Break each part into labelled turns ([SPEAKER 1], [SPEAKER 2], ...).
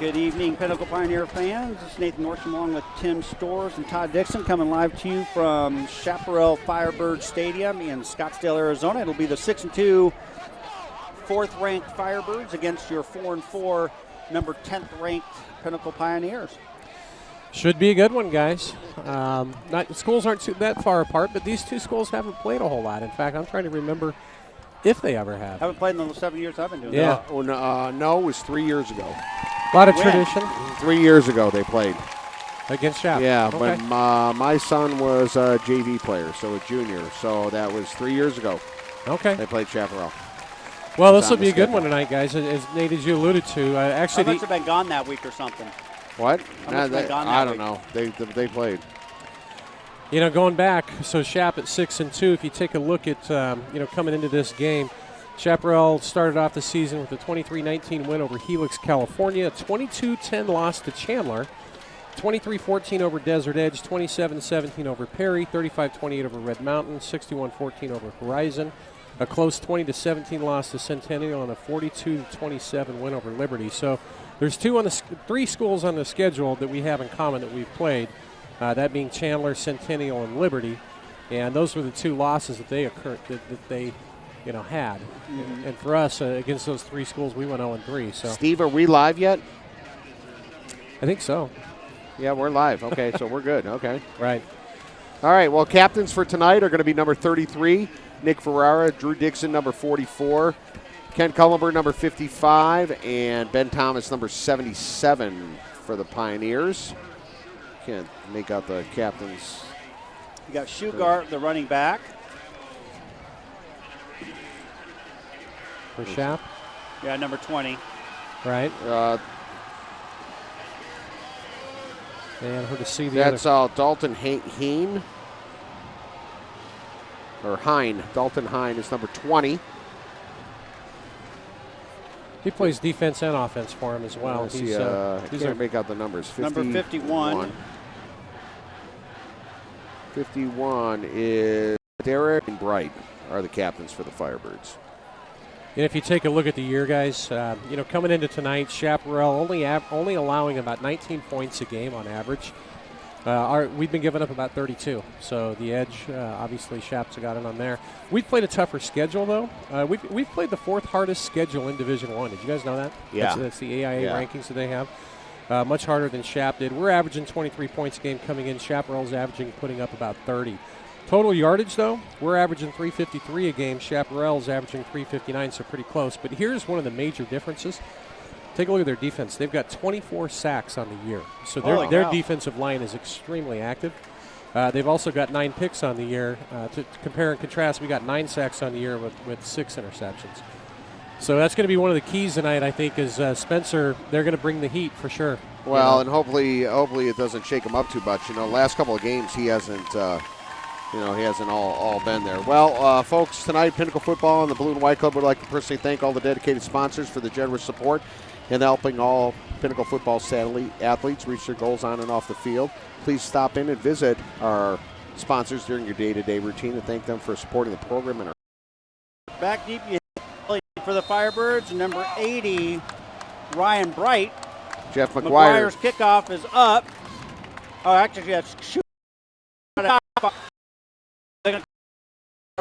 [SPEAKER 1] Good evening, Pinnacle Pioneer fans. This is Nathan Nordstrom along with Tim Storrs and Todd Dixon coming live to you from Chapparal Firebirds Stadium in Scottsdale, Arizona. It'll be the 6-2 fourth-ranked Firebirds against your 4-4 number 10th-ranked Pinnacle Pioneers.
[SPEAKER 2] Should be a good one, guys. Schools aren't that far apart, but these two schools haven't played a whole lot. In fact, I'm trying to remember if they ever have.
[SPEAKER 1] Haven't played in the 7 years I've been doing
[SPEAKER 2] that.
[SPEAKER 3] No, it was 3 years ago.
[SPEAKER 2] A lot of tradition.
[SPEAKER 3] 3 years ago they played.
[SPEAKER 2] Against Chapparal.
[SPEAKER 3] Yeah,
[SPEAKER 2] okay.
[SPEAKER 3] but my son was a JV player, so a junior. So that was 3 years ago.
[SPEAKER 2] Okay.
[SPEAKER 3] They played Chapparal.
[SPEAKER 2] Well, this will be a good one tonight, guys. As Nate, as you alluded to, actually,
[SPEAKER 1] I must have been gone that week or something.
[SPEAKER 3] What?
[SPEAKER 1] I
[SPEAKER 3] don't know. They played.
[SPEAKER 2] You know, going back, so Chap at 6-2. If you take a look at coming into this game, Chapparal started off the season with a 23-19 win over Helix, California, a 22-10 loss to Chandler, 23-14 over Desert Edge, 27-17 over Perry, 35-28 over Red Mountain, 61-14 over Horizon, a close 20-17 loss to Centennial, and a 42-27 win over Liberty. So there's three schools on the schedule that we have in common that we've played, that being Chandler, Centennial, and Liberty, and those were the two losses that they had. Mm-hmm. And for us, against those three schools, we went 0-3. So,
[SPEAKER 3] Steve, are we live yet?
[SPEAKER 2] I think so.
[SPEAKER 3] Yeah, we're live. Okay, so we're good. Okay.
[SPEAKER 2] Right.
[SPEAKER 3] All right, well, captains for tonight are going to be number 33, Nick Ferrara, Drew Dixon, number 44, Ken Cullenberg, number 55, and Ben Thomas, number 77 for the Pioneers. Can't make out the captains.
[SPEAKER 1] You got Shugart, the running back.
[SPEAKER 2] For Shap?
[SPEAKER 1] Yeah, number 20.
[SPEAKER 2] Right. And who to see the
[SPEAKER 3] That's Dalton Hine. Or Hine. Dalton Hine is number 20.
[SPEAKER 2] He plays defense and offense for him as well.
[SPEAKER 3] I can't make out the numbers.
[SPEAKER 1] Number 51.
[SPEAKER 3] 51 is Derek and Bright are the captains for the Firebirds.
[SPEAKER 2] And if you take a look at the year, guys, coming into tonight, Chapparal only allowing about 19 points a game on average. We've been giving up about 32. So the edge, obviously, Chap's got it on there. We've played a tougher schedule, though. We've played the fourth hardest schedule in Division I. Did you guys know that?
[SPEAKER 3] Yeah.
[SPEAKER 2] That's the AIA rankings that they have. Much harder than Chap did. We're averaging 23 points a game coming in. Chapparal's putting up about 30. Total yardage, though, we're averaging 353 a game. Chapparal's averaging 359, so pretty close. But here's one of the major differences. Take a look at their defense. They've got 24 sacks on the year. So their defensive line is extremely active. They've also got 9 picks on the year. To compare and contrast, we got 9 sacks on the year with 6 interceptions. So that's going to be one of the keys tonight, I think, is Spencer. They're going to bring the heat for sure.
[SPEAKER 3] Well, and hopefully it doesn't shake him up too much. Last couple of games he hasn't all been there. Well, folks, tonight Pinnacle Football and the Blue and White Club would like to personally thank all the dedicated sponsors for the generous support in helping all Pinnacle Football athletes reach their goals on and off the field. Please stop in and visit our sponsors during your day-to-day routine and thank them for supporting the program. And
[SPEAKER 1] back deep for the Firebirds, number 80, Ryan Bright.
[SPEAKER 3] Jeff McGuire.
[SPEAKER 1] McGuire's kickoff is up. Oh, actually, that's shoot.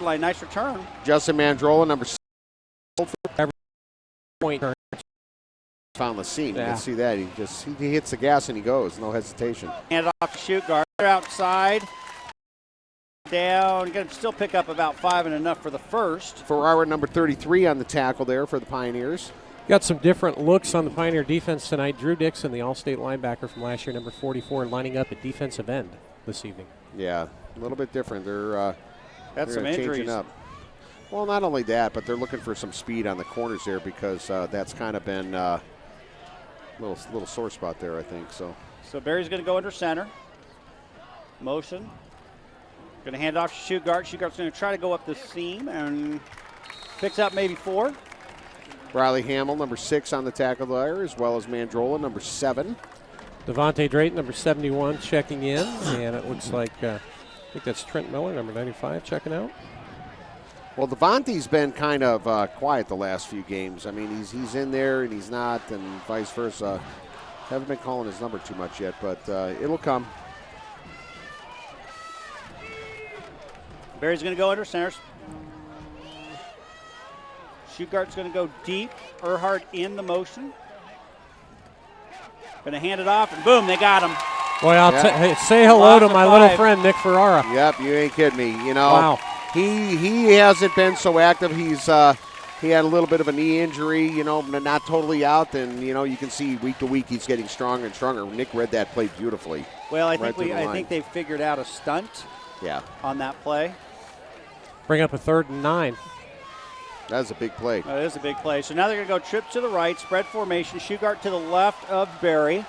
[SPEAKER 1] Nice return.
[SPEAKER 3] Justin Mandrola, number 6.
[SPEAKER 2] Point.
[SPEAKER 3] Found the seam. You can see that. He hits the gas and he goes. No hesitation.
[SPEAKER 1] Hand off to Shugart. Outside. Down. Going to still pick up about 5 and enough for the first.
[SPEAKER 3] Ferrara, number 33 on the tackle there for the Pioneers.
[SPEAKER 2] Got some different looks on the Pioneer defense tonight. Drew Dixon, the All-State linebacker from last year, number 44, lining up at defensive end this evening.
[SPEAKER 3] Yeah, a little bit different. They're
[SPEAKER 1] some injuries.
[SPEAKER 3] Changing up. Well, not only that, but they're looking for some speed on the corners there because that's kind of been a little sore spot there, I think. So
[SPEAKER 1] Barry's going to go under center. Motion. Going to hand off to Shugart. Shugart's going to try to go up the seam and picks up maybe 4.
[SPEAKER 3] Riley Hamill, number 6 on the tackle there, as well as Mandrola, number 7.
[SPEAKER 2] Devontae Drayton, number 71, checking in. And it looks like, I think that's Trent Miller, number 95, checking out.
[SPEAKER 3] Well, Devontae's been kind of quiet the last few games. I mean, he's in there and he's not, and vice versa. Haven't been calling his number too much yet, but it'll come.
[SPEAKER 1] Barry's going to go under centers. Schugart's going to go deep. Earhart in the motion. Going to hand it off, and boom, they got him.
[SPEAKER 2] Boy, hey, say hello to my little friend, Nick Ferrara.
[SPEAKER 3] Yep, you ain't kidding me. You know,
[SPEAKER 2] wow.
[SPEAKER 3] He hasn't been so active. He had a little bit of a knee injury, you know, not totally out. And, you know, you can see week to week he's getting stronger and stronger. Nick read that play beautifully.
[SPEAKER 1] Well, I think they figured out a stunt on that play.
[SPEAKER 2] Bring up a 3rd and 9.
[SPEAKER 3] That's a big play.
[SPEAKER 1] That is a big play. So now they're going to go trip to the right, spread formation. Shugart to the left of Barry.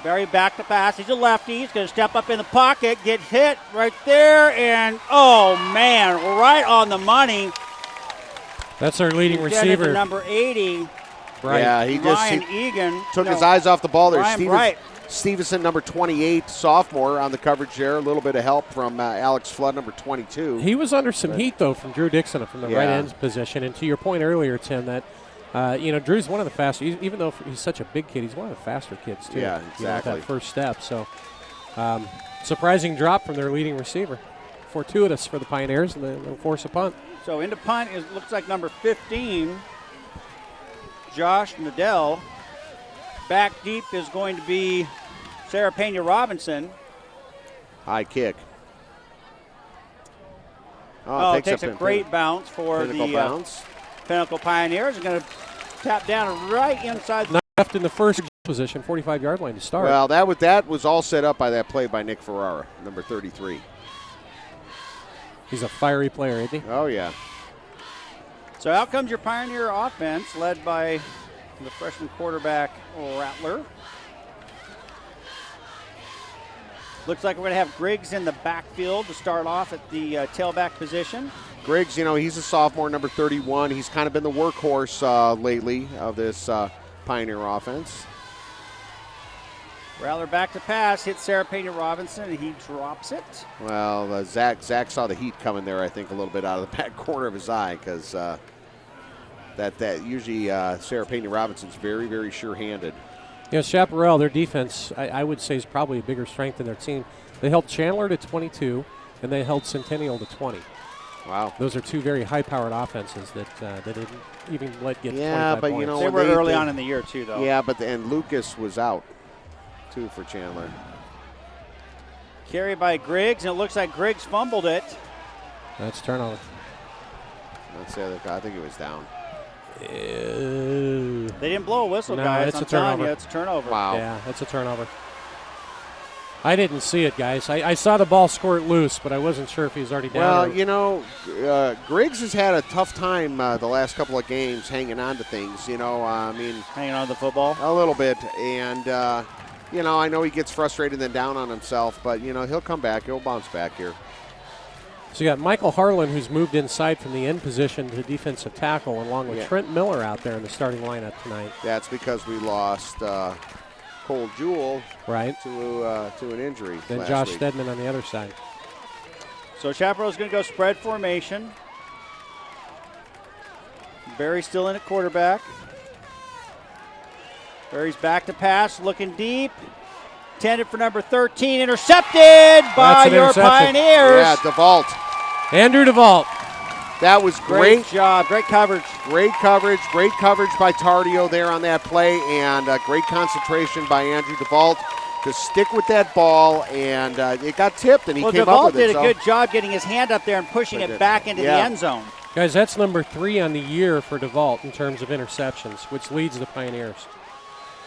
[SPEAKER 1] Barry back to pass. He's a lefty. He's going to step up in the pocket, get hit right there, and, oh, man, right on the money.
[SPEAKER 2] That's our leading receiver.
[SPEAKER 1] Number 80.
[SPEAKER 3] Right. Yeah, he
[SPEAKER 1] Ryan Egan.
[SPEAKER 3] Took his eyes off the ball there.
[SPEAKER 1] Ryan
[SPEAKER 3] Stevenson, number 28, sophomore, on the coverage there. A little bit of help from Alex Flood, number 22.
[SPEAKER 2] He was under some heat, though, from Drew Dixon from the right end position. And to your point earlier, Tim, that, Drew's one of the faster, even though he's such a big kid, he's one of the faster kids, too.
[SPEAKER 3] Yeah, exactly.
[SPEAKER 2] That first step. So, surprising drop from their leading receiver. Fortuitous for the Pioneers, and they'll force a punt.
[SPEAKER 1] So into punt, it looks like number 15, Josh Nadell. Back deep is going to be Sarah Pena Robinson.
[SPEAKER 3] High kick.
[SPEAKER 1] It takes a great bounce for the Pinnacle Pioneers. They're going to tap down right inside.
[SPEAKER 2] Not left in the first position, 45-yard line to start.
[SPEAKER 3] Well, that was all set up by that play by Nick Ferrara, number 33.
[SPEAKER 2] He's a fiery player, isn't he?
[SPEAKER 3] Oh, yeah.
[SPEAKER 1] So out comes your Pioneer offense, led by the freshman quarterback, Rattler. Looks like we're going to have Griggs in the backfield to start off at the tailback position.
[SPEAKER 3] Griggs, he's a sophomore, number 31. He's kind of been the workhorse lately of this Pioneer offense.
[SPEAKER 1] Rattler back to pass, hits Sarah Pena Robinson, and he drops it.
[SPEAKER 3] Well, Zach saw the heat coming there, I think, a little bit out of the back corner of his eye, because that usually Sarah Pena Robinson's very, very sure-handed.
[SPEAKER 2] Chapparal, their defense, I would say, is probably a bigger strength in their team. They held Chandler to 22, and they held Centennial to 20.
[SPEAKER 3] Wow.
[SPEAKER 2] Those are two very high-powered offenses that didn't even let get 25
[SPEAKER 3] but
[SPEAKER 2] points.
[SPEAKER 1] They were early on in the year, too, though.
[SPEAKER 3] Yeah, and Lucas was out, too, for Chandler.
[SPEAKER 1] Carry by Griggs, and it looks like Griggs fumbled it.
[SPEAKER 2] That's turnover.
[SPEAKER 3] That's the other guy. I think he was down.
[SPEAKER 1] They didn't blow a whistle, guys.
[SPEAKER 2] It's
[SPEAKER 1] I'm
[SPEAKER 2] a turnover.
[SPEAKER 1] telling you, it's a turnover.
[SPEAKER 3] Wow.
[SPEAKER 2] Yeah, that's a turnover. I didn't see it, guys. I saw the ball squirt loose, but I wasn't sure if he was already down.
[SPEAKER 3] Well, Griggs has had a tough time the last couple of games hanging on to things, hanging
[SPEAKER 1] on to the football?
[SPEAKER 3] A little bit. And, I know he gets frustrated and down on himself, but, he'll come back. He'll bounce back here.
[SPEAKER 2] So you got Michael Harlan, who's moved inside from the end position to defensive tackle, along with Trent Miller out there in the starting lineup tonight.
[SPEAKER 3] That's because we lost Cole Jewell to an injury.
[SPEAKER 2] Then Josh Stedman on the other side.
[SPEAKER 1] So Chapparal's going to go spread formation. Barry's still in at quarterback. Barry's back to pass, looking deep. Intended for number 13, intercepted by your Pioneers.
[SPEAKER 3] Yeah, DeVault.
[SPEAKER 2] Andrew DeVault.
[SPEAKER 3] That was great
[SPEAKER 1] job, great coverage.
[SPEAKER 3] Great coverage by Tardio there on that play, and great concentration by Andrew DeVault to stick with that ball, and it got tipped, and he came
[SPEAKER 1] DeVault
[SPEAKER 3] up with it.
[SPEAKER 1] did a good job getting his hand up there and pushing it back into the end zone.
[SPEAKER 2] Guys, that's number 3 on the year for DeVault in terms of interceptions, which leads the Pioneers.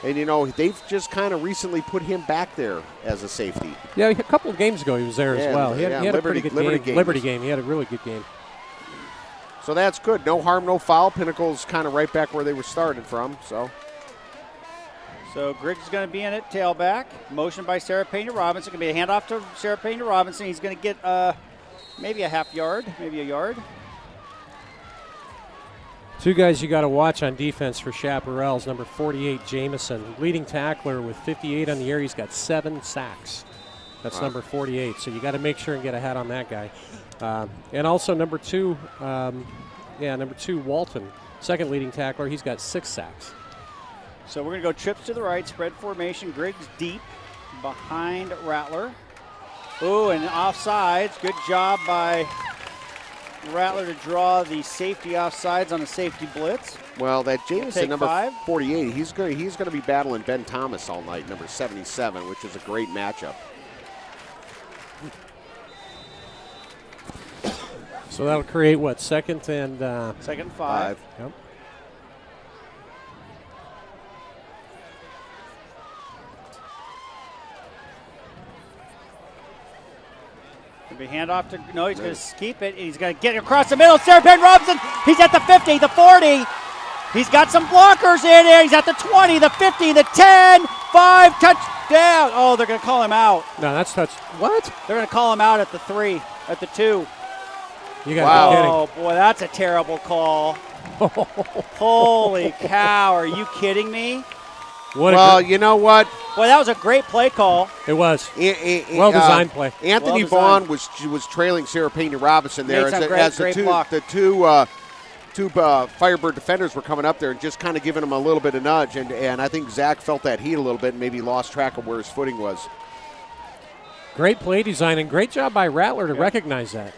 [SPEAKER 3] And, they've just kind of recently put him back there as a safety.
[SPEAKER 2] Yeah, a couple of games ago he was there as well. He had a pretty good game. Liberty game. He had a really good game.
[SPEAKER 3] So that's good. No harm, no foul. Pinnacle's kind of right back where they were started from. So
[SPEAKER 1] Griggs is going to be in at tailback. Motion by Sarah Pena Robinson. Going to be a handoff to Sarah Pena Robinson. He's going to get maybe a half yard, maybe a yard.
[SPEAKER 2] Two guys you got to watch on defense for Chapparal's number 48, Jamison. Leading tackler with 58 on the year. He's got 7 sacks. That's number 48. So you got to make sure and get ahead on that guy. And also number 2, Walton, second leading tackler. He's got 6 sacks.
[SPEAKER 1] So we're going to go trips to the right, spread formation. Griggs deep behind Rattler. Ooh, and offsides. Good job by Rattler to draw the safety offsides on a safety blitz.
[SPEAKER 3] Well, that Jameson, number
[SPEAKER 1] 5.
[SPEAKER 3] 48, he's going to be battling Ben Thomas all night, number 77, which is a great matchup.
[SPEAKER 2] So that'll create what, second and
[SPEAKER 1] second 5.
[SPEAKER 2] Yep.
[SPEAKER 1] Gonna be handoff to, no, he's going to keep it. He's going to get it across the middle. Sarah Payne Robinson, he's at the 50, the 40. He's got some blockers in there. He's at the 20, the 50, the 10, 5, touchdown. Oh, they're going to call him out.
[SPEAKER 2] No, that's touch. What?
[SPEAKER 1] They're going to call him out at the 3, at the 2.
[SPEAKER 2] You got to be kidding.
[SPEAKER 1] Oh, boy, that's a terrible call. Holy cow, are you kidding me?
[SPEAKER 3] Well, you know what?
[SPEAKER 1] Boy, that was a great play call.
[SPEAKER 2] It was. Well-designed play.
[SPEAKER 3] Anthony Vaughn was trailing Sarah Payne Robinson there as the two Firebird defenders were coming up there and just kind of giving him a little bit of nudge. And I think Zach felt that heat a little bit and maybe lost track of where his footing was.
[SPEAKER 2] Great play design and great job by Rattler to recognize that.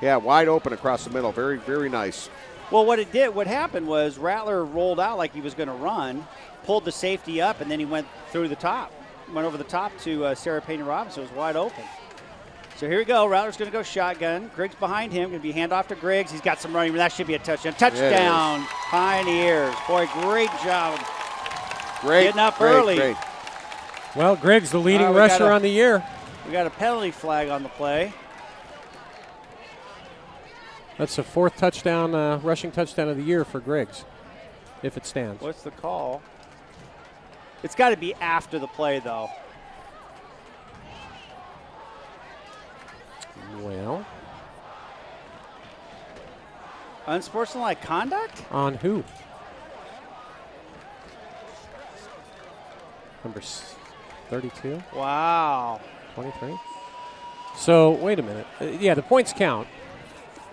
[SPEAKER 3] Yeah, wide open across the middle. Very, very nice.
[SPEAKER 1] Well, what happened was Rattler rolled out like he was going to run, pulled the safety up, and then he went through the top. Went over the top to Sarah Payne Robinson. It was wide open. So here we go. Rattler's going to go shotgun. Griggs behind him. Going to be handoff to Griggs. He's got some running. That should be a touchdown. Touchdown, Pioneers. Boy, great job. Getting up early.
[SPEAKER 3] Great.
[SPEAKER 2] Well, Griggs, the leading rusher on the year.
[SPEAKER 1] We got a penalty flag on the play.
[SPEAKER 2] That's the 4th touchdown, rushing touchdown of the year for Griggs, if it stands.
[SPEAKER 1] What's the call? It's got to be after the play, though.
[SPEAKER 2] Well.
[SPEAKER 1] Unsportsmanlike conduct?
[SPEAKER 2] On who? Number 32?
[SPEAKER 1] Wow.
[SPEAKER 2] 23? So, wait a minute. Yeah, the points count.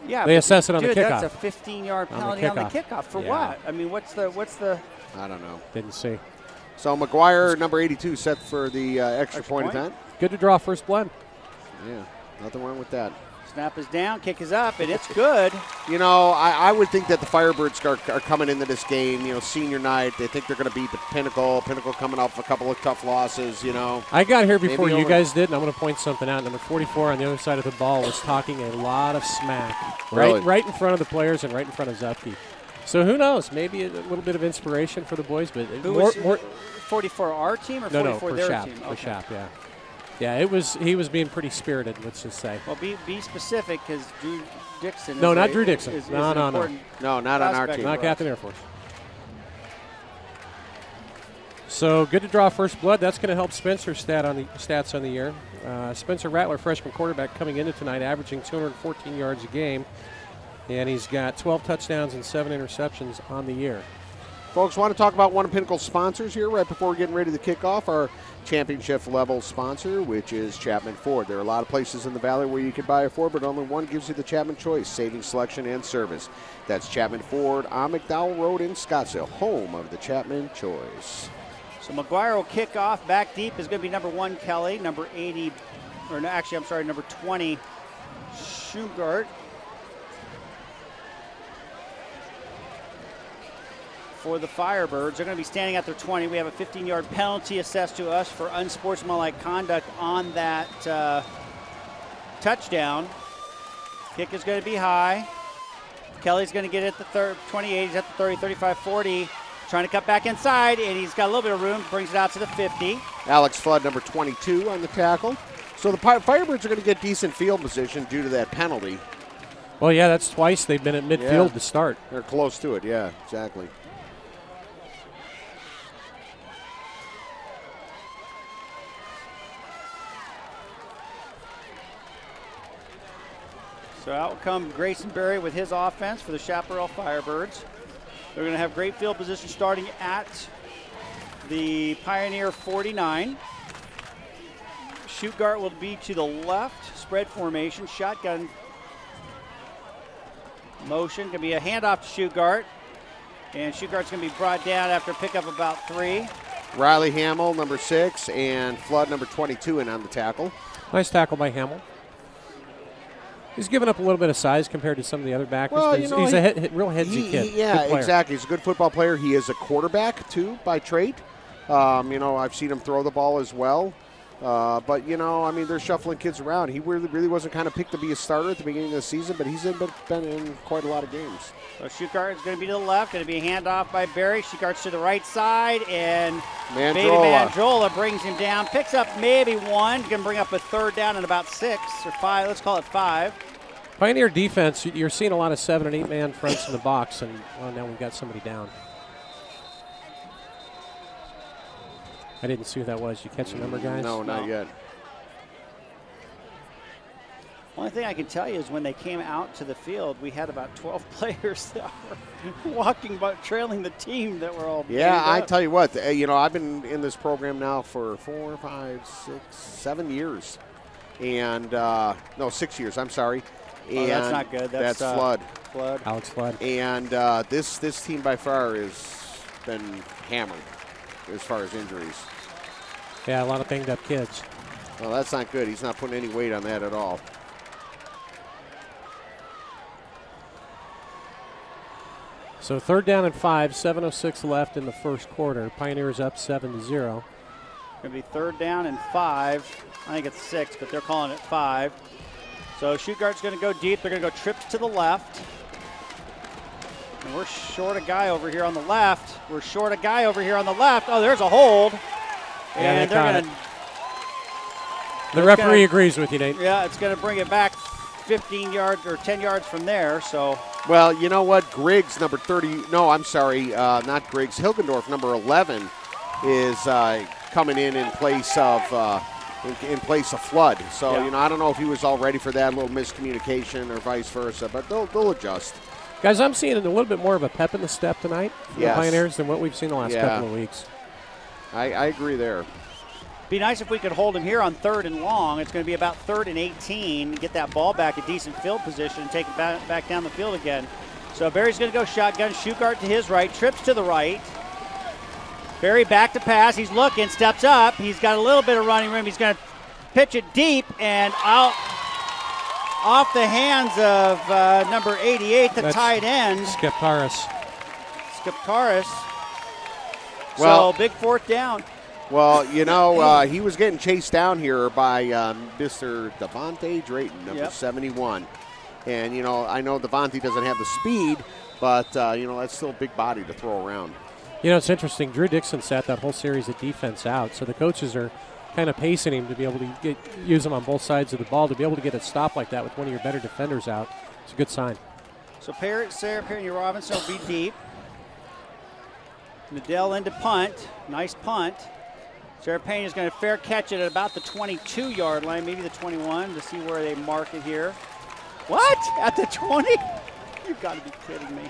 [SPEAKER 1] Yeah,
[SPEAKER 2] they assess it on the kickoff.
[SPEAKER 1] That's a 15-yard penalty on the kickoff. For what? I mean, what's the?
[SPEAKER 3] I don't know.
[SPEAKER 2] Didn't see.
[SPEAKER 3] So McGuire, number 82, set for the extra point attempt.
[SPEAKER 2] Good to draw first blood.
[SPEAKER 3] Yeah, nothing wrong with that.
[SPEAKER 1] Snap is down, kick is up, and it's good.
[SPEAKER 3] You know, I would think that the Firebirds are coming into this game, you know, senior night. They think they're going to beat the Pinnacle. Pinnacle coming off a couple of tough losses, you know.
[SPEAKER 2] I got here before you guys did, and I'm going to point something out. Number 44 on the other side of the ball was talking a lot of smack.
[SPEAKER 3] Really?
[SPEAKER 2] Right in front of the players and right in front of Zupke. So who knows? Maybe a little bit of inspiration for the boys. But
[SPEAKER 1] more 44 our team or 44 their
[SPEAKER 2] Shap,
[SPEAKER 1] team?
[SPEAKER 2] For Shap, yeah. Yeah, he was being pretty spirited, let's just say.
[SPEAKER 1] Well, be specific because Drew Dixon.
[SPEAKER 2] No, not Drew Dixon. No,
[SPEAKER 3] not on our team.
[SPEAKER 2] Not Captain Air Force. So good to draw first blood. That's going to help Spencer's stats on the year. Spencer Rattler, freshman quarterback, coming into tonight, averaging 214 yards a game, and he's got 12 touchdowns and 7 interceptions on the year.
[SPEAKER 3] Folks, want to talk about one of Pinnacle's sponsors here right before we're getting ready to kick off our championship level sponsor, which is Chapman Ford. There are a lot of places in the valley where you can buy a Ford, but only one gives you the Chapman choice, saving, selection, and service. That's Chapman Ford on McDowell Road in Scottsdale, home of the Chapman choice.
[SPEAKER 1] So McGuire will kick off. Back deep is going to be number 1, Kelly. Number 80, or no, actually, I'm sorry, number 20, Schugart. For the Firebirds, they're going to be standing at their 20. We have a 15-yard penalty assessed to us for unsportsmanlike conduct on that touchdown. Kick is going to be high. Kelly's going to get it at the 28. He's at the 30, 35, 40. Trying to cut back inside, and he's got a little bit of room. Brings it out to the 50.
[SPEAKER 3] Alex Flood, number 22 on the tackle. So the Firebirds are going to get decent field position due to that penalty.
[SPEAKER 2] Well, yeah, that's twice they've been at midfield to start.
[SPEAKER 3] They're close to it, yeah, exactly.
[SPEAKER 1] So out come Grayson Berry with his offense for the Chapparal Firebirds. They're going to have great field position starting at the Pioneer 49. Shoot guard will be to the left. Spread formation. Shotgun motion. Going to be a handoff to shoot guard. And Schugart's going to be brought down after a pickup about 3.
[SPEAKER 3] Riley Hamill, number 6, and Flood, number 22, in on the tackle.
[SPEAKER 2] Nice tackle by Hamill. He's given up a little bit of size compared to some of the other backers.
[SPEAKER 3] Well,
[SPEAKER 2] he's a real headsy kid.
[SPEAKER 3] Yeah, exactly. He's a good football player. He is a quarterback, too, by trait. I've seen him throw the ball as well. But they're shuffling kids around. He really wasn't kind of picked to be a starter at the beginning of the season, but he's been in quite a lot of games.
[SPEAKER 1] So Schugart is going to be to the left, going to be a handoff by Barry. Schugart's to the right side, and Mandrola brings him down, picks up maybe 1, going to bring up a 3rd down and about 6 or 5. Let's call it 5.
[SPEAKER 2] Pioneer defense, you're seeing a lot of 7- and 8-man fronts in the box, and now we've got somebody down. I didn't see who that was. You catch the number, guys?
[SPEAKER 3] No, not yet.
[SPEAKER 1] Only thing I can tell you is when they came out to the field, we had about 12 players that were walking, but trailing the team that were all.
[SPEAKER 3] Yeah, I tell you what, I've been in this program now for 4, 5, 6, 7 years, and 6 years. I'm sorry. And
[SPEAKER 1] that's not good.
[SPEAKER 3] That's Flood.
[SPEAKER 2] Alex Flood.
[SPEAKER 3] And this team by far has been hammered as far as injuries.
[SPEAKER 2] Yeah, a lot of banged up kids.
[SPEAKER 3] Well, that's not good. He's not putting any weight on that at all.
[SPEAKER 2] So 3rd down and 5, 7:06 left in the first quarter. Pioneers up 7-0.
[SPEAKER 1] Going to be 3rd down and 5. I think it's 6, but they're calling it 5. So Schugart's going to go deep. They're going to go trips to the left. And we're short a guy over here on the left. Oh, there's a hold.
[SPEAKER 2] And they're going to. The referee agrees with you, Nate.
[SPEAKER 1] Yeah, it's going to bring it back 15 yards or 10 yards from there. So.
[SPEAKER 3] Well, you know what? Griggs, number 30. No, I'm sorry, not Griggs. Hilgendorf, number 11, is coming in place of Flood. So I don't know if he was all ready for that, a little miscommunication or vice versa, but they'll adjust.
[SPEAKER 2] Guys, I'm seeing a little bit more of a pep in the step tonight for the Pioneers than what we've seen the last couple of weeks.
[SPEAKER 3] I agree there.
[SPEAKER 1] Be nice if we could hold him here on 3rd and long. It's going to be about 3rd and 18. Get that ball back, a decent field position, and take it back down the field again. So Barry's going to go shotgun. Schugart to his right, trips to the right. Barry back to pass. He's looking, steps up. He's got a little bit of running room. He's going to pitch it deep and out off the hands of number 88, the tight end.
[SPEAKER 2] Skipkaris.
[SPEAKER 1] So big 4th down.
[SPEAKER 3] Well, he was getting chased down here by Mr. Devontae Drayton, number 71. And, I know Devontae doesn't have the speed, but, that's still a big body to throw around.
[SPEAKER 2] It's interesting. Drew Dixon sat that whole series of defense out, so the coaches are kind of pacing him to be able to use him on both sides of the ball. To be able to get a stop like that with one of your better defenders out, it's a good sign.
[SPEAKER 1] So Sarah Perry Robinson will be deep. Nadell into punt. Nice punt. Sarah Payne is going to fair catch it at about the 22-yard line, maybe the 21, to see where they mark it here. What? At the 20? You've got to be kidding me.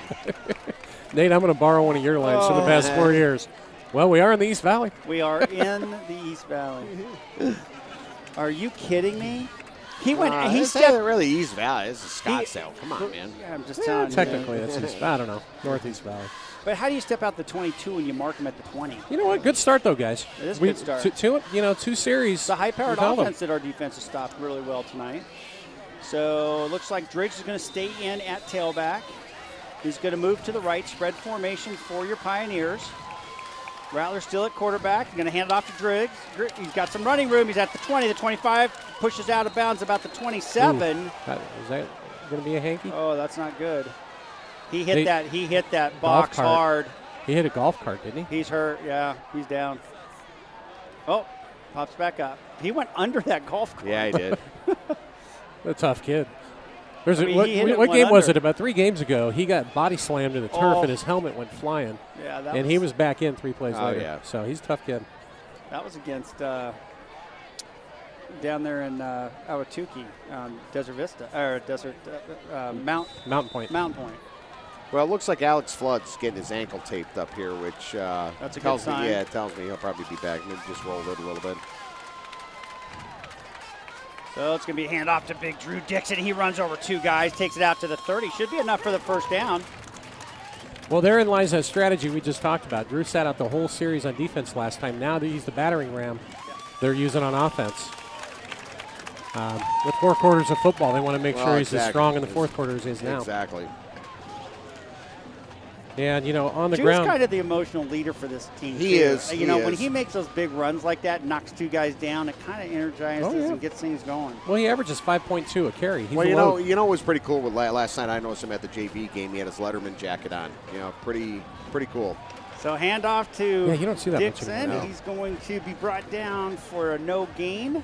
[SPEAKER 2] Nate, I'm going to borrow one of your lines from the past 4 years. Well, we are in the East Valley.
[SPEAKER 1] We are in the East Valley. Are you kidding me? He went. He stepped.
[SPEAKER 3] Not really East Valley. This is Scottsdale. Come on, man.
[SPEAKER 1] Yeah, I'm just telling you.
[SPEAKER 2] Technically, that's East. I don't know. Northeast Valley.
[SPEAKER 1] But how do you step out the 22 when you mark him at the 20?
[SPEAKER 2] You know what? Good start, though, guys.
[SPEAKER 1] It is a good start.
[SPEAKER 2] Two series.
[SPEAKER 1] It's a high-powered offense that our defense has stopped really well tonight. So it looks like Driggs is going to stay in at tailback. He's going to move to the right, spread formation for your Pioneers. Rattler still at quarterback. Going to hand it off to Driggs. He's got some running room. He's at the 20, the 25, pushes out of bounds about the 27.
[SPEAKER 2] Is that going to be a hanky?
[SPEAKER 1] Oh, that's not good. He hit that box hard.
[SPEAKER 2] He hit a golf cart, didn't he?
[SPEAKER 1] He's hurt. Yeah, he's down. Oh, pops back up. He went under that golf cart.
[SPEAKER 3] Yeah, he did.
[SPEAKER 2] A tough kid. What game was it? About 3 games ago, he got body slammed to the turf and his helmet went flying.
[SPEAKER 1] Yeah,
[SPEAKER 2] he was back in 3 plays later.
[SPEAKER 3] Yeah.
[SPEAKER 2] So he's a tough kid.
[SPEAKER 1] That was against down there in Ahwatukee, Desert Vista, or
[SPEAKER 2] Mountain Point.
[SPEAKER 3] Well, it looks like Alex Flood's getting his ankle taped up here, which
[SPEAKER 1] that's a good sign.
[SPEAKER 3] It tells me he'll probably be back. Maybe just roll it a little bit.
[SPEAKER 1] So it's going to be a handoff to big Drew Dixon. He runs over 2 guys, takes it out to the 30. Should be enough for the first down.
[SPEAKER 2] Well, therein lies that strategy we just talked about. Drew sat out the whole series on defense last time. Now they use the battering ram. They're using on offense. With 4 quarters of football, they want to make sure he's as strong in the fourth quarter as he is now.
[SPEAKER 3] Exactly.
[SPEAKER 2] And, on the
[SPEAKER 1] Drew's
[SPEAKER 2] ground.
[SPEAKER 1] kind of the emotional leader for this team.
[SPEAKER 3] He is.
[SPEAKER 1] When he makes those big runs like that, knocks 2 guys down, it kind of energizes and gets things going.
[SPEAKER 2] Well, he averages 5.2 a carry. He's
[SPEAKER 3] Well, what was pretty cool with last night, I noticed him at the JV game. He had his Letterman jacket on. Pretty cool.
[SPEAKER 1] So handoff to
[SPEAKER 2] you don't see that
[SPEAKER 1] Dixon.
[SPEAKER 2] much anymore.
[SPEAKER 1] He's going to be brought down for a no gain.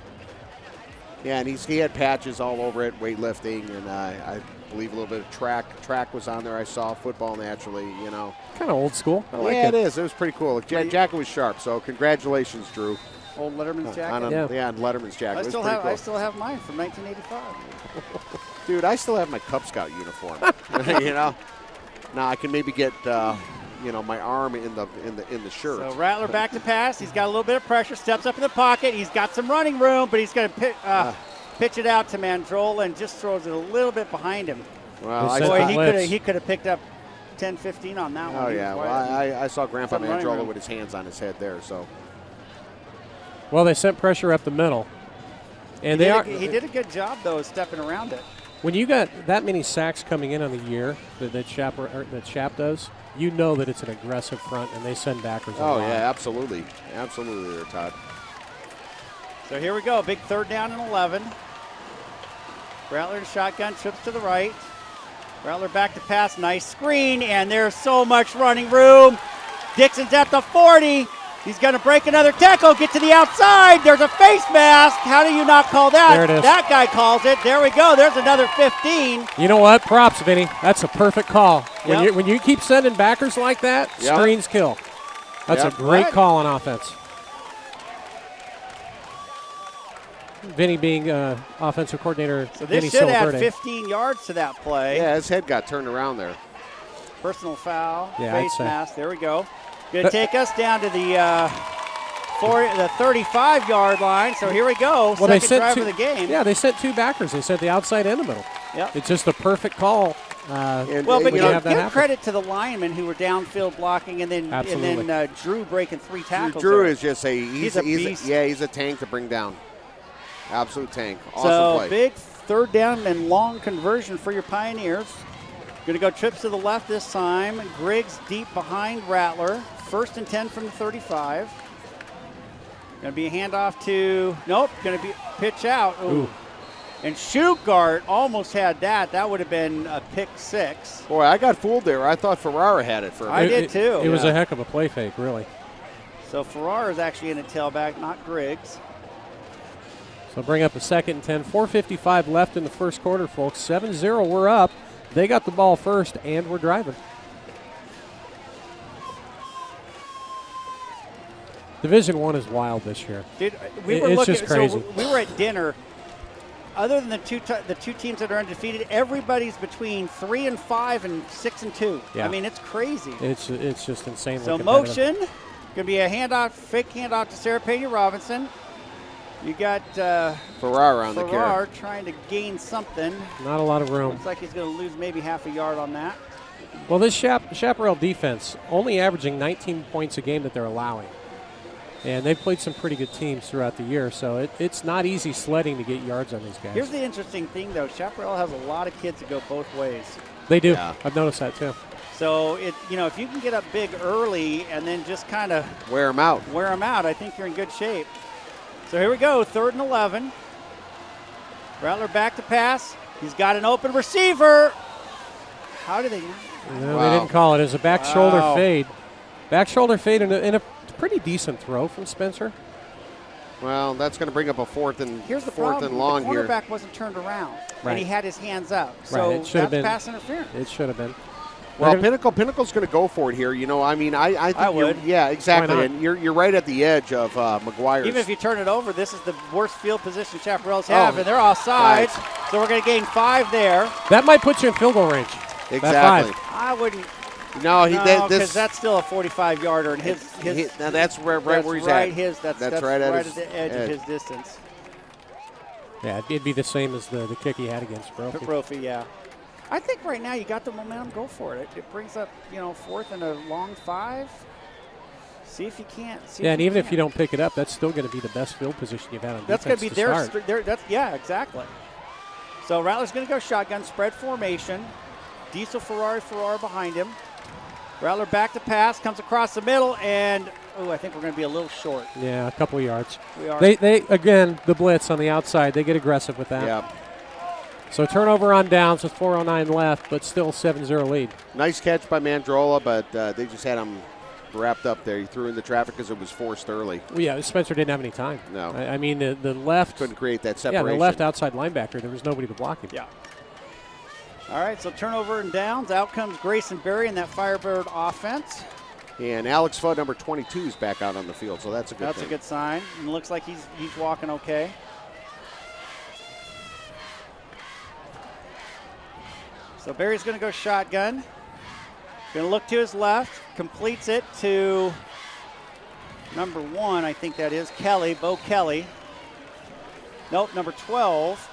[SPEAKER 3] Yeah, and he had patches all over it, weightlifting, and I believe a little bit of track. Track was on there. I saw football naturally.
[SPEAKER 2] Kind of old school. I like
[SPEAKER 3] it is. It was pretty cool. Jacket was sharp. So congratulations, Drew.
[SPEAKER 1] Old Letterman's jacket.
[SPEAKER 3] On Letterman's jacket.
[SPEAKER 1] I still have mine from 1985.
[SPEAKER 3] Dude, I still have my Cub Scout uniform. Now I can maybe get my arm in the shirt.
[SPEAKER 1] So Rattler back to pass. He's got a little bit of pressure. Steps up in the pocket. He's got some running room, but he's going to pitch it out to Mandrola and just throws it a little bit behind him.
[SPEAKER 3] Well,
[SPEAKER 1] he could have picked up 10, 15 on that one.
[SPEAKER 3] Oh yeah. Well, I saw Grandpa Mandrola with his hands on his head there. So.
[SPEAKER 2] Well, they sent pressure up the middle, and
[SPEAKER 1] he did a good job though, stepping around it.
[SPEAKER 2] When you got that many sacks coming in on the year that Chap does, you know that it's an aggressive front, and they send backers.
[SPEAKER 3] Oh yeah, absolutely, there, Todd.
[SPEAKER 1] So here we go, big 3rd down and 11. Rattler in shotgun, trips to the right. Rattler back to pass, nice screen, and there's so much running room. Dixon's at the 40. He's going to break another tackle, get to the outside. There's a face mask. How do you not call that?
[SPEAKER 2] There it is.
[SPEAKER 1] That guy calls it. There we go. There's another 15.
[SPEAKER 2] You know what? Props, Vinny. That's a perfect call.
[SPEAKER 1] Yep.
[SPEAKER 2] When you keep sending backers like that, screens kill. That's a great call on offense. Vinny being offensive coordinator.
[SPEAKER 1] So this should add 15 yards to that play.
[SPEAKER 3] Yeah, his head got turned around there.
[SPEAKER 1] Personal foul,
[SPEAKER 2] Yeah,
[SPEAKER 1] face mask. There we go. Going to take us down to the 35-yard line. So here we go.
[SPEAKER 2] Well,
[SPEAKER 1] Second drive of the game.
[SPEAKER 2] Yeah, they sent 2 backers. They sent the outside and the middle.
[SPEAKER 1] Yep.
[SPEAKER 2] It's just a perfect call.
[SPEAKER 1] But give credit to the linemen who were downfield blocking, and then Drew breaking 3 tackles.
[SPEAKER 3] Drew is just he's
[SPEAKER 1] a beast.
[SPEAKER 3] He's a tank to bring down. Absolute tank. Awesome play.
[SPEAKER 1] Big 3rd down and long conversion for your Pioneers. Going to go trips to the left this time. Griggs deep behind Rattler. 1st and 10 from the 35. Going to be a handoff to, going to be pitch out. Ooh. And Shugart almost had that. That would have been a pick 6.
[SPEAKER 3] Boy, I got fooled there. I thought Ferrara had it for a minute.
[SPEAKER 1] I did too.
[SPEAKER 2] It was a heck of a play fake, really.
[SPEAKER 1] So Ferrara is actually in a tailback, not Griggs.
[SPEAKER 2] So bring up a 2nd and 10. 4:55 left in the first quarter, folks. 7-0, we're up. They got the ball first, and we're driving. Division I is wild this year.
[SPEAKER 1] Dude,
[SPEAKER 2] it's just crazy.
[SPEAKER 1] So we were at dinner. Other than the two teams that are undefeated, everybody's between 3 and 5 and 6 and 2.
[SPEAKER 2] Yeah.
[SPEAKER 1] I mean, it's crazy.
[SPEAKER 2] It's just insanely
[SPEAKER 1] So
[SPEAKER 2] competitive.
[SPEAKER 1] motion, going to be a fake handoff to Sarah Pena Robinson. You got
[SPEAKER 3] Ferrara on the carry.
[SPEAKER 1] trying to gain something.
[SPEAKER 2] Not a lot of room.
[SPEAKER 1] Looks like he's going to lose maybe half a yard on that.
[SPEAKER 2] Well, this Chapparal defense only averaging 19 points a game that they're allowing. And they've played some pretty good teams throughout the year, so it's not easy sledding to get yards on these guys.
[SPEAKER 1] Here's the interesting thing, though. Chaparral has a lot of kids that go both ways.
[SPEAKER 2] They do.
[SPEAKER 3] Yeah.
[SPEAKER 2] I've noticed that, too.
[SPEAKER 1] So, if you can get up big early and then just kind of
[SPEAKER 3] wear them out,
[SPEAKER 1] I think you're in good shape. So here we go, 3rd and 11. Rattler back to pass. He's got an open receiver. How do they not?
[SPEAKER 2] No, They didn't call it. It was a back shoulder fade. Back shoulder fade in a pretty decent throw from Spencer.
[SPEAKER 3] Well, that's going to bring up a 4th and
[SPEAKER 1] Here's the
[SPEAKER 3] 4th
[SPEAKER 1] problem.
[SPEAKER 3] and long
[SPEAKER 1] the
[SPEAKER 3] here.
[SPEAKER 1] quarterback wasn't turned around,
[SPEAKER 2] Right.
[SPEAKER 1] and he had his hands up. So
[SPEAKER 2] It should have been
[SPEAKER 1] pass interference.
[SPEAKER 2] It should have been.
[SPEAKER 3] Well, Pinnacle's going to go for it here. I think
[SPEAKER 1] I would.
[SPEAKER 3] Yeah, exactly.
[SPEAKER 2] Why not?
[SPEAKER 3] And you're right at the edge of McGuire's.
[SPEAKER 1] Even if you turn it over, this is the worst field position Chaparrals have, and they're offsides.
[SPEAKER 3] Right.
[SPEAKER 1] So we're going to gain 5 there.
[SPEAKER 2] That might put you in field goal range.
[SPEAKER 3] Exactly.
[SPEAKER 1] I wouldn't.
[SPEAKER 3] No,
[SPEAKER 1] because that's still a 45-yarder, and
[SPEAKER 3] now that's right where he's
[SPEAKER 1] right
[SPEAKER 3] at.
[SPEAKER 1] That's
[SPEAKER 3] right at
[SPEAKER 1] the edge of his distance.
[SPEAKER 2] Yeah, it'd be the same as the kick he had against Brophy.
[SPEAKER 1] Brophy, yeah. I think right now you got the momentum. Go for it. It brings up, 4th and a long 5. See if you can't.
[SPEAKER 2] And even if you don't pick it up, that's still going to be the best field position you've had on defense.
[SPEAKER 1] That's going to be
[SPEAKER 2] start.
[SPEAKER 1] their. Exactly. So Rattler's going to go shotgun, spread formation. Diesel, Ferrari behind him. Rattler back to pass, comes across the middle, and I think we're going to be a little short.
[SPEAKER 2] Yeah, a couple of yards.
[SPEAKER 1] We are.
[SPEAKER 2] They again, the blitz on the outside, they get aggressive with that.
[SPEAKER 3] Yeah.
[SPEAKER 2] So turnover on downs with 4:09 left, but still 7-0 lead.
[SPEAKER 3] Nice catch by Mandrola, but they just had him wrapped up there. He threw in the traffic because it was forced early.
[SPEAKER 2] Well, yeah, Spencer didn't have any time.
[SPEAKER 3] No.
[SPEAKER 2] I mean, the left.
[SPEAKER 3] Couldn't create that separation.
[SPEAKER 2] Yeah, the left outside linebacker, there was nobody to block him.
[SPEAKER 1] Yeah. All right, so turnover and downs. Out comes Grayson Berry in that Firebird offense.
[SPEAKER 3] And Alex Fudd, number 22, is back out on the field, so that's a good thing.
[SPEAKER 1] That's a good sign. And it looks like he's walking okay. So Berry's going to go shotgun. Going to look to his left. Completes it to number 1, I think that is Kelly, Bo Kelly. Nope, number 12.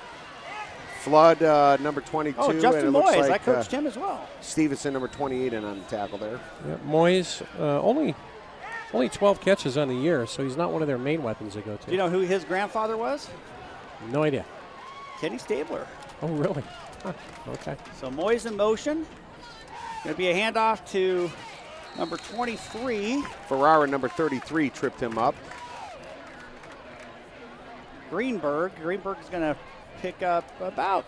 [SPEAKER 3] Flood, number 22.
[SPEAKER 1] Oh, Justin
[SPEAKER 3] and it looks
[SPEAKER 1] Moyes.
[SPEAKER 3] like,
[SPEAKER 1] I coached him as well.
[SPEAKER 3] Stevenson, number 28, and on the tackle there.
[SPEAKER 2] Yeah, Moyes, only 12 catches on the year, so he's not one of their main weapons they go to.
[SPEAKER 1] Do you know who his grandfather was?
[SPEAKER 2] No idea.
[SPEAKER 1] Kenny Stabler.
[SPEAKER 2] Oh, really? Huh. Okay.
[SPEAKER 1] So Moyes in motion. Going to be a handoff to number 23.
[SPEAKER 3] Ferrara, number 33, tripped him up.
[SPEAKER 1] Greenberg. Greenberg is going to pick up about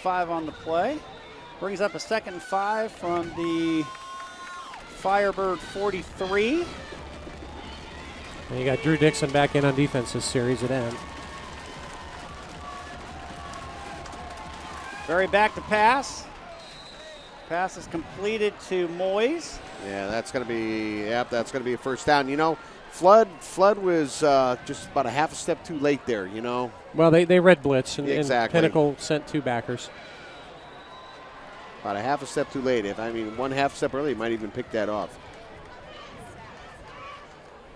[SPEAKER 1] 5 on the play. Brings up a 2nd and 5 from the Firebird 43.
[SPEAKER 2] And you got Drew Dixon back in on defense this series at end.
[SPEAKER 1] Berry back to pass. Pass is completed to Moyes.
[SPEAKER 3] Yeah, that's going to be a first down. Flood was just about a half a step too late there,
[SPEAKER 2] Well, they read blitz, and
[SPEAKER 3] Exactly.
[SPEAKER 2] Pinnacle sent 2 backers.
[SPEAKER 3] About a half a step too late. One half step early, he might even pick that off.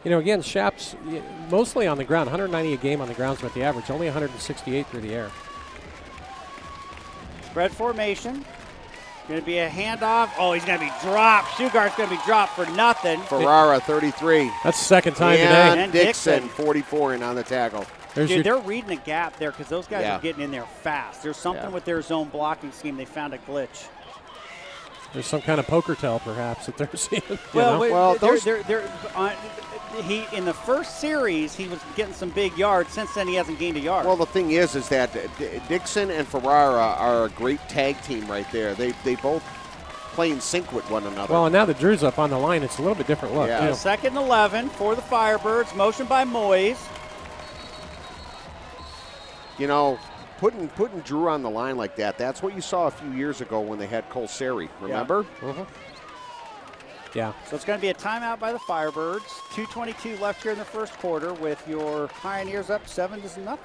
[SPEAKER 2] Again, Shap's mostly on the ground, 190 a game on the ground is what the average, only 168 through the air.
[SPEAKER 1] Spread formation. Going to be a handoff. Oh, he's going to be dropped. Shugart's going to be dropped for nothing.
[SPEAKER 3] Ferrara, 33.
[SPEAKER 2] That's the second time
[SPEAKER 3] and
[SPEAKER 2] today.
[SPEAKER 1] And
[SPEAKER 3] Dixon,
[SPEAKER 1] Dixon.
[SPEAKER 3] 44, and on the tackle.
[SPEAKER 1] Dude, they're reading the gap there because those guys
[SPEAKER 3] Yeah.
[SPEAKER 1] are getting in there fast. There's something with their zone blocking scheme. They found a glitch.
[SPEAKER 2] There's some kind of poker tell, perhaps, that they're seeing.
[SPEAKER 1] He in the first series he was getting some big yards. Since then he hasn't gained a yard.
[SPEAKER 3] Well, the thing is that Dixon and Ferrara are a great tag team right there. They both play in sync with one another.
[SPEAKER 2] Well, and now that Drew's up on the line, it's a little bit different look.
[SPEAKER 3] Yeah.
[SPEAKER 1] 2nd and 11 for the Firebirds. Motion by Moyes.
[SPEAKER 3] Putting Drew on the line like that, that's what you saw a few years ago when they had Cole Seri, remember?
[SPEAKER 2] Mm-hmm. Yeah.
[SPEAKER 1] So it's going to be a timeout by the Firebirds. 2:22 left here in the first quarter with your Pioneers up 7-0.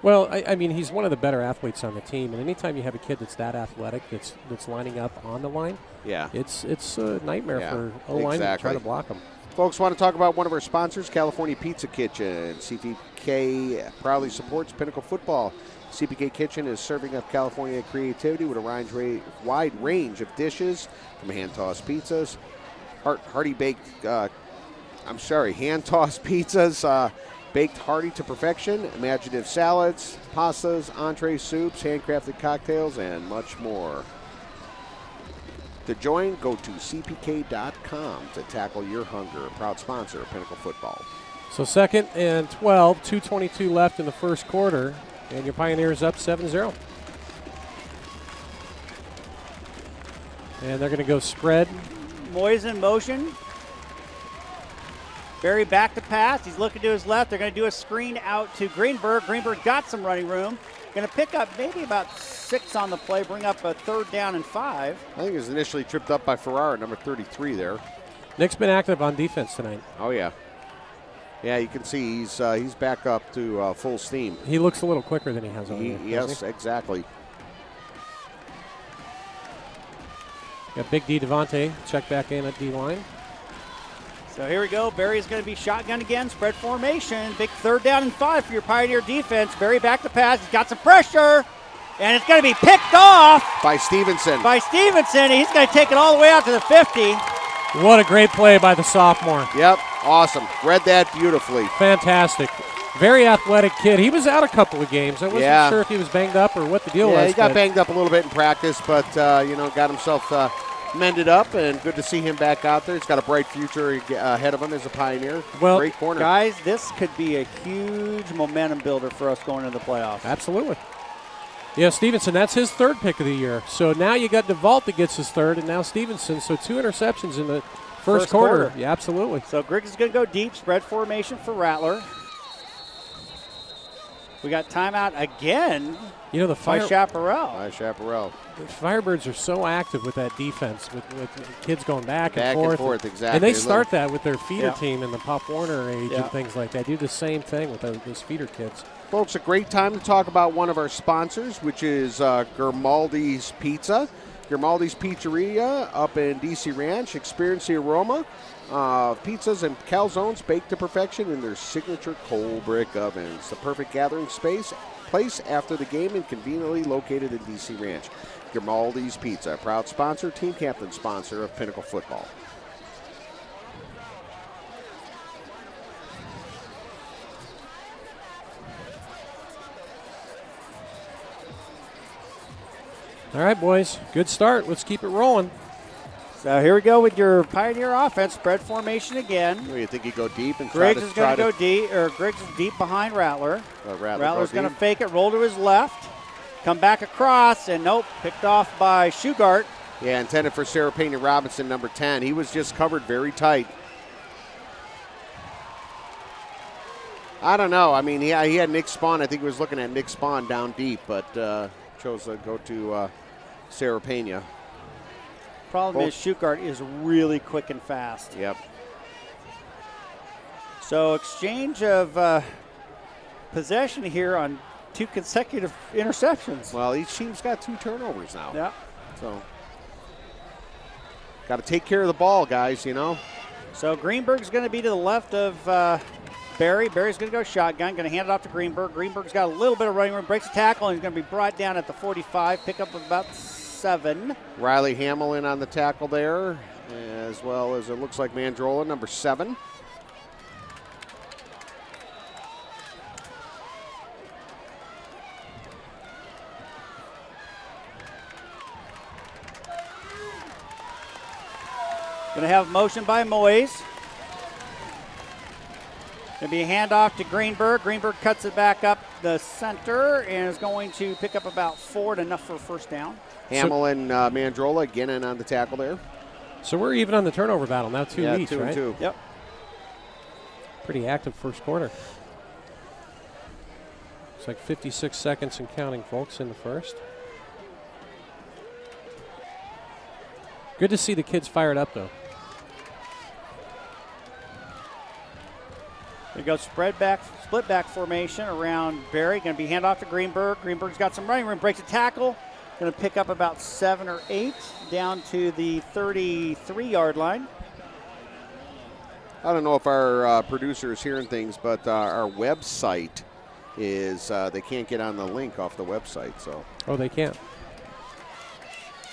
[SPEAKER 2] Well, I mean, he's one of the better athletes on the team, and anytime you have a kid that's that athletic, that's lining up on the line,
[SPEAKER 3] Yeah.
[SPEAKER 2] it's a nightmare for O-line to try to block him.
[SPEAKER 3] Folks, want to talk about one of our sponsors, California Pizza Kitchen. CPK proudly supports Pinnacle football. CPK Kitchen is serving up California creativity with a wide range of dishes, from hand-tossed pizzas, hand-tossed pizzas, baked hearty to perfection, imaginative salads, pastas, entrees, soups, handcrafted cocktails, and much more. To join, go to cpk.com to tackle your hunger. Proud sponsor of Pinnacle football.
[SPEAKER 2] So 2nd and 12, 2:22 left in the first quarter, and your Pioneers up 7-0. And they're going to go spread.
[SPEAKER 1] Moyes in motion. Berry back to pass. He's looking to his left. They're going to do a screen out to Greenberg. Greenberg got some running room. Going to pick up maybe about 6 on the play, bring up a 3rd down and 5.
[SPEAKER 3] I think it was initially tripped up by Ferrara, number 33 there.
[SPEAKER 2] Nick's been active on defense tonight.
[SPEAKER 3] Oh, yeah. Yeah, you can see he's back up to full steam.
[SPEAKER 2] He looks a little quicker than he has on
[SPEAKER 3] Yes, exactly.
[SPEAKER 2] Got Big D Devontae check back in at D-line.
[SPEAKER 1] So here we go. Berry's going to be shotgun again. Spread formation. Big 3rd down and 5 for your Pioneer defense. Berry back to pass. He's got some pressure. And it's going to be picked off
[SPEAKER 3] by Stevenson.
[SPEAKER 1] He's going to take it all the way out to the 50.
[SPEAKER 2] What a great play by the sophomore.
[SPEAKER 3] Yep, awesome. Read that beautifully.
[SPEAKER 2] Fantastic. Very athletic kid. He was out a couple of games. I wasn't sure if he was banged up or what the deal was.
[SPEAKER 3] Yeah, he got banged up a little bit in practice, but, got himself mended up, and good to see him back out there. He's got a bright future ahead of him as a Pioneer.
[SPEAKER 2] Well,
[SPEAKER 3] great corner.
[SPEAKER 1] Guys, this could be a huge momentum builder for us going into the playoffs.
[SPEAKER 2] Absolutely. Yeah, Stevenson, that's his third pick of the year. So now you got DeVault that gets his third, and now Stevenson. So 2 interceptions in the first quarter. Yeah, absolutely.
[SPEAKER 1] So Griggs is going to go deep, spread formation for Rattler. We got timeout again by Chapparal.
[SPEAKER 2] The Firebirds are so active with that defense, with kids going back and forth.
[SPEAKER 3] Exactly.
[SPEAKER 2] And they start that with their feeder team in the Pop Warner age and things like that. They do the same thing with those feeder kids.
[SPEAKER 3] Folks, a great time to talk about one of our sponsors, which is Grimaldi's Pizza. Grimaldi's Pizzeria up in DC Ranch. Experience the aroma of pizzas and calzones baked to perfection in their signature coal brick ovens. The perfect gathering place after the game and conveniently located in DC Ranch. Grimaldi's Pizza, proud sponsor, team captain sponsor of Pinnacle football.
[SPEAKER 2] All right, boys. Good start. Let's keep it rolling.
[SPEAKER 1] So here we go with your Pioneer offense. Spread formation again.
[SPEAKER 3] What do you think? You go deep and
[SPEAKER 1] Griggs is going to go deep, or Griggs is deep behind Rattler. Rattler's going to fake it, roll to his left, come back across, and nope, picked off by Shugart.
[SPEAKER 3] Yeah, intended for Sarah Payne Robinson, number 10. He was just covered very tight. I don't know. I mean, he had Nick Spahn. I think he was looking at Nick Spahn down deep, but chose to go to Sarah Pena.
[SPEAKER 1] Problem is Shugart is really quick and fast.
[SPEAKER 3] Yep.
[SPEAKER 1] So exchange of possession here on 2 consecutive interceptions.
[SPEAKER 3] Well, each team's got 2 turnovers now.
[SPEAKER 1] Yeah.
[SPEAKER 3] So got to take care of the ball, guys,
[SPEAKER 1] So Greenberg's going to be to the left of Barry. Barry's going to go shotgun, going to hand it off to Greenberg. Greenberg's got a little bit of running room, breaks a tackle, and he's going to be brought down at the 45, pick up about 7.
[SPEAKER 3] Riley Hamlin on the tackle there, as well as it looks like Mandrola, number 7.
[SPEAKER 1] Going to have motion by Moyes. Going to be a handoff to Greenberg. Greenberg cuts it back up the center and is going to pick up about 4, enough for a first down.
[SPEAKER 3] Hamlin, Mandrola again in on the tackle there.
[SPEAKER 2] So we're even on the turnover battle now, 2 each,
[SPEAKER 3] 2
[SPEAKER 2] right?
[SPEAKER 3] and 2.
[SPEAKER 1] Yep.
[SPEAKER 2] Pretty active first quarter. It's like 56 seconds and counting, folks, in the first. Good to see the kids fired up, though.
[SPEAKER 1] We go split back formation around Barry. Going to be handoff to Greenberg. Greenberg's got some running room, breaks a tackle. Going to pick up about 7 or 8 down to the 33-yard line.
[SPEAKER 3] I don't know if our producer is hearing things, but our website is they can't get on the link off the website. So.
[SPEAKER 2] Oh, they can't.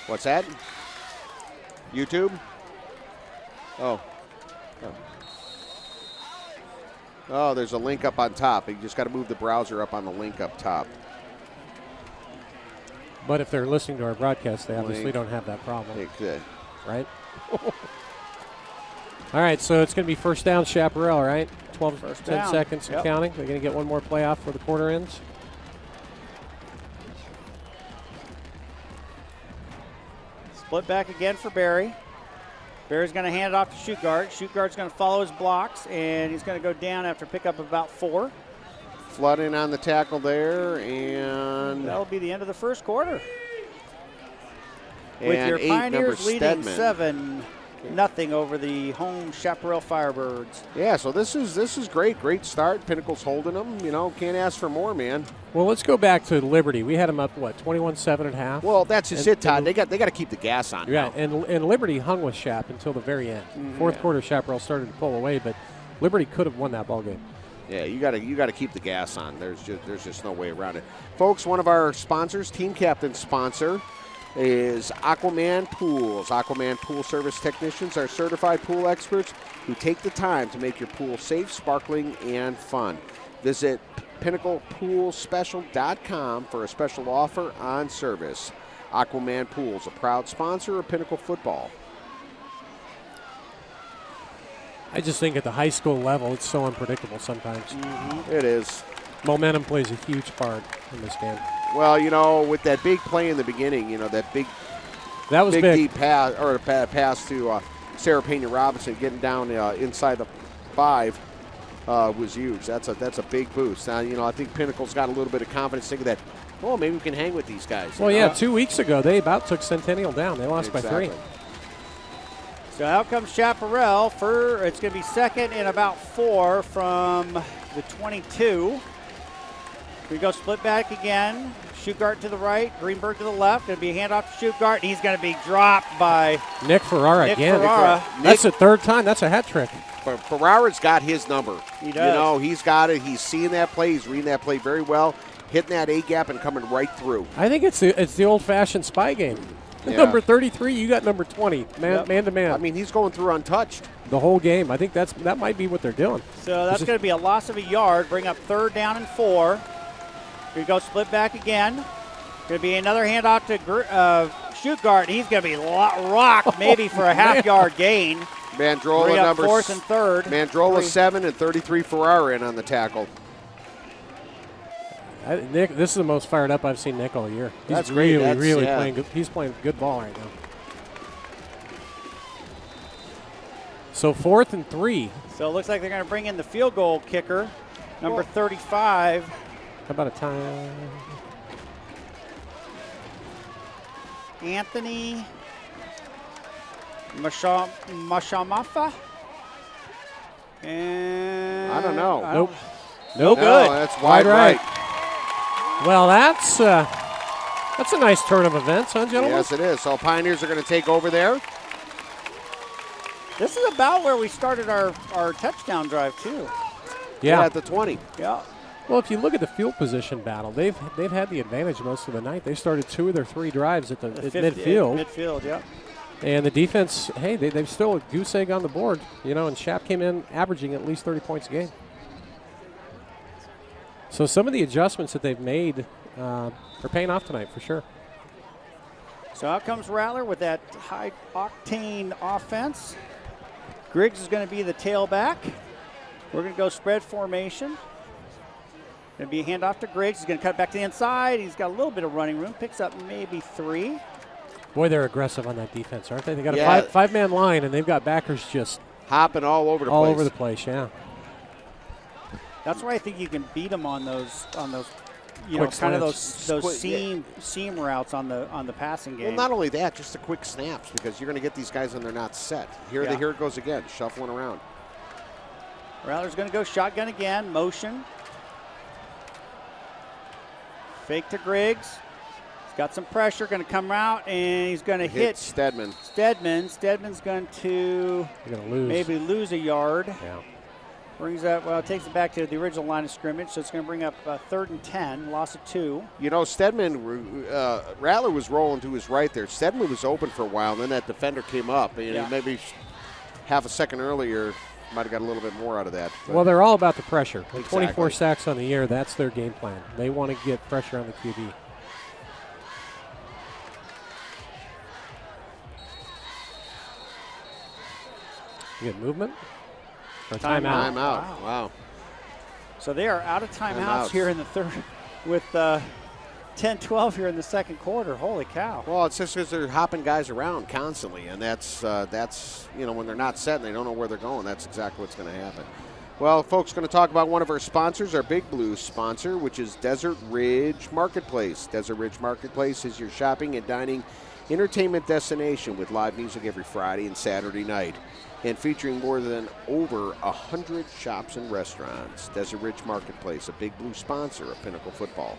[SPEAKER 3] What's that? YouTube? Oh. Oh, there's a link up on top. You just got to move the browser up on the link up top.
[SPEAKER 2] But if they're listening to our broadcast, they obviously don't have that problem. Right? All right, so it's going to be first down, Chapparal, right? 10 seconds and counting. They're going to get one more play off for the quarter ends.
[SPEAKER 1] Split back again for Barry. Barry's going to hand it off to Shugart. Shugart's going to follow his blocks, and he's going to go down after pickup of about 4.
[SPEAKER 3] Flood in on the tackle there, and
[SPEAKER 1] that'll be the end of the first quarter.
[SPEAKER 3] And
[SPEAKER 1] with your
[SPEAKER 3] 8,
[SPEAKER 1] Pioneers leading
[SPEAKER 3] Stedman.
[SPEAKER 1] 7-0 over the home Chapparal Firebirds.
[SPEAKER 3] Yeah, so this is great. Great start. Pinnacle's holding them. Can't ask for more, man.
[SPEAKER 2] Well, let's go back to Liberty. We had them up, 21-7 at half?
[SPEAKER 3] Well, that's just it, Todd. They got to keep the gas on.
[SPEAKER 2] Yeah, and Liberty hung with Chap until the very end. Fourth quarter, Chapparal started to pull away, but Liberty could have won that ball game.
[SPEAKER 3] Yeah, you gotta keep the gas on. There's just no way around it. Folks, one of our sponsors, team captain sponsor, is Aquaman Pools. Aquaman Pool Service Technicians are certified pool experts who take the time to make your pool safe, sparkling, and fun. Visit PinnaclePoolSpecial.com for a special offer on service. Aquaman Pools, a proud sponsor of Pinnacle football.
[SPEAKER 2] I just think at the high school level, it's so unpredictable sometimes.
[SPEAKER 3] Mm-hmm. It is.
[SPEAKER 2] Momentum plays a huge part in this game.
[SPEAKER 3] Well, with that big play in the beginning, that big deep pass or pass to Sarah Pena Robinson, getting down inside the 5 was huge. That's a big boost. Now, I think Pinnacle's got a little bit of confidence thinking that, maybe we can hang with these guys.
[SPEAKER 2] Well, yeah, 2 weeks ago they about took Centennial down. They lost by 3.
[SPEAKER 1] So out comes Chapparal. It's going to be second and about 4 from the 22. We go split back again. Shugart to the right, Greenberg to the left. Going to be a handoff to Shugart. He's going to be dropped by
[SPEAKER 2] Nick Ferrara again. That's the 3rd time. That's a hat trick.
[SPEAKER 3] But Ferrara's got his number.
[SPEAKER 1] He does.
[SPEAKER 3] He's got it. He's seeing that play. He's reading that play very well, hitting that A gap and coming right through.
[SPEAKER 2] I think it's the old-fashioned spy game.
[SPEAKER 3] Yeah.
[SPEAKER 2] Number 33, you got number 20, man to man.
[SPEAKER 3] I mean, he's going through untouched
[SPEAKER 2] the whole game. I think that might be what they're doing.
[SPEAKER 1] So that's going to be a loss of a yard. Bring up 3rd down and 4. Here we go, split back again. Going to be another handoff to Shugart. He's going to be rocked maybe for a half-yard gain.
[SPEAKER 3] Mandrola
[SPEAKER 1] number 4th and 3rd.
[SPEAKER 3] Mandrola 7 and 33 Ferrara in on the tackle.
[SPEAKER 2] Nick, this is the most fired up I've seen Nick all year.
[SPEAKER 3] That's great.
[SPEAKER 2] Really playing good. He's playing good ball right now. So 4th and 3.
[SPEAKER 1] So it looks like they're going to bring in the field goal kicker, number 35.
[SPEAKER 2] How about a time?
[SPEAKER 1] Anthony Mashamafa. And
[SPEAKER 3] I don't know.
[SPEAKER 2] Nope.
[SPEAKER 1] No good.
[SPEAKER 3] That's wide right.
[SPEAKER 2] Well, that's a nice turn of events, huh, gentlemen?
[SPEAKER 3] Yes, it is. So Pioneers are going to take over there.
[SPEAKER 1] This is about where we started our touchdown drive, too.
[SPEAKER 2] Yeah,
[SPEAKER 3] at the 20.
[SPEAKER 1] Yeah.
[SPEAKER 2] Well, if you look at the field position battle, they've had the advantage most of the night. They started 2 of their 3 drives at midfield.
[SPEAKER 1] Midfield, yeah.
[SPEAKER 2] And the defense, hey, they've still a goose egg on the board, and Chap came in averaging at least 30 points a game. So some of the adjustments that they've made are paying off tonight for sure.
[SPEAKER 1] So out comes Rattler with that high-octane offense. Griggs is going to be the tailback. We're going to go spread formation. Going to be a handoff to Griggs. He's going to cut back to the inside. He's got a little bit of running room. Picks up maybe 3.
[SPEAKER 2] Boy, they're aggressive on that defense, aren't they? They got a five-man line, and they've got backers just
[SPEAKER 3] hopping all over the place.
[SPEAKER 2] All over the place, yeah.
[SPEAKER 1] That's why I think you can beat them on those
[SPEAKER 2] quick
[SPEAKER 1] kind of
[SPEAKER 2] slants.
[SPEAKER 1] those seam routes on the passing game.
[SPEAKER 3] Well, not only that, just the quick snaps, because you're going to get these guys when they're not set. Here it goes again, shuffling around.
[SPEAKER 1] Rattler's going to go shotgun again, motion. Fake to Griggs. He's got some pressure, going to come out, and he's going to hit
[SPEAKER 3] Stedman.
[SPEAKER 1] Stedman's going to maybe lose a yard.
[SPEAKER 2] Yeah.
[SPEAKER 1] Takes it back to the original line of scrimmage, so it's going to bring up 3rd and 10, loss of 2.
[SPEAKER 3] Stedman, Rattler was rolling to his right there. Stedman was open for a while, and then that defender came up. And maybe half a second earlier, might have got a little bit more out of that.
[SPEAKER 2] Well, they're all about the pressure.
[SPEAKER 3] Exactly.
[SPEAKER 2] 24 sacks on the year, that's their game plan. They want to get pressure on the QB. You get movement?
[SPEAKER 1] Timeout.
[SPEAKER 3] Wow.
[SPEAKER 1] So they are out of timeouts here in the third with 10-12 here in the second quarter. Holy cow.
[SPEAKER 3] Well, it's just because they're hopping guys around constantly, and that's when they're not set and they don't know where they're going, that's exactly what's going to happen. Well, folks, going to talk about one of our sponsors, our Big Blue sponsor, which is Desert Ridge Marketplace. Desert Ridge Marketplace is your shopping and dining entertainment destination with live music every Friday and Saturday night, and featuring more than over 100 shops and restaurants. Desert Ridge Marketplace, a Big Blue sponsor of Pinnacle football.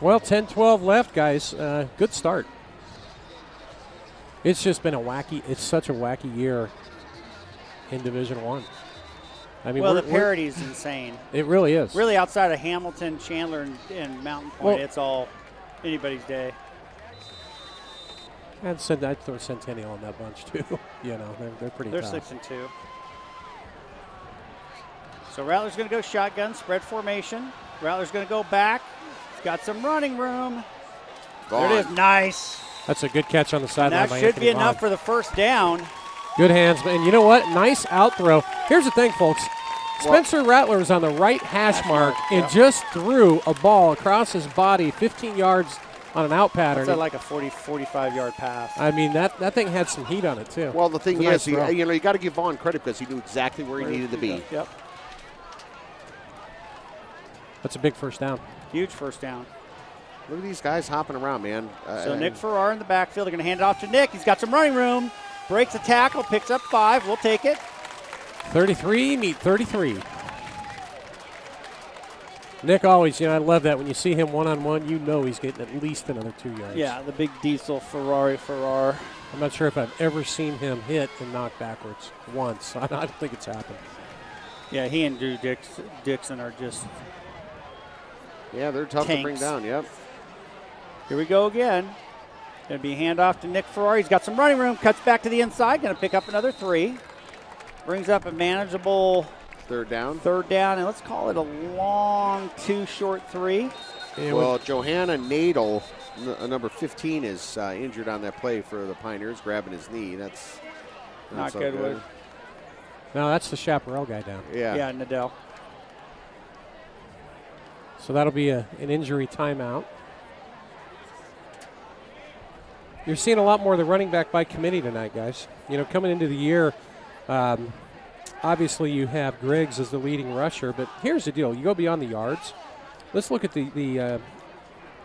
[SPEAKER 2] Well, 10-12 left, guys. Good start. It's just been it's such a wacky year in Division I. I mean,
[SPEAKER 1] well, the parity is insane.
[SPEAKER 2] It really is.
[SPEAKER 1] Really, outside of Hamilton, Chandler, and Mountain Point, it's all anybody's day.
[SPEAKER 2] I'd throw Centennial in that bunch too. They're pretty
[SPEAKER 1] They're
[SPEAKER 2] tough.
[SPEAKER 1] 6-2. So Rattler's going to go shotgun, spread formation. Rattler's going to go back. He's got some running room. There it is. Nice.
[SPEAKER 2] That's a good catch on the sideline.
[SPEAKER 1] That should be enough for the first down.
[SPEAKER 2] Good hands. And you know what? Nice out throw. Here's the thing, folks. Spencer Rattler was on the right hash mark and just threw a ball across his body 15 yards on an out pattern.
[SPEAKER 1] That's like a 45-yard pass.
[SPEAKER 2] I mean, that thing had some heat on it, too.
[SPEAKER 3] Well, the thing is, you got to give Vaughn credit because he knew exactly where he needed to be.
[SPEAKER 1] Yep.
[SPEAKER 2] That's a big first down.
[SPEAKER 1] Huge first down.
[SPEAKER 3] Look at these guys hopping around, man.
[SPEAKER 1] So Nick Farrar in the backfield. They're going to hand it off to Nick. He's got some running room. Breaks a tackle, picks up 5. We'll take it.
[SPEAKER 2] 33, meet 33. Nick always, I love that. When you see him one-on-one, he's getting at least another 2 yards.
[SPEAKER 1] Yeah, the big diesel Farrar.
[SPEAKER 2] I'm not sure if I've ever seen him hit and knock backwards once. I don't think it's happened.
[SPEAKER 1] Yeah, he and Drew Dixon are just
[SPEAKER 3] they're tough
[SPEAKER 1] tanks.
[SPEAKER 3] to bring down, yep.
[SPEAKER 1] Here we go again. Going to be handoff to Nick Farrar. He's got some running room, cuts back to the inside, going to pick up another 3. Brings up a manageable
[SPEAKER 3] third down,
[SPEAKER 1] and let's call it a long 2 short 3.
[SPEAKER 3] Well, Johanna Nadel, number 15, is injured on that play for the Pioneers, grabbing his knee. That's
[SPEAKER 1] not so good.
[SPEAKER 2] No, that's the Chapparal guy down.
[SPEAKER 1] Yeah, Nadel.
[SPEAKER 2] So that'll be an injury timeout. You're seeing a lot more of the running back by committee tonight, guys. Coming into the year, obviously you have Griggs as the leading rusher, but here's the deal. You go beyond the yards. Let's look at the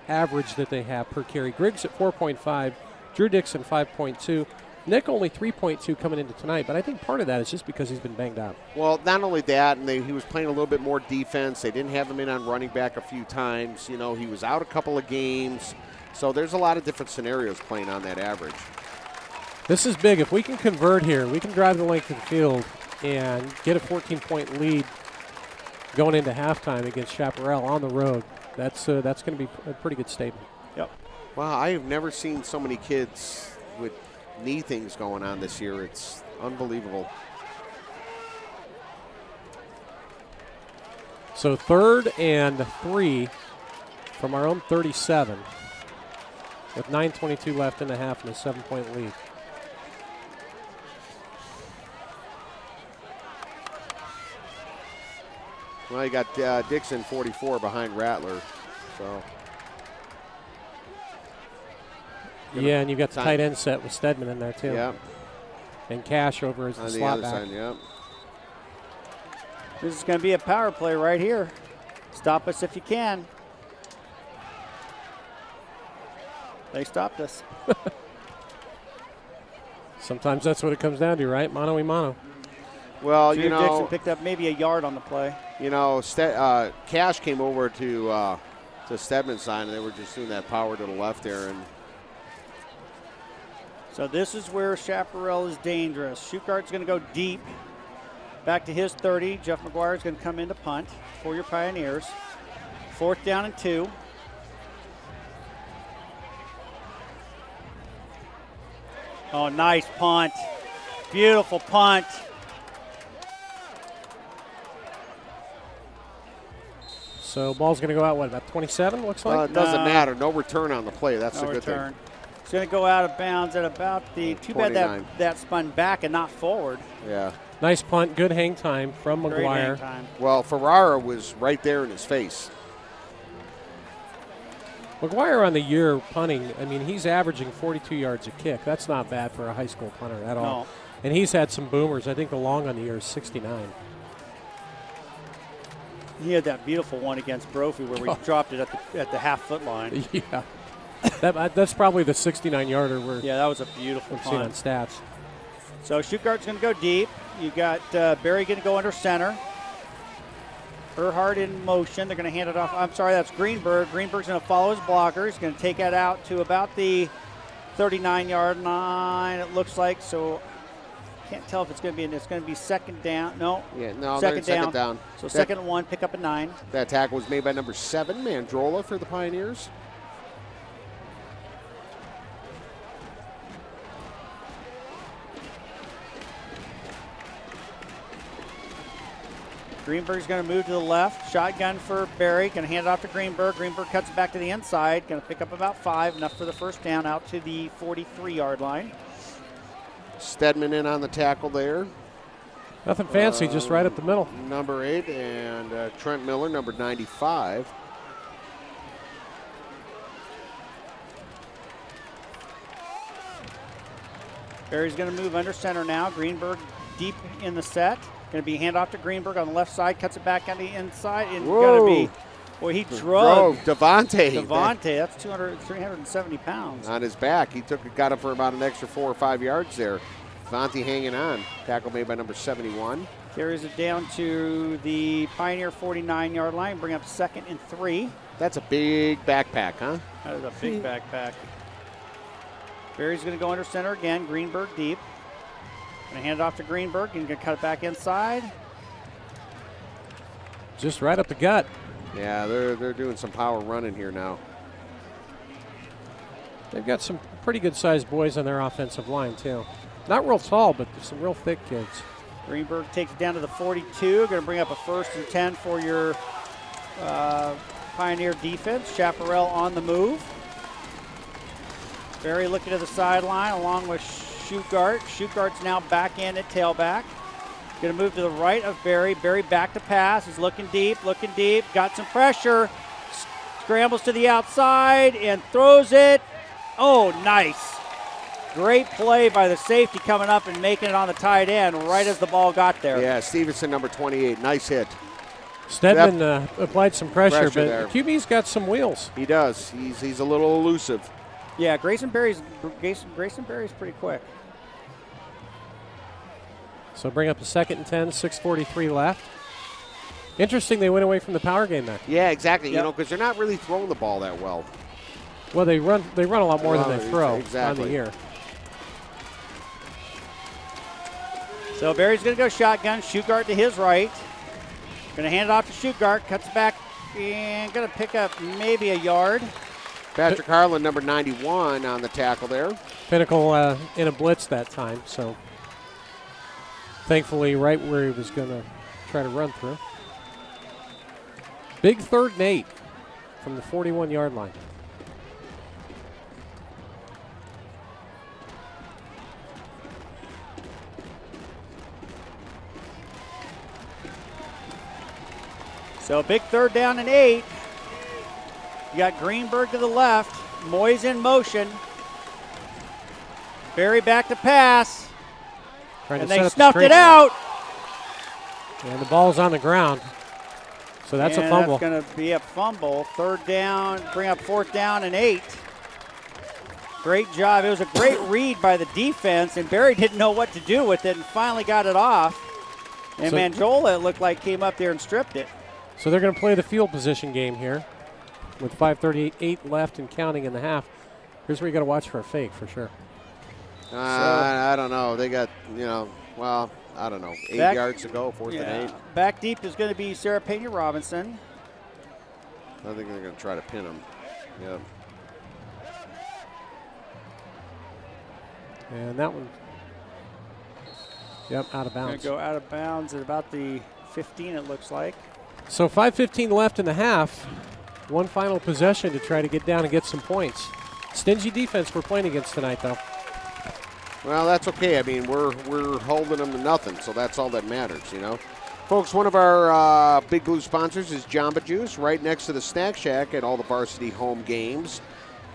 [SPEAKER 2] average that they have per carry. Griggs at 4.5, Drew Dixon 5.2, Nick only 3.2 coming into tonight, but I think part of that is just because he's been banged up.
[SPEAKER 3] Well, not only that, and he was playing a little bit more defense. They didn't have him in on running back a few times. He was out a couple of games. So there's a lot of different scenarios playing on that average.
[SPEAKER 2] This is big. If we can convert here, we can drive the length of the field and get a 14-point lead going into halftime against Chapparal on the road. That's going to be a pretty good statement.
[SPEAKER 1] Yep.
[SPEAKER 3] Wow, I have never seen so many kids with knee things going on this year. It's unbelievable.
[SPEAKER 2] So 3rd and 3 from our own 37 with 9:22 left in the half and a 7-point lead.
[SPEAKER 3] Well, you got Dixon 44 behind Rattler. So.
[SPEAKER 2] Yeah, and you've got the tight end set with Stedman in there too.
[SPEAKER 3] Yeah.
[SPEAKER 2] And Cash over as the slot back.
[SPEAKER 3] Side, yeah.
[SPEAKER 1] This is going to be a power play right here. Stop us if you can. They stopped us.
[SPEAKER 2] Sometimes that's what it comes down to, right? Mano y mano.
[SPEAKER 3] Well,
[SPEAKER 1] Drew Dixon picked up maybe a yard on the play.
[SPEAKER 3] Cash came over to Stedman's side, and they were just doing that power to the left there. And
[SPEAKER 1] so this is where Chapparal is dangerous. Schuchart's going to go deep. Back to his 30. Jeff McGuire is going to come in to punt for your Pioneers. 4th down and 2. Oh, nice punt. Beautiful punt.
[SPEAKER 2] So ball's going to go out, about 27, looks like?
[SPEAKER 3] It doesn't matter. No return on the play. That's a good
[SPEAKER 1] return.
[SPEAKER 3] thing.
[SPEAKER 1] It's going to go out of bounds at about the, too
[SPEAKER 3] 29.
[SPEAKER 1] bad that spun back and not forward.
[SPEAKER 3] Yeah.
[SPEAKER 2] Nice punt, good hang time from McGuire.
[SPEAKER 1] Great hang time.
[SPEAKER 3] Well, Ferrara was right there in his face.
[SPEAKER 2] McGuire on the year punting, I mean, he's averaging 42 yards a kick. That's not bad for a high school punter at all.
[SPEAKER 1] No.
[SPEAKER 2] And he's had some boomers. I think the long on the year is 69.
[SPEAKER 1] He had that beautiful one against Brophy where we dropped it at the half-foot line.
[SPEAKER 2] Yeah. That's probably the 69-yarder we're
[SPEAKER 1] that was a beautiful
[SPEAKER 2] seeing on
[SPEAKER 1] punt.
[SPEAKER 2] stats.
[SPEAKER 1] So Schuchart's going to go deep. You got Barry going to go under center. Earhart in motion. They're going to hand it off. I'm sorry, that's Greenberg. Greenberg's going to follow his blocker. He's going to take that out to about the 39-yard line, it looks like. So can't tell if it's going to be second down. No.
[SPEAKER 3] Yeah, no,
[SPEAKER 1] second
[SPEAKER 3] down.
[SPEAKER 1] So second and 1, pick up a 9.
[SPEAKER 3] That tackle was made by number 7, Mandrola, for the Pioneers.
[SPEAKER 1] Greenberg's going to move to the left. Shotgun for Barry. Going to hand it off to Greenberg. Greenberg cuts it back to the inside. Going to pick up about 5. Enough for the first down out to the 43-yard line.
[SPEAKER 3] Stedman in on the tackle there.
[SPEAKER 2] Nothing fancy, just right up the middle.
[SPEAKER 3] Number 8, and Trent Miller, number 95.
[SPEAKER 1] Barry's going to move under center now. Greenberg deep in the set. Going to be handoff to Greenberg on the left side. Cuts it back on the inside. And going to be, boy, he drove
[SPEAKER 3] Devontae.
[SPEAKER 1] That's 370 pounds.
[SPEAKER 3] On his back. He got him for about an extra 4 or 5 yards there. Devontae hanging on. Tackle made by number 71.
[SPEAKER 1] Carries it down to the Pioneer 49-yard line. Bring up 2nd and 3.
[SPEAKER 3] That's a big backpack, huh?
[SPEAKER 1] That is a big backpack. Barry's going to go under center again. Greenberg deep. Going to hand it off to Greenberg. He's going to cut it back inside.
[SPEAKER 2] Just right up the gut.
[SPEAKER 3] Yeah, they're doing some power running here now.
[SPEAKER 2] They've got some pretty good-sized boys on their offensive line, too. Not real tall, but some real thick kids.
[SPEAKER 1] Greenberg takes it down to the 42. Going to bring up a 1st and 10 for your Pioneer defense. Chapparal on the move. Barry looking to the sideline along with Shugart. Shugart's now back in at tailback. Going to move to the right of Barry. Barry back to pass. He's looking deep. Got some pressure. Scrambles to the outside and throws it. Oh, nice. Great play by the safety coming up and making it on the tight end right as the ball got there.
[SPEAKER 3] Yeah, Stevenson, number 28. Nice hit.
[SPEAKER 2] Stedman applied some pressure, but
[SPEAKER 3] there.
[SPEAKER 2] QB's got some wheels.
[SPEAKER 3] He does. He's a little elusive.
[SPEAKER 1] Yeah, Grayson Berry's pretty quick.
[SPEAKER 2] So bring up a 2nd and 10, 6:43 left. Interesting, they went away from the power game there.
[SPEAKER 3] Yeah, exactly.
[SPEAKER 1] Yep.
[SPEAKER 3] Because they're not really throwing the ball that well.
[SPEAKER 2] Well, they run a lot more than they throw
[SPEAKER 3] exactly.
[SPEAKER 2] on the year.
[SPEAKER 1] So Barry's going to go shotgun. Shugart to his right. Going to hand it off to Shugart. Cuts back and going to pick up maybe a yard.
[SPEAKER 3] Patrick Harlan, number 91, on the tackle there.
[SPEAKER 2] Pinnacle in a blitz that time, so thankfully right where he was going to try to run through. Big 3rd and 8 from the 41-yard line.
[SPEAKER 1] So big 3rd down and 8. You got Greenberg to the left. Moyes in motion. Barry back to pass. And they snuffed it out.
[SPEAKER 2] And the ball's on the ground. So that's a fumble.
[SPEAKER 1] That's going to be a fumble. 3rd down, bring up 4th down and 8. Great job. It was a great read by the defense, and Barry didn't know what to do with it and finally got it off. And Mandrola, it looked like, came up there and stripped it.
[SPEAKER 2] So they're going to play the field position game here with 5:38 left and counting in the half. Here's where you got to watch for a fake for sure.
[SPEAKER 3] I don't know. They got, I don't know, 8 yards to go, 4th and 8.
[SPEAKER 1] Back deep is going to be Sarah Pena Robinson.
[SPEAKER 3] I think they're going to try to pin him. Yeah.
[SPEAKER 2] And that one, out of bounds.
[SPEAKER 1] Going to go out of bounds at about the 15, it looks like.
[SPEAKER 2] So 5:15 left in the half. One final possession to try to get down and get some points. Stingy defense we're playing against tonight, though.
[SPEAKER 3] Well, that's okay. I mean, we're holding them to nothing, so that's all that matters, Folks, one of our Big Blue sponsors is Jamba Juice, right next to the Snack Shack at all the varsity home games.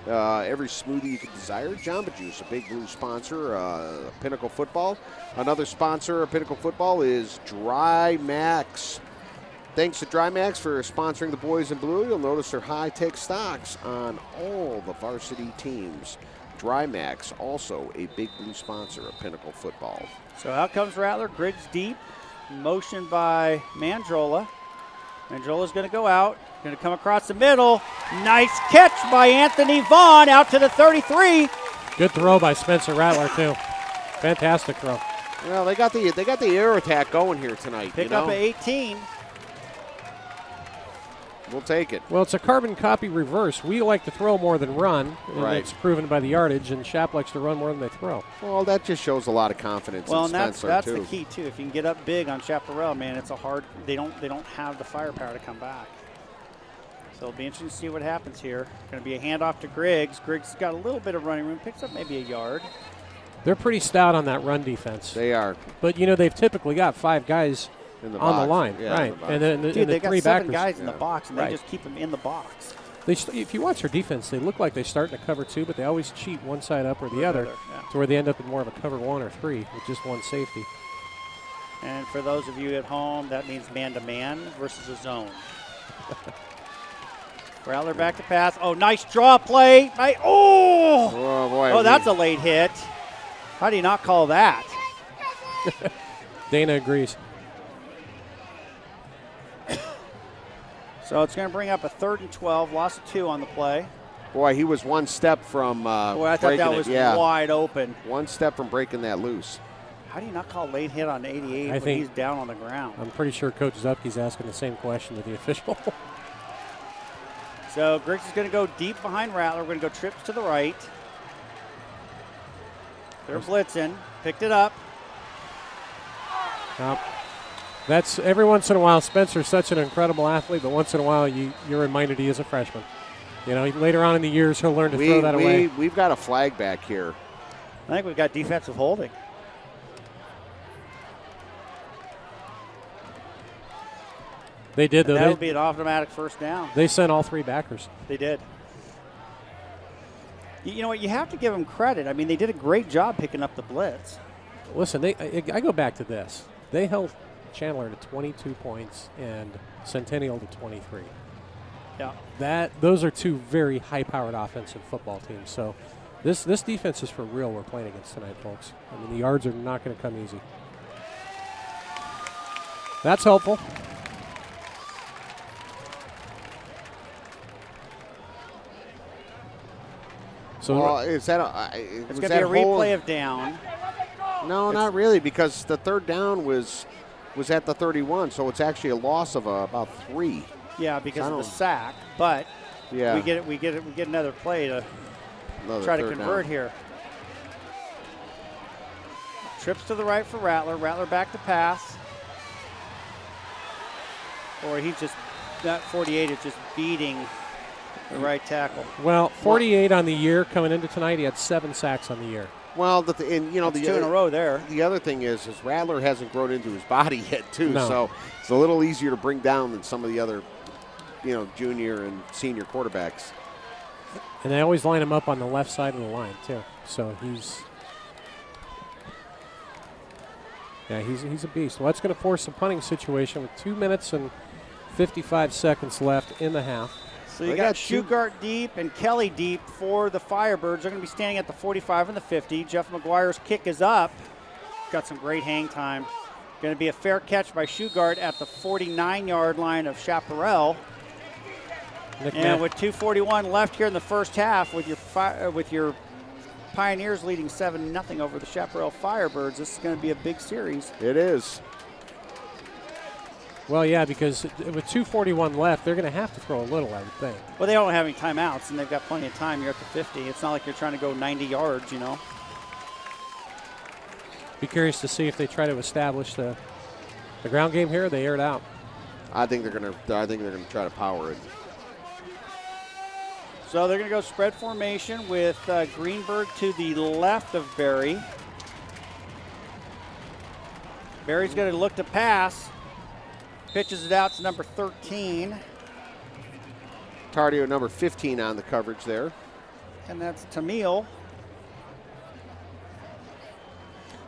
[SPEAKER 3] Every smoothie you could desire, Jamba Juice, a Big Blue sponsor, Pinnacle Football. Another sponsor of Pinnacle Football is Dry Max. Thanks to Dry Max for sponsoring the boys in blue. You'll notice their high-tech stocks on all the varsity teams. Dry Max, also a Big Blue sponsor of Pinnacle Football.
[SPEAKER 1] So out comes Rattler, Griggs deep, motion by Mandrola. Mandrola's going to go out, going to come across the middle. Nice catch by Anthony Vaughn out to the 33.
[SPEAKER 2] Good throw by Spencer Rattler, too. Fantastic throw.
[SPEAKER 3] Well, they got the air attack going here tonight.
[SPEAKER 1] Pick up at 18.
[SPEAKER 3] We'll take it.
[SPEAKER 2] Well, it's a carbon copy reverse. We like to throw more than run, and
[SPEAKER 3] Right.
[SPEAKER 2] it's proven by the yardage, and Shap likes to run more than they throw.
[SPEAKER 3] Well, that just shows a lot of confidence
[SPEAKER 1] Well,
[SPEAKER 3] in
[SPEAKER 1] and
[SPEAKER 3] Spencer,
[SPEAKER 1] that's
[SPEAKER 3] too.
[SPEAKER 1] the key too. If you can get up big on Chapparal, man, it's a hard. They don't have the firepower to come back. So it'll be interesting to see what happens here. Going to be a handoff to Griggs. Griggs got a little bit of running room, picks up maybe a yard.
[SPEAKER 2] They're pretty stout on that run defense.
[SPEAKER 3] They are.
[SPEAKER 2] But, they've typically got 5 guys
[SPEAKER 3] In the
[SPEAKER 2] on
[SPEAKER 3] box.
[SPEAKER 2] the line.
[SPEAKER 3] Yeah,
[SPEAKER 2] right.
[SPEAKER 3] in the box.
[SPEAKER 2] And then
[SPEAKER 1] Dude,
[SPEAKER 2] the
[SPEAKER 1] they got
[SPEAKER 2] 3
[SPEAKER 1] 7
[SPEAKER 2] backers.
[SPEAKER 1] guys in the
[SPEAKER 3] Yeah.
[SPEAKER 1] box, and
[SPEAKER 2] Right.
[SPEAKER 1] they just keep them in the box.
[SPEAKER 2] If you watch their defense, they look like they start in a cover 2, but they always cheat one side up or the other
[SPEAKER 1] Yeah.
[SPEAKER 2] to where they end up in more of a cover 1 or 3 with just one safety.
[SPEAKER 1] And for those of you at home, that means man-to-man versus a zone. Rattler back to pass. Oh, nice draw play.
[SPEAKER 3] Oh, boy.
[SPEAKER 1] Oh, that's a late hit. How do you not call that?
[SPEAKER 2] Dana agrees.
[SPEAKER 1] So it's going to bring up a 3rd and 12. Loss of 2 on the play.
[SPEAKER 3] Boy, he was one step from
[SPEAKER 1] Boy, I thought
[SPEAKER 3] breaking
[SPEAKER 1] that was
[SPEAKER 3] it. Yeah.
[SPEAKER 1] wide open.
[SPEAKER 3] One step from breaking that loose.
[SPEAKER 1] How do you not call late hit on 88 when
[SPEAKER 2] think-
[SPEAKER 1] he's down on the ground?
[SPEAKER 2] I'm pretty sure Coach Zupke's asking the same question to the official.
[SPEAKER 1] So Griggs is going to go deep behind Rattler. We're going to go trips to the right. They're blitzing. Picked it up.
[SPEAKER 2] That's every once in a while. Spencer's such an incredible athlete, but once in a while you're reminded he is a freshman. Later on in the years he'll learn to throw that away.
[SPEAKER 3] We've got a flag back here.
[SPEAKER 1] I think we've got defensive holding.
[SPEAKER 2] They did, though.
[SPEAKER 1] That would be an automatic first down.
[SPEAKER 2] They sent all 3 backers.
[SPEAKER 1] They did. You know what? You have to give them credit. I mean, they did a great job picking up the blitz.
[SPEAKER 2] Listen, I go back to this. They held Chandler to 22 points and Centennial to 23.
[SPEAKER 1] Yeah.
[SPEAKER 2] Those are 2 very high-powered offensive football teams. So this defense is for real we're playing against tonight, folks. I mean, the yards are not going to come easy. That's helpful. So
[SPEAKER 3] Is that
[SPEAKER 1] It's going to be a replay of down.
[SPEAKER 3] No, not really, because the 3rd down was at the 31, so it's actually a loss of about 3.
[SPEAKER 1] Yeah, because of the sack. But
[SPEAKER 3] Yeah.
[SPEAKER 1] we get another play to try to convert here. Trips to the right for Rattler. Rattler back to pass. Or that 48 is just beating the right tackle.
[SPEAKER 2] Well, 48 on the year coming into tonight. He had 7 sacks on the year.
[SPEAKER 3] Well,
[SPEAKER 1] That's 2 in a row there.
[SPEAKER 3] The other thing is Rattler hasn't grown into his body yet, too.
[SPEAKER 2] No.
[SPEAKER 3] So it's a little easier to bring down than some of the other, junior and senior quarterbacks.
[SPEAKER 2] And they always line him up on the left side of the line, too. So he's a beast. Well, that's going to force a punting situation with 2 minutes and 55 seconds left in the half.
[SPEAKER 1] So you got Shugart deep and Kelly deep for the Firebirds. They're going to be standing at the 45 and the 50. Jeff McGuire's kick is up. Got some great hang time. Going to be a fair catch by Shugart at the 49-yard line of Chapparal. And with 2:41 left here in the first half, with your Pioneers leading 7-0 over the Chapparal Firebirds, this is going to be a big series.
[SPEAKER 3] It is.
[SPEAKER 2] Well, yeah, because with 2:41 left, they're going to have to throw a little, I would think.
[SPEAKER 1] Well, they don't have any timeouts, and they've got plenty of time. You're at the 50. It's not like you're trying to go 90 yards,
[SPEAKER 2] Be curious to see if they try to establish the ground game here. They air it out.
[SPEAKER 3] I think they're going to try to power it.
[SPEAKER 1] So they're going to go spread formation with Greenberg to the left of Barry. Barry's going to look to pass. Pitches it out to number 13.
[SPEAKER 3] Tardio, number 15 on the coverage there.
[SPEAKER 1] And that's Tamil.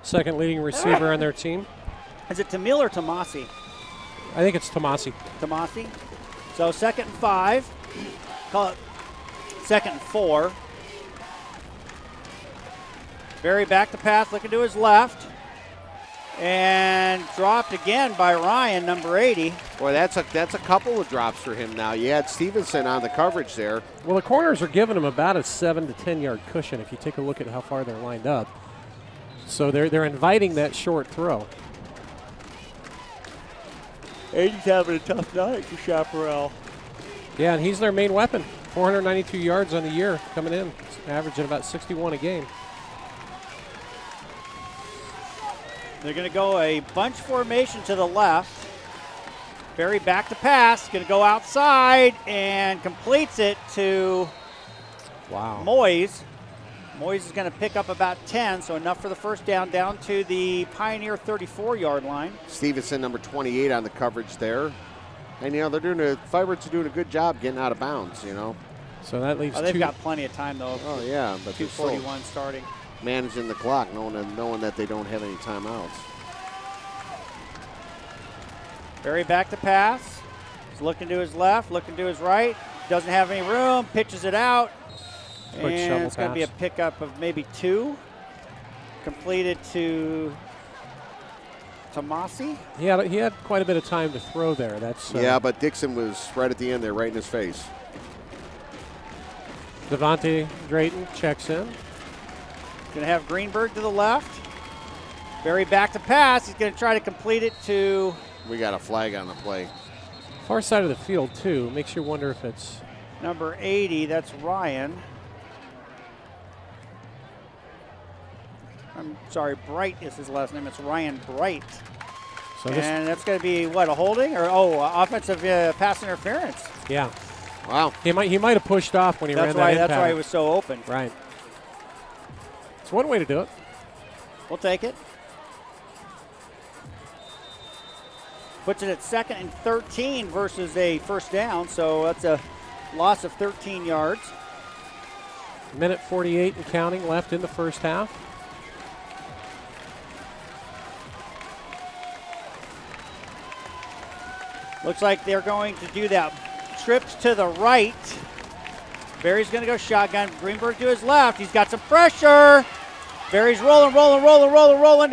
[SPEAKER 2] Second leading receiver on their team.
[SPEAKER 1] Is it Tamil or Tomasi?
[SPEAKER 2] I think it's Tomasi.
[SPEAKER 1] Tomasi. So 2nd and 5. Call it 2nd and 4. Barry back to pass, looking to his left. And dropped again by Ryan, number 80.
[SPEAKER 3] Boy, that's a couple of drops for him now. You had Stevenson on the coverage there.
[SPEAKER 2] Well, the corners are giving him about a 7 to 10 yard cushion if you take a look at how far they're lined up. So they're inviting that short throw.
[SPEAKER 1] Aiden's having a tough night for Chapparal.
[SPEAKER 2] Yeah, and he's their main weapon. 492 yards on the year coming in, averaging about 61 a game.
[SPEAKER 1] They're going to go a bunch formation to the left. Berry back to pass, going to go outside and completes it to Moyes. Moyes is going to pick up about 10, so enough for the first down to the Pioneer 34-yard line.
[SPEAKER 3] Stevenson, number 28 on the coverage there. And, they're Firebirds are doing a good job getting out of bounds,
[SPEAKER 2] So that leaves
[SPEAKER 1] they've got plenty of time, though.
[SPEAKER 3] Oh, yeah. But
[SPEAKER 1] 2:41 starting.
[SPEAKER 3] Managing the clock, knowing that they don't have any timeouts.
[SPEAKER 1] Berry back to pass. He's looking to his left, looking to his right. Doesn't have any room, pitches it out.
[SPEAKER 2] Quick
[SPEAKER 1] And it's going to be a
[SPEAKER 2] pass.
[SPEAKER 1] pickup of maybe 2. Completed to Tomasi.
[SPEAKER 2] He had quite a bit of time to throw there. That's
[SPEAKER 3] Yeah, but Dixon was right at the end there, right in his face.
[SPEAKER 2] Devontae Drayton checks in.
[SPEAKER 1] Going to have Greenberg to the left. Berry back to pass. He's going to try to complete it to...
[SPEAKER 3] We got a flag on the play.
[SPEAKER 2] Far side of the field, too. Makes you wonder if it's...
[SPEAKER 1] number 80. That's Ryan. I'm sorry, Bright is his last name. It's Ryan Bright.
[SPEAKER 2] So
[SPEAKER 1] And that's going to be, what, a holding? Or offensive pass interference.
[SPEAKER 2] Yeah.
[SPEAKER 3] Wow.
[SPEAKER 2] He might have pushed off when he ran that
[SPEAKER 1] That's why he was so open.
[SPEAKER 2] Right. It's one way to do it.
[SPEAKER 1] We'll take it. Puts it at 2nd and 13 versus a first down, so that's a loss of 13 yards.
[SPEAKER 2] Minute 48 and counting left in the first half.
[SPEAKER 1] Looks like they're going to do that. Trips to the right. Berry's going to go shotgun. Greenberg to his left. He's got some pressure. Berry's rolling,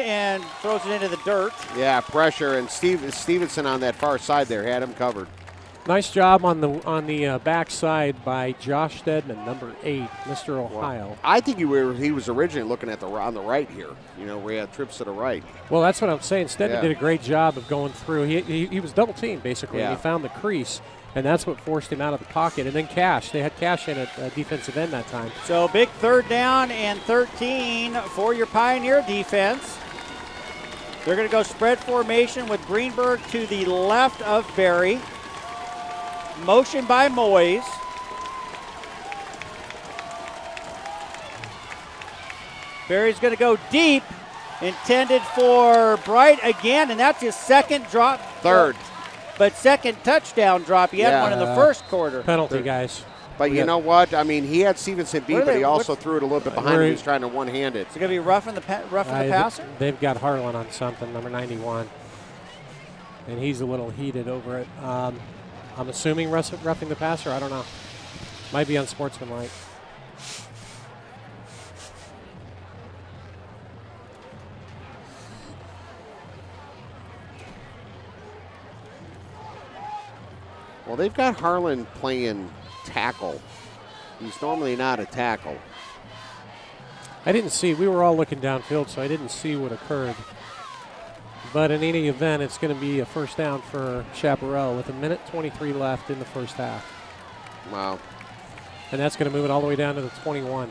[SPEAKER 1] and throws it into the dirt.
[SPEAKER 3] Yeah, pressure, and Stevenson on that far side there had him covered.
[SPEAKER 2] Nice job on the backside by Josh Stedman, number 8, Mr. Ohio.
[SPEAKER 3] Well, I think he was originally looking at on the right here. Where he had trips to the right.
[SPEAKER 2] Well, that's what I'm saying. Stedman did a great job of going through. He was double teamed basically.
[SPEAKER 3] Yeah.
[SPEAKER 2] And he found the crease, and that's what forced him out of the pocket. And then Cash, they had Cash in at defensive end that time.
[SPEAKER 1] So big 3rd down and 13 for your Pioneer defense. They're going to go spread formation with Greenberg to the left of Berry. Motion by Moyes. Berry's going to go deep, intended for Bright again, and that's his second drop.
[SPEAKER 3] Third.
[SPEAKER 1] But second touchdown drop. He had one in the first quarter.
[SPEAKER 2] Penalty, guys.
[SPEAKER 3] But you know what? I mean, he had Stevenson beat, but he also threw it a little bit behind him. He was trying to one-hand it.
[SPEAKER 1] Is it going to be roughing the passer?
[SPEAKER 2] They've got Harlan on something, number 91. And he's a little heated over it. I'm assuming roughing the passer. I don't know. Might be unsportsmanlike.
[SPEAKER 3] Well, they've got Harlan playing tackle. He's normally not a tackle.
[SPEAKER 2] I didn't see. We were all looking downfield, so I didn't see what occurred. But in any event, it's going to be a first down for Chapparal with 1:23 left in the first half.
[SPEAKER 3] Wow.
[SPEAKER 2] And that's going to move it all the way down to the 21.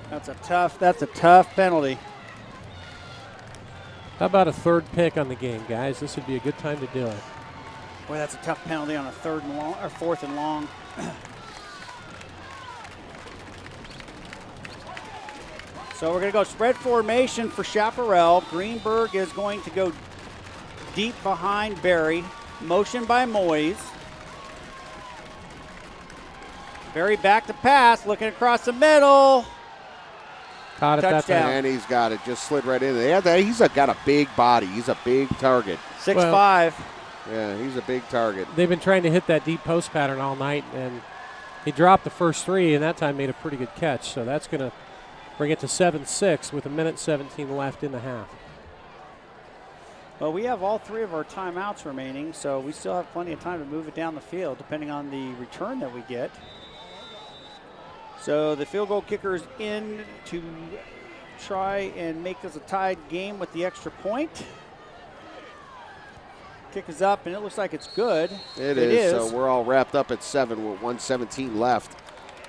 [SPEAKER 1] That's a tough penalty.
[SPEAKER 2] How about a 3rd pick on the game, guys? This would be a good time to do it.
[SPEAKER 1] Boy, that's a tough penalty on a 3rd and long or 4th and long. So we're going to go spread formation for Chapparal. Greenberg is going to go deep behind Berry. Motion by Moyes. Berry back to pass, looking across the middle.
[SPEAKER 2] Caught it that
[SPEAKER 1] Touchdown.
[SPEAKER 2] time.
[SPEAKER 3] And he's got it. Just slid right in there. He's got a big body. He's a big target.
[SPEAKER 1] 6'5".
[SPEAKER 3] Yeah, he's a big target.
[SPEAKER 2] They've been trying to hit that deep post pattern all night, and he dropped the first 3, and that time made a pretty good catch. So that's going to bring it to 7-6 with 1:17 left in the half.
[SPEAKER 1] Well, we have all 3 of our timeouts remaining, so we still have plenty of time to move it down the field, depending on the return that we get. So the field goal kicker is in to try and make this a tied game with the extra point. Kick is up, and it looks like it's good.
[SPEAKER 3] It is. So we're all wrapped up at 7 with 1:17 left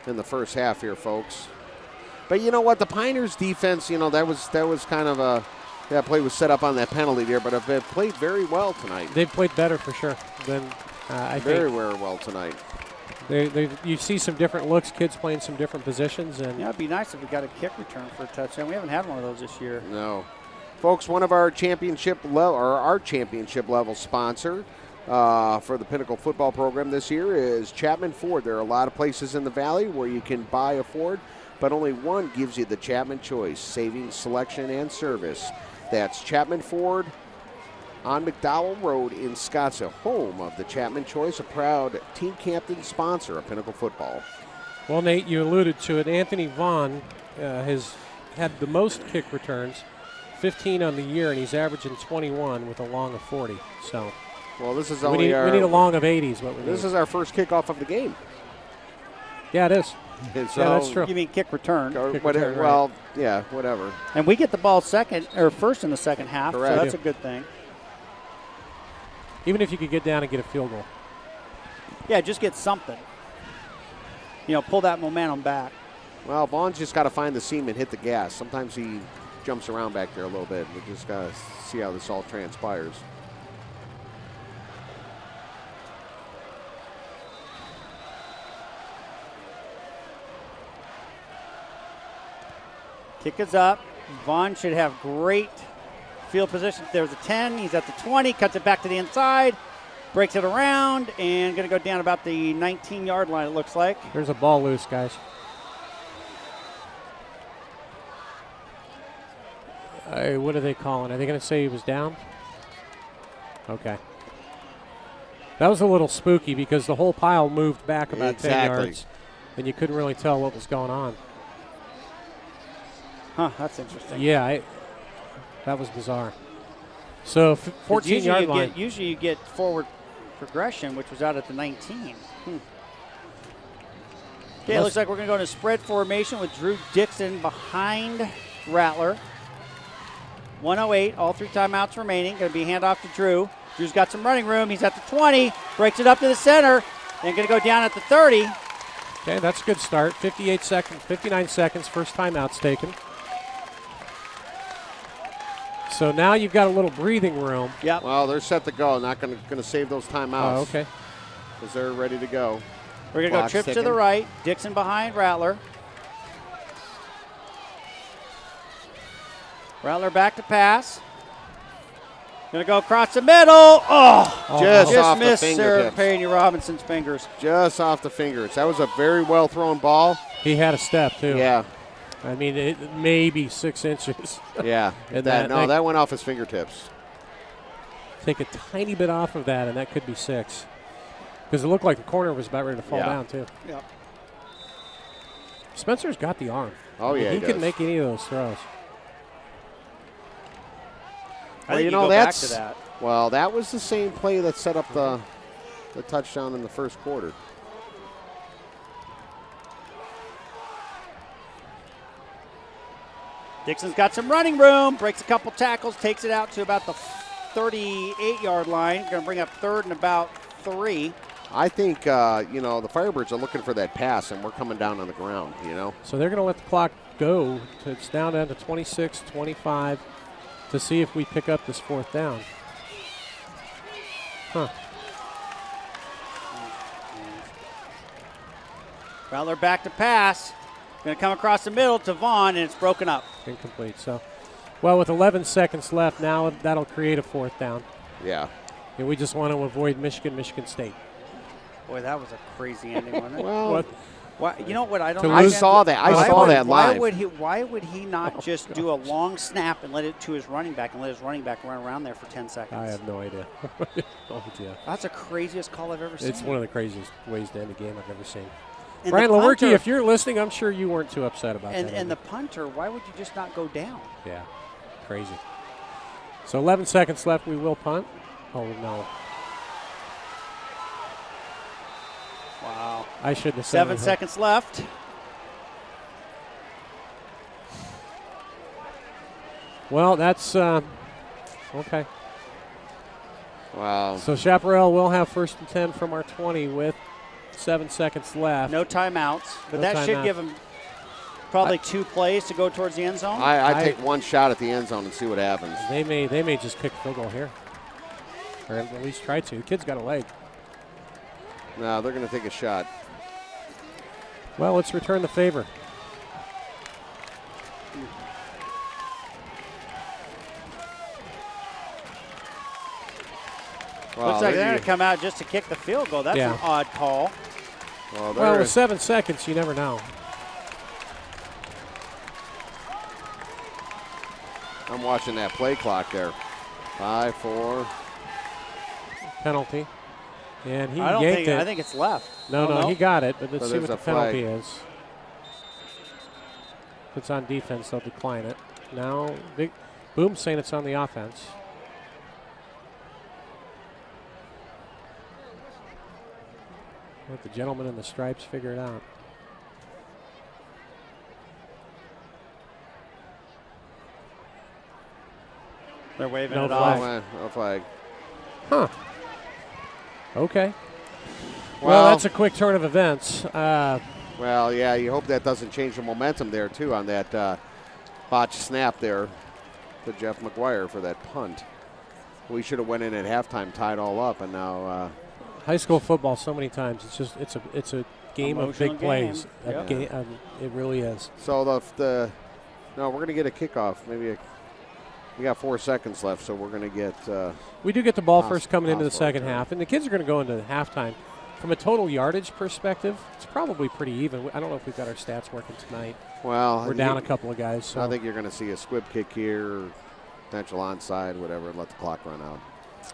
[SPEAKER 3] in the first half here, folks. But you know what? The Pioneers defense, that was kind of that play was set up on that penalty there, but they've played very well tonight.
[SPEAKER 2] They've played better for sure than I think.
[SPEAKER 3] Very well tonight.
[SPEAKER 2] You see some different looks, kids playing some different positions. And
[SPEAKER 1] it'd be nice if we got a kick return for a touchdown. We haven't had one of those this year.
[SPEAKER 3] No. Folks, one of our championship level sponsor for the Pinnacle football program this year is Chapman Ford. There are a lot of places in the valley where you can buy a Ford, but only one gives you the Chapman choice, savings, selection, and service. That's Chapman Ford on McDowell Road in Scottsdale, home of the Chapman Choice, a proud Team Captain sponsor of Pinnacle football.
[SPEAKER 2] Well, Nate, you alluded to it. Anthony Vaughn has had the most kick returns, 15 on the year, and he's averaging 21 with a long of 40. So,
[SPEAKER 3] well, this is
[SPEAKER 2] we need a long of 80 is what we need.
[SPEAKER 3] This is our first kickoff of the game.
[SPEAKER 2] Yeah, it is.
[SPEAKER 3] And so,
[SPEAKER 2] yeah, that's true.
[SPEAKER 1] You mean kick return?
[SPEAKER 2] Return,
[SPEAKER 3] well,
[SPEAKER 2] right.
[SPEAKER 3] Yeah, whatever.
[SPEAKER 1] And we get the ball first in the second half,
[SPEAKER 3] Correct.
[SPEAKER 1] so that's a good thing.
[SPEAKER 2] Even if you could get down and get a field goal.
[SPEAKER 1] Yeah, just get something. Pull that momentum back.
[SPEAKER 3] Well, Vaughn's just got to find the seam and hit the gas. Sometimes he jumps around back there a little bit. We just got to see how this all transpires.
[SPEAKER 1] Kick is up. Vaughn should have great field position. There's a 10. He's at the 20. Cuts it back to the inside. Breaks it around. And going to go down about the 19-yard line, it looks like.
[SPEAKER 2] There's a ball loose, guys. What are they calling? Are they going to say he was down? Okay. That was a little spooky because the whole pile moved back about 10 yards. And you couldn't really tell what was going on.
[SPEAKER 1] Huh, that's interesting.
[SPEAKER 2] Yeah, that was bizarre. So 14-yard line.
[SPEAKER 1] Usually you get forward progression, which was out at the 19. Okay, it looks like we're going to go into spread formation with Drew Dixon behind Rattler. 1:08, all 3 timeouts remaining. Going to be handoff to Drew. Drew's got some running room. He's at the 20, breaks it up to the center, and going to go down at the 30.
[SPEAKER 2] Okay, that's a good start. 59 seconds, first timeout's taken. So now you've got a little breathing room.
[SPEAKER 1] Yep.
[SPEAKER 3] Well, they're set to go. Not going to save those timeouts.
[SPEAKER 2] Oh, okay.
[SPEAKER 3] Because they're ready to go.
[SPEAKER 1] We're going to go trips to the right. Dixon behind Rattler. Rattler back to pass. Going to go across the middle. Oh,
[SPEAKER 3] just off
[SPEAKER 1] missed
[SPEAKER 3] the
[SPEAKER 1] Sarah
[SPEAKER 3] fingertips.
[SPEAKER 1] Payne Robinson's fingers.
[SPEAKER 3] Just off the fingers. That was a very well thrown ball.
[SPEAKER 2] He had a step, too.
[SPEAKER 3] Yeah.
[SPEAKER 2] I mean, it maybe 6 inches.
[SPEAKER 3] Yeah.
[SPEAKER 2] And
[SPEAKER 3] that went off his fingertips.
[SPEAKER 2] Take a tiny bit off of that, and that could be 6. Because it looked like the corner was about ready to fall down, too.
[SPEAKER 1] Yep.
[SPEAKER 2] Spencer's got the arm.
[SPEAKER 3] Oh, yeah,
[SPEAKER 2] He
[SPEAKER 3] he
[SPEAKER 2] can
[SPEAKER 3] does.
[SPEAKER 2] make any of those throws.
[SPEAKER 1] I think you go back to that.
[SPEAKER 3] Well, that was the same play that set up the touchdown in the first quarter.
[SPEAKER 1] Dixon's got some running room, breaks a couple tackles, takes it out to about the 38-yard line. Going to bring up third and about 3.
[SPEAKER 3] I think, the Firebirds are looking for that pass, and we're coming down on the ground,
[SPEAKER 2] So they're going to let the clock go. It's down to 26, 25 to see if we pick up this 4th down. Huh.
[SPEAKER 1] Rattler back to pass. Going to come across the middle to Vaughn, and it's broken up.
[SPEAKER 2] Incomplete. So, well, with 11 seconds left, now that'll create a 4th down.
[SPEAKER 3] Yeah.
[SPEAKER 2] And we just want to avoid Michigan State.
[SPEAKER 1] Boy, that was a crazy ending, wasn't it?
[SPEAKER 3] Well,
[SPEAKER 1] you know what? I don't.
[SPEAKER 3] I saw that. I saw that live.
[SPEAKER 1] Why would he not just do a long snap and let it to his running back and let his running back run around there for 10 seconds?
[SPEAKER 2] I have no idea. No idea.
[SPEAKER 1] That's the craziest call I've ever seen.
[SPEAKER 2] It's one of the craziest ways to end a game I've ever seen.
[SPEAKER 1] And
[SPEAKER 2] Brian
[SPEAKER 1] the
[SPEAKER 2] Lewerke,
[SPEAKER 1] punter,
[SPEAKER 2] if you're listening, I'm sure you weren't too upset about that.
[SPEAKER 1] And the punter, why would you just not go down?
[SPEAKER 2] Yeah, crazy. So 11 seconds left. We will punt. Oh, no.
[SPEAKER 1] Wow.
[SPEAKER 2] I shouldn't have said
[SPEAKER 1] 7 seconds left.
[SPEAKER 2] Well, that's okay.
[SPEAKER 3] Wow.
[SPEAKER 2] So Chapparal will have 1st and 10 from our 20 with 7 seconds left.
[SPEAKER 1] No timeouts, but
[SPEAKER 2] No
[SPEAKER 1] that should
[SPEAKER 2] timeout.
[SPEAKER 1] give them probably 2 plays to go towards the end zone.
[SPEAKER 3] I take one shot at the end zone and see what happens.
[SPEAKER 2] They may just kick a field goal here, or at least try to. Kid's got a leg.
[SPEAKER 3] No, they're going to take a shot.
[SPEAKER 2] Well, let's return the favor.
[SPEAKER 3] Wow,
[SPEAKER 1] Looks like they're going to come out just to kick the field goal. That's
[SPEAKER 2] Yeah.
[SPEAKER 1] an odd call.
[SPEAKER 2] Well, with 7 seconds, you never know.
[SPEAKER 3] I'm watching that play clock there. 5, 4.
[SPEAKER 2] Penalty. And he
[SPEAKER 1] I don't
[SPEAKER 2] yanked
[SPEAKER 1] think.
[SPEAKER 2] it.
[SPEAKER 1] I think it's left.
[SPEAKER 2] No, he got it, but let's
[SPEAKER 3] So
[SPEAKER 2] see
[SPEAKER 3] there's
[SPEAKER 2] what the
[SPEAKER 3] a flag.
[SPEAKER 2] penalty is. If it's on defense, they'll decline it. Now, Boom's saying it's on the offense. Let the gentleman in the stripes figure it out.
[SPEAKER 1] They're waving
[SPEAKER 2] No
[SPEAKER 1] it
[SPEAKER 2] flag.
[SPEAKER 1] off.
[SPEAKER 3] No flag.
[SPEAKER 2] Huh. Okay. Well,
[SPEAKER 3] Well,
[SPEAKER 2] that's a quick turn of events.
[SPEAKER 3] Well, yeah, you hope that doesn't change the momentum there, too, on that botched snap there to Jeff McGuire for that punt. We should have went in at halftime, tied all up, and now
[SPEAKER 2] High school football, so many times it's a game of
[SPEAKER 1] Emotional
[SPEAKER 2] big plays.
[SPEAKER 1] game.
[SPEAKER 2] It really is.
[SPEAKER 3] so no, we're going to get a kickoff. We got 4 seconds left, so we're going to get
[SPEAKER 2] We do get the ball first coming into the
[SPEAKER 3] possible
[SPEAKER 2] second
[SPEAKER 3] return.
[SPEAKER 2] half, and the kids are going to go into halftime. From a total yardage perspective, it's probably pretty even. I don't know if we've got our stats working tonight.
[SPEAKER 3] well.
[SPEAKER 2] We're down a couple of guys. So
[SPEAKER 3] I think you're going to see a squib kick here, potential onside, whatever, and let the clock run out.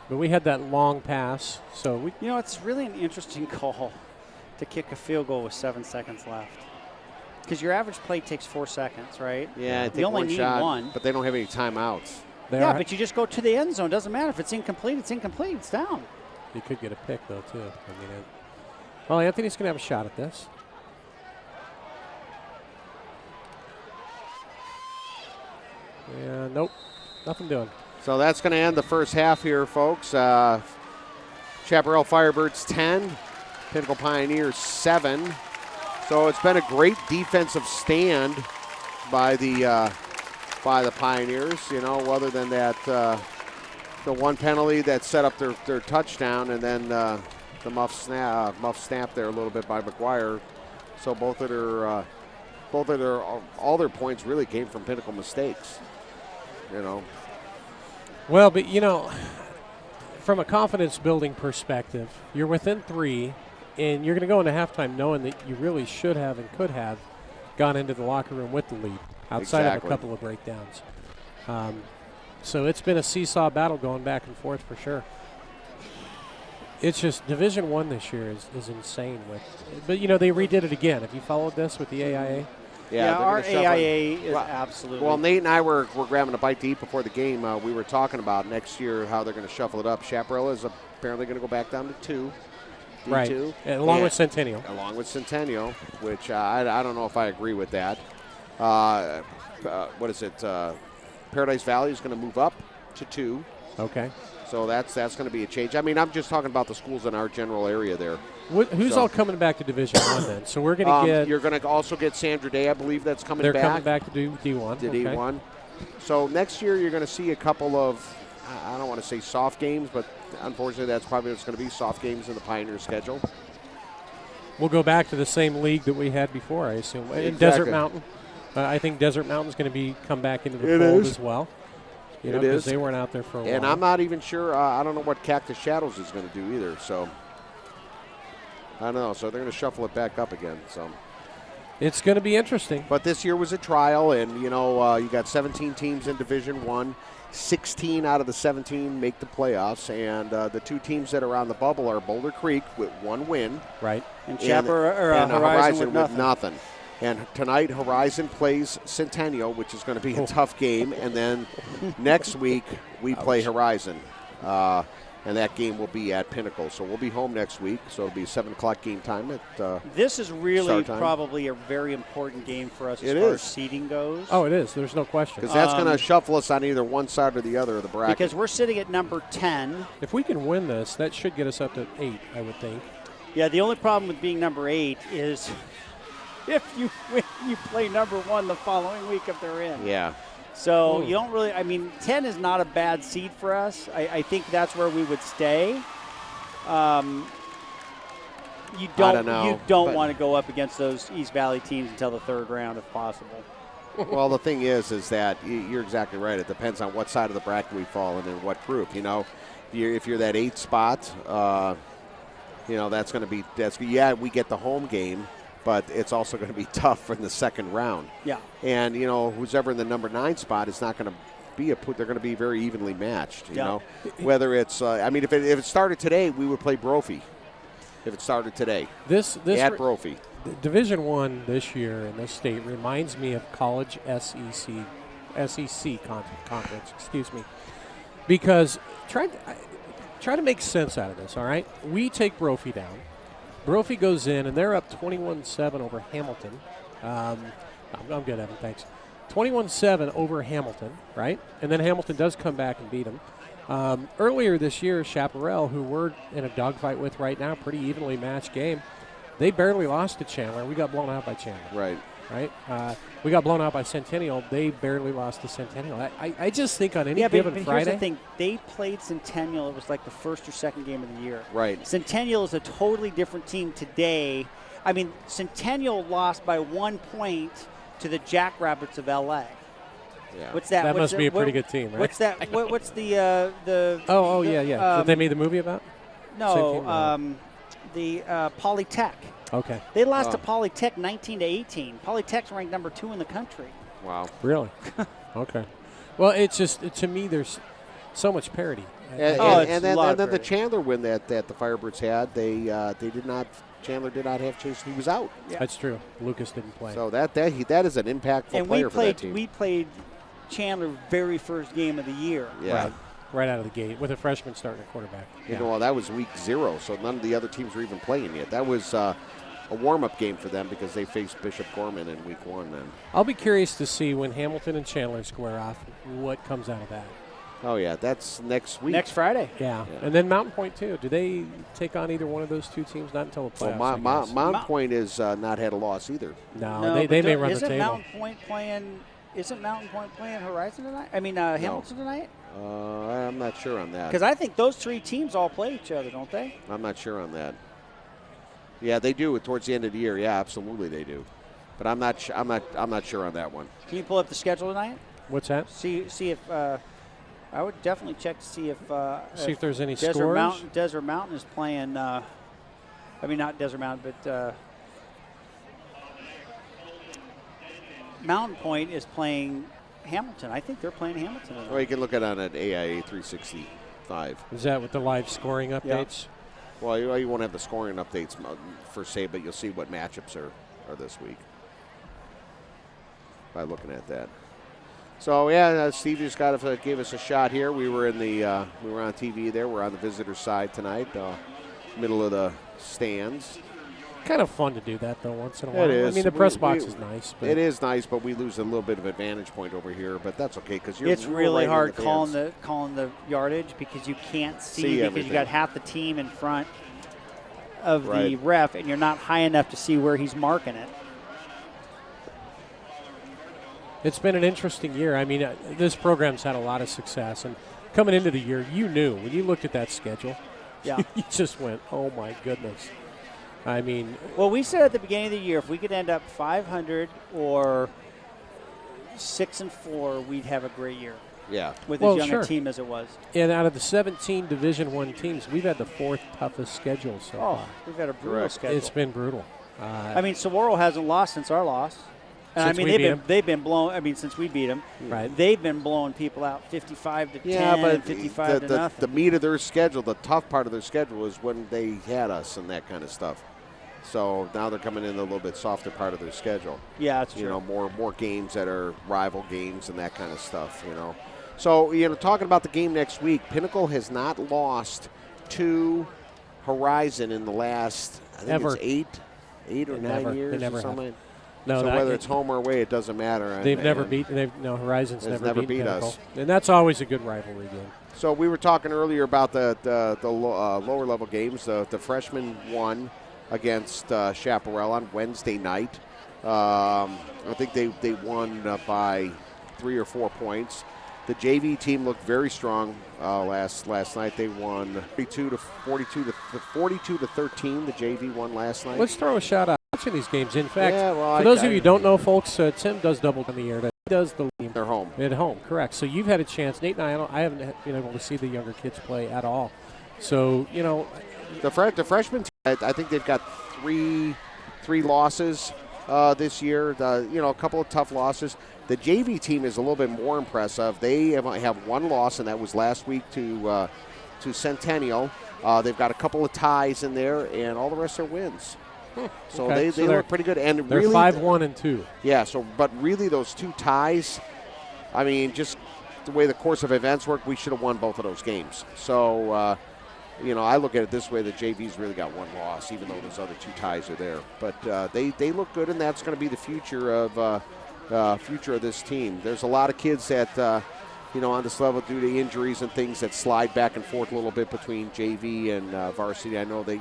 [SPEAKER 2] but we had that long pass, so we
[SPEAKER 1] You know, it's really an interesting call to kick a field goal with 7 seconds left. Because your average play takes 4 seconds, right?
[SPEAKER 3] Yeah, I
[SPEAKER 1] You
[SPEAKER 3] think
[SPEAKER 1] only
[SPEAKER 3] one
[SPEAKER 1] need
[SPEAKER 3] shot,
[SPEAKER 1] one.
[SPEAKER 3] but they don't have any timeouts.
[SPEAKER 1] Yeah, but you just go to the end zone. Doesn't matter if it's incomplete. It's incomplete. It's down.
[SPEAKER 2] you could get a pick though too. I mean, well, Anthony's going to have a shot at this. Yeah, nope, nothing doing.
[SPEAKER 3] So that's going to end the first half here, folks. Chapparal Firebirds 10, Pinnacle Pioneers 7. So it's been a great defensive stand by the Pioneers. You know, other than that, the one penalty that set up their touchdown, and then the muff snap there a little bit by McGuire. So all their points really came from Pinnacle mistakes. You know.
[SPEAKER 2] Well, but you know, from a confidence building perspective, you're within 3, and you're going to go into halftime knowing that you really should have and could have gone into the locker room with the lead outside of a
[SPEAKER 3] Exactly.
[SPEAKER 2] couple of breakdowns. So it's been a seesaw battle going back and forth for sure. It's just Division I this year is insane but you know, they redid it again. Have you followed this with the AIA?
[SPEAKER 1] Yeah,
[SPEAKER 3] they're
[SPEAKER 1] our
[SPEAKER 3] gonna shuffle-
[SPEAKER 1] AIA is
[SPEAKER 3] Well,
[SPEAKER 1] absolutely.
[SPEAKER 3] Well, Nate and I were grabbing a bite to eat before the game. We were talking about next year how they're going to shuffle it up. Chapparal is apparently going to go back down to 2. D2.
[SPEAKER 2] Right. And along with Centennial.
[SPEAKER 3] Along with Centennial, which I don't know if I agree with that. What is it? Paradise Valley is going to move up to 2.
[SPEAKER 2] Okay.
[SPEAKER 3] So that's going to be a change. I mean, I'm just talking about the schools in our general area there.
[SPEAKER 2] Who's
[SPEAKER 3] So-
[SPEAKER 2] all coming back to Division I then? So we're going to get.
[SPEAKER 3] You're going to also get Sandra Day, I believe, that's coming
[SPEAKER 2] They're
[SPEAKER 3] back.
[SPEAKER 2] coming back to do D1.
[SPEAKER 3] To
[SPEAKER 2] okay.
[SPEAKER 3] D1. So next year you're going to see a couple of, I don't want to say soft games, but unfortunately that's probably what's going to be, soft games in the Pioneer schedule.
[SPEAKER 2] We'll go back to the same league that we had before, I assume. In
[SPEAKER 3] Exactly.
[SPEAKER 2] Desert Mountain. I think Desert Mountain's going to come back into the
[SPEAKER 3] It
[SPEAKER 2] fold
[SPEAKER 3] is.
[SPEAKER 2] as well. You know,
[SPEAKER 3] It
[SPEAKER 2] because
[SPEAKER 3] is.
[SPEAKER 2] they weren't out there for a while.
[SPEAKER 3] And I'm not even sure, I don't know what Cactus Shadows is going to do either, so I don't know. So they're going to shuffle it back up again. So,
[SPEAKER 2] It's going to be interesting.
[SPEAKER 3] but this year was a trial, and you know you got 17 teams in Division 1. 16 out of the 17 make the playoffs, and the 2 teams that are on the bubble are Boulder Creek with 1 win.
[SPEAKER 2] Right.
[SPEAKER 1] and
[SPEAKER 3] and
[SPEAKER 1] Horizon with nothing.
[SPEAKER 3] And tonight, Horizon plays Centennial, which is going to be a tough game. And then next week, we play Horizon. and that game will be at Pinnacle. So we'll be home next week. So it'll be a 7 o'clock game time.
[SPEAKER 1] This is really probably a very important game for us as far as seeding goes.
[SPEAKER 2] Oh, it is. There's no question.
[SPEAKER 3] Because that's going to shuffle us on either one side or the other of the bracket.
[SPEAKER 1] Because we're sitting at number 10.
[SPEAKER 2] If we can win this, that should get us up to 8, I would think.
[SPEAKER 1] Yeah, the only problem with being number 8 is if you win, you play number 1 the following week if they're in.
[SPEAKER 3] Yeah.
[SPEAKER 1] So you don't really, 10 is not a bad seed for us. I think that's where we would stay. You don't want to go up against those East Valley teams until the 3rd round if possible.
[SPEAKER 3] Well, the thing is that you're exactly right. It depends on what side of the bracket we fall in and what group. If you're that 8th spot, that's going to be we get the home game. But it's also going to be tough in the 2nd round.
[SPEAKER 1] Yeah.
[SPEAKER 3] And, who's ever in the number 9 spot is not going to be they're going to be very evenly matched, you know. Whether it's, if it started today, we would play Brophy. If it started today.
[SPEAKER 2] This
[SPEAKER 3] at Brophy.
[SPEAKER 2] Division I this year in this state reminds me of college SEC conference, because try to make sense out of this, all right? We take Brophy down. Brophy goes in, and they're up 21-7 over Hamilton. I'm good, Evan, thanks. 21-7 over Hamilton, right? And then Hamilton does come back and beat them. Earlier this year, Chapparal, who we're in a dogfight with right now, pretty evenly matched game, they barely lost to Chandler. We got blown out by Chandler. Right? We got blown out by Centennial. They barely lost to Centennial. I just think on any given
[SPEAKER 1] but
[SPEAKER 2] Friday.
[SPEAKER 1] Here's the thing. They played Centennial. It was like the 1st or 2nd game of the year.
[SPEAKER 3] Right.
[SPEAKER 1] Centennial is a totally different team today. Centennial lost by 1 point to the Jackrabbits of L.A.
[SPEAKER 3] Yeah.
[SPEAKER 1] What's that?
[SPEAKER 2] That must be a pretty good team, right?
[SPEAKER 1] What's that? What's the
[SPEAKER 2] that they made the movie about?
[SPEAKER 1] No, the Polytech.
[SPEAKER 2] Okay.
[SPEAKER 1] They lost to Polytech 19-18. Polytech's ranked number 2 in the country.
[SPEAKER 3] Wow.
[SPEAKER 2] Really? Okay. Well, it's just, to me, there's so much parity.
[SPEAKER 3] And then the Chandler win that the Firebirds had, Chandler did not have Chase. He was out.
[SPEAKER 2] Yeah. That's true. Lucas didn't play.
[SPEAKER 3] So that is an impactful player for that team.
[SPEAKER 1] We played Chandler very first game of the year.
[SPEAKER 3] Yeah.
[SPEAKER 2] Right out of the gate with a freshman starting at quarterback.
[SPEAKER 3] That was week 0, so none of the other teams were even playing yet. That was a warm-up game for them because they faced Bishop Gorman in week 1 then.
[SPEAKER 2] I'll be curious to see when Hamilton and Chandler square off what comes out of that.
[SPEAKER 3] Oh, yeah, that's next week.
[SPEAKER 1] Next Friday.
[SPEAKER 2] Yeah. And then Mountain Point, too. Do they take on either one of those 2 teams? Not until the playoffs.
[SPEAKER 3] Well, Mountain Point has not had a loss either.
[SPEAKER 2] No, they may run the table.
[SPEAKER 1] Isn't Mountain Point playing Horizon tonight? Hamilton tonight?
[SPEAKER 3] I'm not sure on that.
[SPEAKER 1] Because I think those 3 teams all play each other, don't they?
[SPEAKER 3] I'm not sure on that. Yeah, they do towards the end of the year. Yeah, absolutely they do. But I'm not sure on that one.
[SPEAKER 1] Can you pull up the schedule tonight?
[SPEAKER 2] What's that?
[SPEAKER 1] See if I would definitely check to see if
[SPEAKER 2] there's any
[SPEAKER 1] scores.
[SPEAKER 2] scores.
[SPEAKER 1] Desert Mountain is playing. Not Desert Mountain, but Mountain Point is playing Hamilton. I think they're playing Hamilton.
[SPEAKER 3] Well, you can look at it on an AIA 365.
[SPEAKER 2] Is that with the live scoring updates?
[SPEAKER 3] Yeah. Well, you won't have the scoring updates per se, but you'll see what matchups are this week by looking at that. So Steve just gave us a shot here. We were on TV there. We're on the visitor side tonight, middle of the stands.
[SPEAKER 2] Kind of fun to do that though once in a while.
[SPEAKER 3] It is.
[SPEAKER 2] The press box is nice. But
[SPEAKER 3] it is nice, but we lose a little bit of advantage point over here. But that's okay because
[SPEAKER 1] it's really
[SPEAKER 3] right
[SPEAKER 1] hard calling the yardage because you can't see because you got half the team in front of the ref and you're not high enough to see where he's marking it.
[SPEAKER 2] It's been an interesting year. This program's had a lot of success, and coming into the year, you knew when you looked at that schedule, you just went, "Oh my goodness."
[SPEAKER 1] Well, we said at the beginning of the year, if we could end up 500 or 6-4, we'd have a great year.
[SPEAKER 3] Yeah,
[SPEAKER 1] with as young a team as it was.
[SPEAKER 2] And out of the 17 Division I teams, we've had the 4th toughest schedule so far.
[SPEAKER 1] We've had a brutal schedule.
[SPEAKER 2] It's been brutal.
[SPEAKER 1] Saguaro hasn't lost since our loss. And they've been blown. Since we beat them, they've been blowing people out 55 to 10,
[SPEAKER 3] but
[SPEAKER 1] 55 to nothing.
[SPEAKER 3] The meat of their schedule, the tough part of their schedule, is when they had us and that kind of stuff. So now they're coming in a little bit softer part of their schedule.
[SPEAKER 1] Yeah, that's true.
[SPEAKER 3] More games that are rival games and that kind of stuff. So, talking about the game next week, Pinnacle has not lost to Horizon in the last, I think
[SPEAKER 2] Ever.
[SPEAKER 3] it's eight or 9 years
[SPEAKER 2] They never
[SPEAKER 3] or something.
[SPEAKER 2] have. No,
[SPEAKER 3] so whether it's home or away, it doesn't matter.
[SPEAKER 2] They've never beaten. Horizon's never beat Pinnacle.
[SPEAKER 3] us,
[SPEAKER 2] and that's always a good rivalry game.
[SPEAKER 3] So we were talking earlier about the lower level games. The freshmen won against Chapparal on Wednesday night. I think they won by 3 or 4 points. The JV team looked very strong last night. They won 42 to 13. The JV won last night.
[SPEAKER 2] Let's throw a shout out watching these games. In fact,
[SPEAKER 3] for
[SPEAKER 2] those of you who don't know, folks, Tim does double in the air. He does the game.
[SPEAKER 3] They're home.
[SPEAKER 2] At home, correct. So you've had a chance. Nate and I haven't been able to see the younger kids play at all. So,
[SPEAKER 3] the freshmen team, I think they've got three losses this year. A couple of tough losses. The JV team is a little bit more impressive. They have one loss, and that was last week to Centennial. They've got a couple of ties in there, and all the rest are wins. So
[SPEAKER 2] okay.
[SPEAKER 3] they look pretty good. And
[SPEAKER 2] they're
[SPEAKER 3] really,
[SPEAKER 2] 5-1-2.
[SPEAKER 3] Yeah. but really, those 2 ties. I mean, just the way the course of events work, we should have won both of those games. So, I look at it this way: the JV's really got one loss, even though those other 2 ties are there. But they look good, and that's going to be the future of this team. There's a lot of kids that on this level due to injuries and things that slide back and forth a little bit between JV and varsity. I know they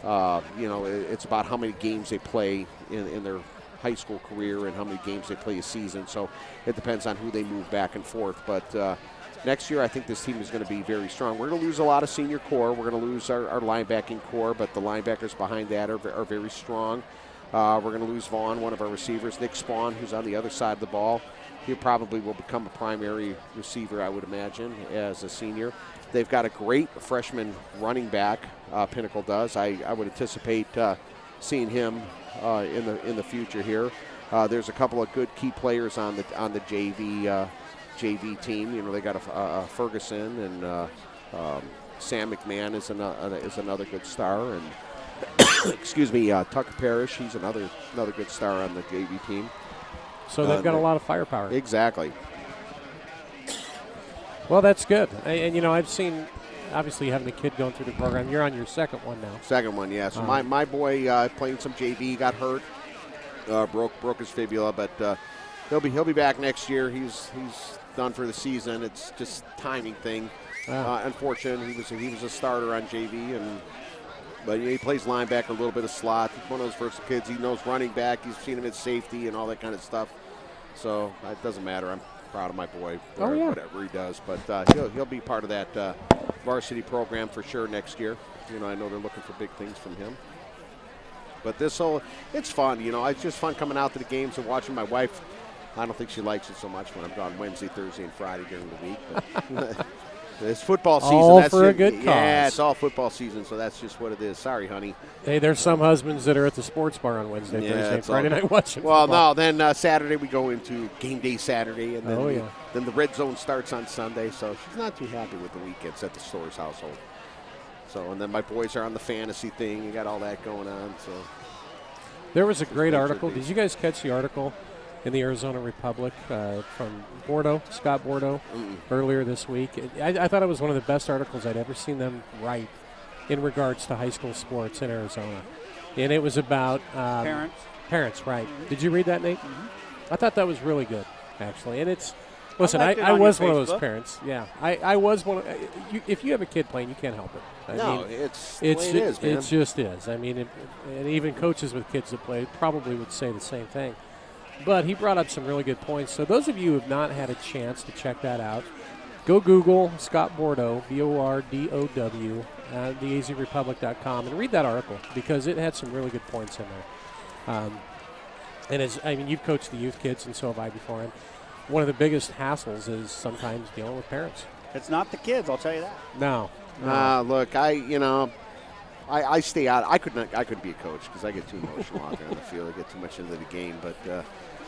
[SPEAKER 3] it's about how many games they play in their high school career and how many games they play a season. So it depends on who they move back and forth. But next year, I think this team is going to be very strong. We're going to lose a lot of senior core. We're going to lose our linebacking core, but the linebackers behind that are very strong. We're going to lose Vaughn, one of our receivers, Nick Spawn, who's on the other side of the ball. He probably will become a primary receiver, I would imagine, as a senior. They've got a great freshman running back, Pinnacle does. I would anticipate seeing him in the future here. There's a couple of good key players on the JV team. They got a Ferguson, and Sam McMahon is another good star, and excuse me, Tucker Parrish, he's another good star on the JV team.
[SPEAKER 2] So they've got a lot of firepower.
[SPEAKER 3] Exactly.
[SPEAKER 2] Well, that's good. And I've seen, obviously, having a kid going through the program. You're on your second one now.
[SPEAKER 3] Second one, yeah. So my boy playing some JV got hurt, broke his fibula, but he'll be back next year. He's done for the season. It's just timing thing. Unfortunate. He was a starter on JV, but he plays linebacker, a little bit of slot. He's one of those versatile kids. He knows running back. He's seen him at safety and all that kind of stuff. So it doesn't matter. I'm proud of my boy, whatever he does. But he'll be part of that varsity program for sure next year. I know they're looking for big things from him. But it's fun. It's just fun coming out to the games and watching my wife. I don't think she likes it so much when I'm gone Wednesday, Thursday, and Friday during the week. But it's football season.
[SPEAKER 2] All for a good cause.
[SPEAKER 3] Yeah, it's all football season, so that's just what it is. Sorry, honey.
[SPEAKER 2] Hey, there's some husbands that are at the sports bar on Wednesday, Thursday, Friday night watching football.
[SPEAKER 3] No, then Saturday we go into game day Saturday, and then the red zone starts on Sunday, so she's not too happy with the weekends at the Stores household. So, and then my boys are on the fantasy thing. You got all that going on. So
[SPEAKER 2] there was a great article. Did you guys catch the article in the Arizona Republic from Bordeaux, Scott Bordeaux, earlier this week? I thought it was one of the best articles I'd ever seen them write in regards to high school sports in Arizona. And it was about parents, right. Did you read that, Nate? I thought that was really good, actually. And it's, listen, I was one of those parents. Yeah, I was one of, if you have a kid playing, you can't help it.
[SPEAKER 3] It's the way it is, man.
[SPEAKER 2] It just is. I mean, and even coaches with kids that play probably would say the same thing. But he brought up some really good points. So those of you who have not had a chance to check that out, go Google Scott Bordeaux, B-O-R-D-O-W, theazrepublic.com, and read that article because it had some really good points in there. And you've coached the youth kids, and so have I before. And one of the biggest hassles is sometimes dealing with parents.
[SPEAKER 1] It's not the kids, I'll tell you that.
[SPEAKER 2] No.
[SPEAKER 3] Look, I stay out. I couldn't be a coach because I get too emotional out there on the field. I get too much into the game. But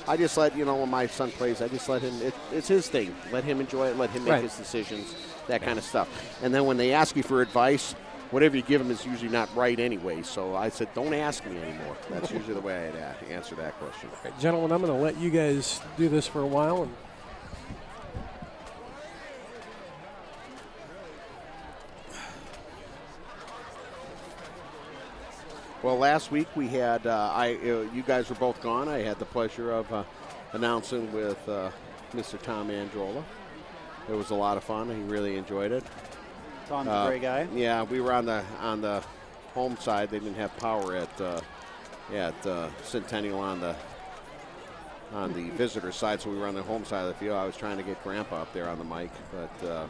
[SPEAKER 3] I just let, when my son plays, I just let him, it's his thing. Let him enjoy it. Let him make his decisions, that kind of stuff. And then when they ask you for advice, whatever you give them is usually not right anyway. So I said, don't ask me anymore. That's usually the way I'd answer that question.
[SPEAKER 2] Right, gentlemen, I'm going to let you guys do this for a while. And
[SPEAKER 3] Well, last week we had, you guys were both gone. I had the pleasure of announcing with Mr. Tom Androla. It was a lot of fun. He really enjoyed it.
[SPEAKER 1] Tom's a great guy.
[SPEAKER 3] Yeah, we were on the home side. They didn't have power at Centennial on the visitor side, so we were on the home side of the field. I was trying to get Grandpa up there on the mic, but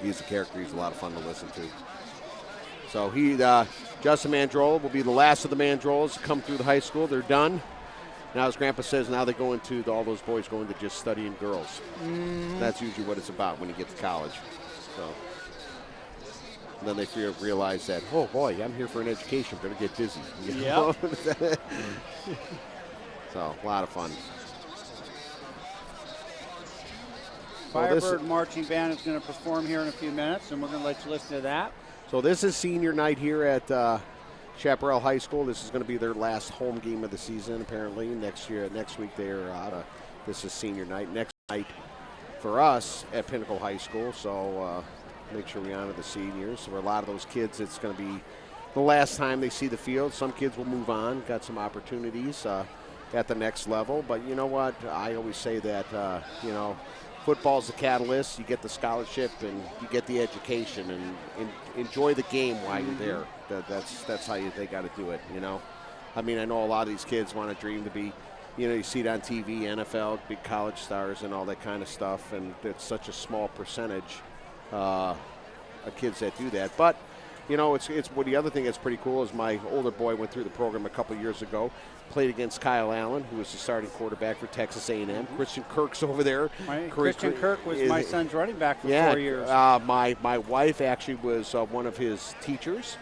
[SPEAKER 3] he's a character. He's a lot of fun to listen to. So Justin Mandrola will be the last of the Mandrolas to come through the high school. They're done. Now, as Grandpa says, now they go into all those boys going to just studying girls. That's usually what it's about when you get to college. So then they realize that, oh boy, I'm here for an education. Better get busy.
[SPEAKER 1] Yeah.
[SPEAKER 3] So a lot of fun.
[SPEAKER 1] Firebird Marching Band is going to perform here in a few minutes, and we're going to let you listen to that.
[SPEAKER 3] So this is senior night here at Chapparal High School. This is going to be their last home game of the season, apparently. Next week they are out of. This is senior night. Next night for us at Pinnacle High School. So make sure we honor the seniors. So for a lot of those kids, it's going to be the last time they see the field. Some kids will move on, got some opportunities at the next level. But you know what? I always say that, football's the catalyst. You get the scholarship and you get the education and enjoy the game while you're there. That's how they got to do it, I mean, I know a lot of these kids want to dream to be, you see it on TV, NFL, big college stars and all that kind of stuff, and it's such a small percentage of kids that do that. But, it's the other thing that's pretty cool is my older boy went through the program a couple years ago, played against Kyle Allen, who was the starting quarterback for Texas A&M. Christian Kirk's over there.
[SPEAKER 1] Christian Kirk was my son's running back for 4 years.
[SPEAKER 3] My wife actually was one of his teachers.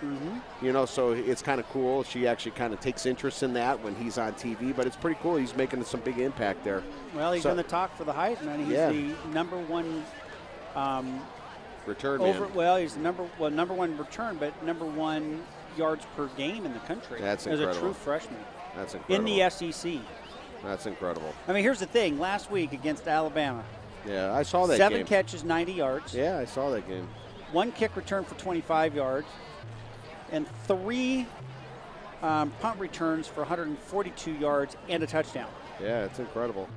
[SPEAKER 3] So it's kind of cool. She actually kind of takes interest in that when he's on TV, but it's pretty cool. He's making some big impact there.
[SPEAKER 1] Well, he's in the talk for the Heisman. He's the number one
[SPEAKER 3] return man.
[SPEAKER 1] He's the number one return, but number one yards per game in the country.
[SPEAKER 3] That's incredible.
[SPEAKER 1] As a true freshman.
[SPEAKER 3] That's incredible.
[SPEAKER 1] In the SEC.
[SPEAKER 3] That's incredible.
[SPEAKER 1] I mean, here's the thing. Last week against Alabama.
[SPEAKER 3] Yeah, I saw that
[SPEAKER 1] 7
[SPEAKER 3] game.
[SPEAKER 1] catches, 90 yards.
[SPEAKER 3] Yeah, I saw that game.
[SPEAKER 1] 1 kick return for 25 yards. And 3 punt returns for 142 yards and a touchdown.
[SPEAKER 3] Yeah, it's incredible.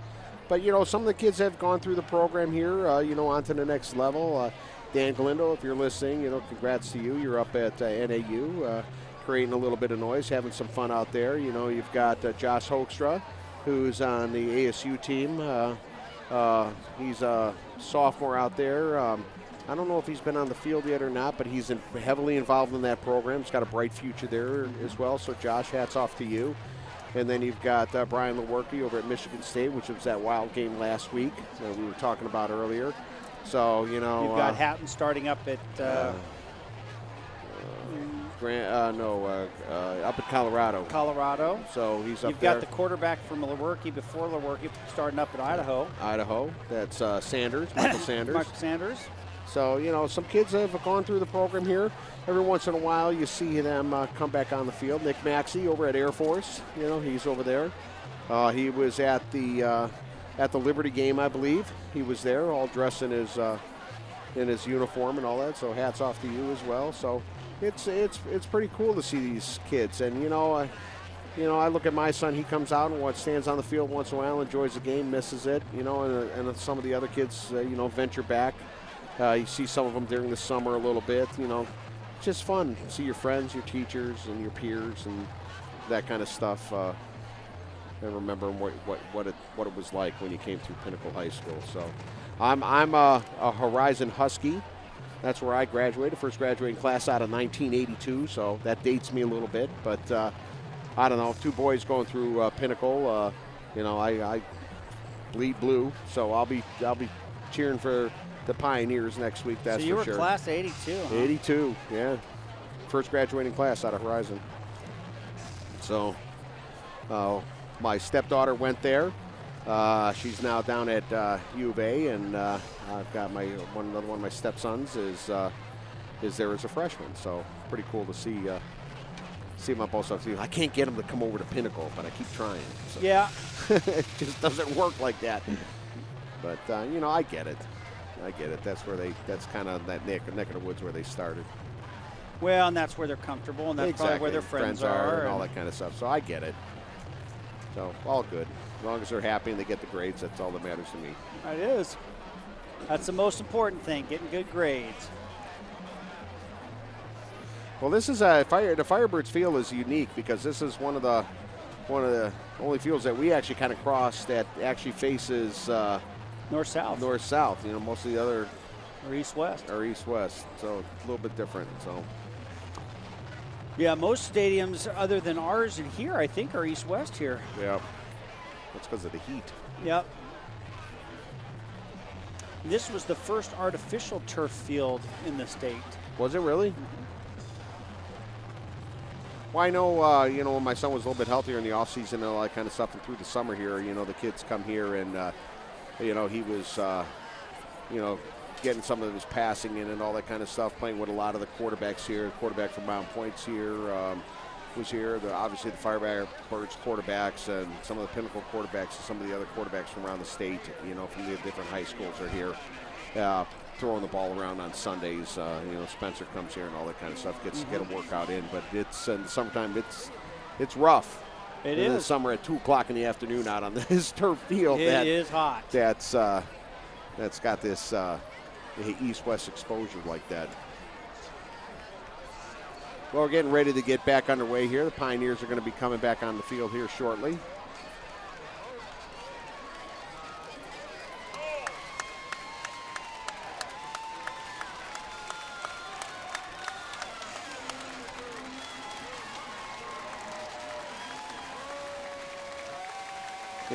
[SPEAKER 3] But, some of the kids have gone through the program here, on to the next level. Dan Galindo, if you're listening, congrats to you. You're up at NAU, creating a little bit of noise, having some fun out there. You've got Josh Hoekstra, who's on the ASU team. He's a sophomore out there. I don't know if he's been on the field yet or not, but he's heavily involved in that program. He's got a bright future there as well. So, Josh, hats off to you. And then you've got Brian Lewerke over at Michigan State, which was that wild game last week that we were talking about earlier. So, you've
[SPEAKER 1] got Hatton starting up at
[SPEAKER 3] up at Colorado.
[SPEAKER 1] Colorado.
[SPEAKER 3] So he's up
[SPEAKER 1] You've
[SPEAKER 3] there.
[SPEAKER 1] got the quarterback from Lewerke before Lewerke starting up at Idaho.
[SPEAKER 3] That's Sanders, Michael Sanders.
[SPEAKER 1] Michael Sanders.
[SPEAKER 3] So, some kids have gone through the program here. Every once in a while you see them come back on the field. Nick Maxey over at Air Force, he's over there. He was at the Liberty game, I believe. He was there, all dressed in his uniform and all that. So hats off to you as well. So it's pretty cool to see these kids. And I look at my son. He comes out and stands on the field once in a while, enjoys the game, misses it. And some of the other kids, venture back. You see some of them during the summer a little bit. Just fun. See your friends, your teachers, and your peers, and that kind of stuff. And remember what it was like when you came through Pinnacle High School. So, I'm a Horizon Husky. That's where I graduated. First graduating class out of 1982. So that dates me a little bit. But I don't know. 2 boys going through Pinnacle. I bleed blue. So I'll be cheering for the Pioneers next week. That's for sure.
[SPEAKER 1] So you were class 82. Huh?
[SPEAKER 3] 82. Yeah. First graduating class out of Horizon. So. My stepdaughter went there. She's now down at U of A, and I've got another one of my stepsons is there as a freshman. So pretty cool to see him up also. I can't get him to come over to Pinnacle, but I keep trying. So.
[SPEAKER 1] Yeah,
[SPEAKER 3] it just doesn't work like that. But I get it. That's kind of that neck of the woods where they started.
[SPEAKER 1] Well, and that's where they're comfortable, and that's
[SPEAKER 3] exactly.
[SPEAKER 1] probably where their friends are.
[SPEAKER 3] And all that kind of stuff. So I get it. So all good. As long as they're happy and they get the grades, that's all that matters to me.
[SPEAKER 1] It is. That's the most important thing, getting good grades.
[SPEAKER 3] Well, this is the Firebirds field is unique because this is one of the only fields that we actually kind of cross that actually faces
[SPEAKER 1] north-south.
[SPEAKER 3] North-south. You know, most of the other
[SPEAKER 1] or east-west.
[SPEAKER 3] Or east-west. So a little bit different. So.
[SPEAKER 1] Yeah, most stadiums other than ours and here, I think, are east-west here.
[SPEAKER 3] Yeah. That's because of the heat.
[SPEAKER 1] Yep. This was the first artificial turf field in the state.
[SPEAKER 3] Was it really? Well, I know, you know, when my son was a little bit healthier in the offseason and all that kind of stuff, and through the summer here, you know, the kids come here and, you know, he was, you know, getting some of his passing in and all that kind of stuff, playing with a lot of the quarterbacks here. The quarterback from Mount Point's here, was here. Obviously, the Firebirds quarterbacks and some of the Pinnacle quarterbacks and some of the other quarterbacks from around the state, you know, from the different high schools are here. Throwing the ball around on Sundays. You know, Spencer comes here and all that kind of stuff, gets to get a workout in. But it's in the summertime, it's rough.
[SPEAKER 1] It
[SPEAKER 3] in
[SPEAKER 1] is.
[SPEAKER 3] the summer at 2 o'clock in the afternoon out on this turf field.
[SPEAKER 1] It is hot.
[SPEAKER 3] That's got this east-west exposure like that. Well, we're getting ready to get back underway here. The Pioneers are going to be coming back on the field here shortly. You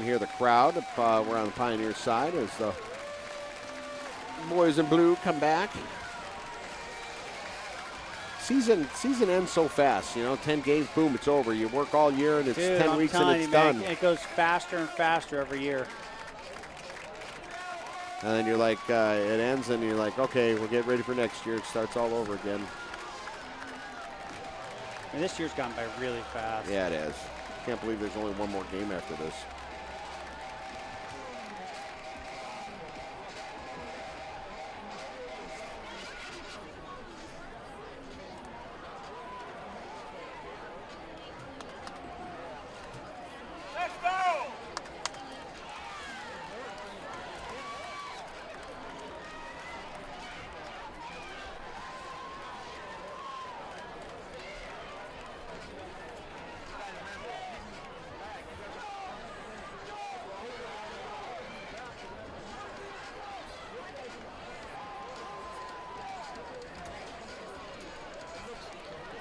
[SPEAKER 3] can hear the crowd. We're on the Pioneers side as the boys in blue come back. Season ends so fast, you know, 10 games, boom, it's over. You work all year and it's 10 weeks and it's done.
[SPEAKER 1] Man, it goes faster and faster every year.
[SPEAKER 3] And then you're like, it ends and you're like, okay, we'll get ready for next year. It starts all over again.
[SPEAKER 1] And this year's gone by really fast.
[SPEAKER 3] Yeah, it is. Can't believe there's only one more game after this.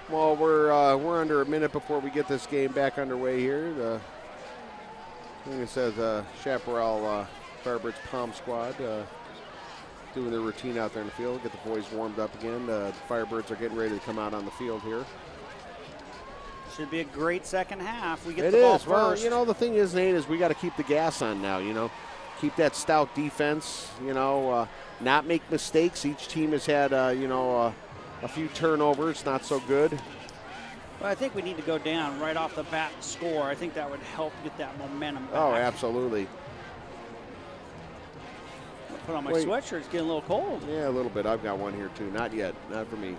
[SPEAKER 3] Well, we're under a minute before we get this game back underway here. I think it says Chapparal Firebirds Palm Squad doing their routine out there in the field. Get the boys warmed up again. The Firebirds are getting ready to come out on the field here.
[SPEAKER 1] Should be a great second half. We get
[SPEAKER 3] It
[SPEAKER 1] the ball
[SPEAKER 3] is. Well,
[SPEAKER 1] first.
[SPEAKER 3] you know, the thing is, Nate, is we got to keep the gas on now, you know. Keep that stout defense, you know, not make mistakes. Each team has had, you know, a few turnovers, not so good.
[SPEAKER 1] Well, I think we need to go down right off the bat and score. I think that would help get that momentum back.
[SPEAKER 3] Oh, absolutely.
[SPEAKER 1] I'll put on my sweatshirt. It's getting a little cold.
[SPEAKER 3] Yeah, a little bit. I've got one here, too. Not yet. Not for me.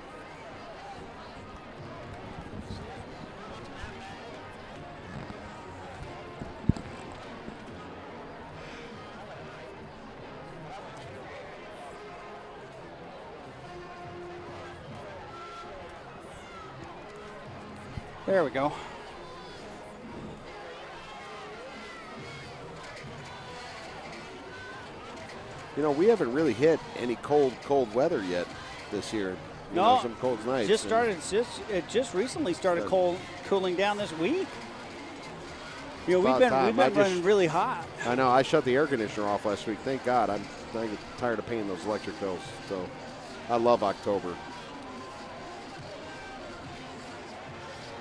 [SPEAKER 1] There we go.
[SPEAKER 3] You know, we haven't really hit any cold weather yet this year. You know, some cold nights.
[SPEAKER 1] It just recently started cooling down this week. You know, we've been running really hot.
[SPEAKER 3] I know. I shut the air conditioner off last week. Thank God. I get tired of paying those electric bills. So I love October.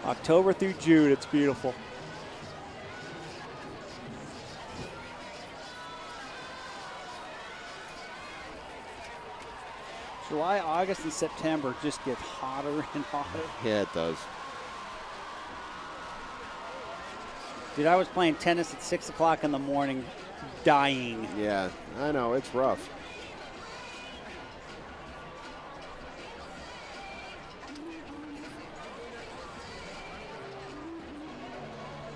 [SPEAKER 1] October through June, it's beautiful. July, August, and September just get hotter and hotter.
[SPEAKER 3] Yeah, it does.
[SPEAKER 1] Dude, I was playing tennis at 6 o'clock in the morning, dying.
[SPEAKER 3] Yeah, I know. It's rough.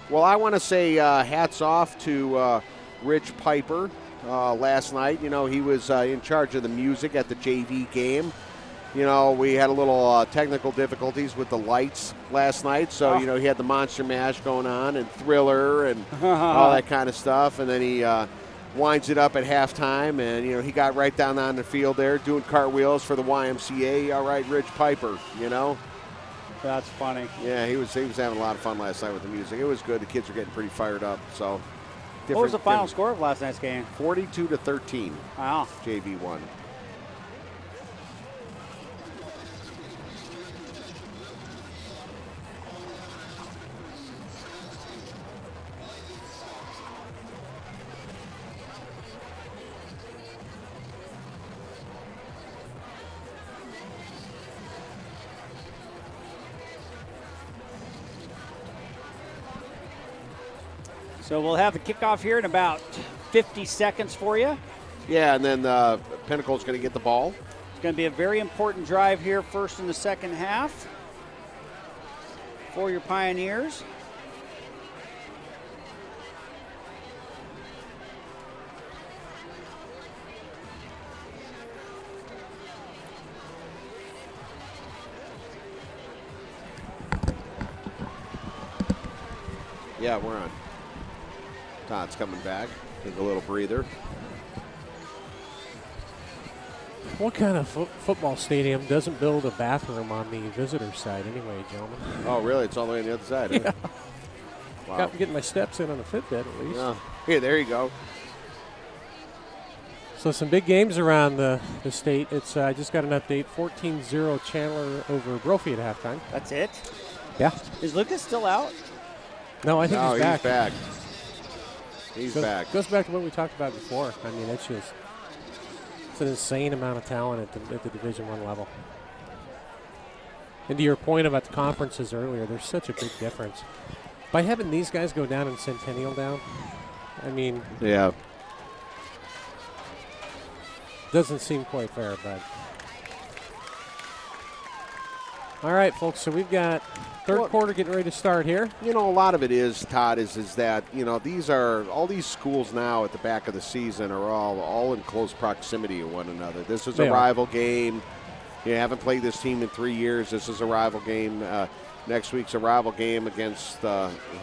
[SPEAKER 3] Well, I want to say hats off to Rich Piper last night. You know, he was in charge of the music at the JV game. You know, we had a little technical difficulties with the lights last night. So, you know, he had the Monster Mash going on and Thriller and all that kind of stuff. And then he winds it up at halftime. And, you know, he got right down on the field there doing cartwheels for the YMCA. All right, Rich Piper, you know.
[SPEAKER 1] That's funny.
[SPEAKER 3] Yeah, he was having a lot of fun last night with the music. It was good. The kids were getting pretty fired up. So,
[SPEAKER 1] what was the final score of last night's game?
[SPEAKER 3] 42-13.
[SPEAKER 1] Wow.
[SPEAKER 3] JV won.
[SPEAKER 1] So we'll have the kickoff here in about 50 seconds for you.
[SPEAKER 3] Yeah, and then Pinnacle's going to get the ball.
[SPEAKER 1] It's going to be a very important drive here first in the second half for your Pioneers.
[SPEAKER 3] Yeah, we're on. Todd's coming back. Take a little breather.
[SPEAKER 2] What kind of football stadium doesn't build a bathroom on the visitor side anyway, gentlemen?
[SPEAKER 3] Oh, really? It's all the way on the other side,
[SPEAKER 2] Yeah.
[SPEAKER 3] huh? Wow.
[SPEAKER 2] Got me getting my steps in on the Fitbit at least.
[SPEAKER 3] Yeah. Hey, there you go.
[SPEAKER 2] So some big games around the state. It's I just got an update. 14-0 Chandler over Brophy at halftime.
[SPEAKER 1] That's it?
[SPEAKER 2] Yeah.
[SPEAKER 1] Is Lucas still out?
[SPEAKER 2] No, I think he's back.
[SPEAKER 3] He's back. He's back.
[SPEAKER 2] Goes back to what we talked about before. I mean, it's an insane amount of talent at the Division I level. And to your point about the conferences earlier, there's such a big difference. By having these guys go down and Centennial down, I mean,
[SPEAKER 3] Yeah.
[SPEAKER 2] doesn't seem quite fair, but. All right, folks, so we've got third quarter getting ready to start here.
[SPEAKER 3] You know, a lot of it is, Todd, is that, you know, all these schools now at the back of the season are all in close proximity of one another. This is a rival game. You haven't played this team in 3 years. This is a rival game. Next week's a rival game against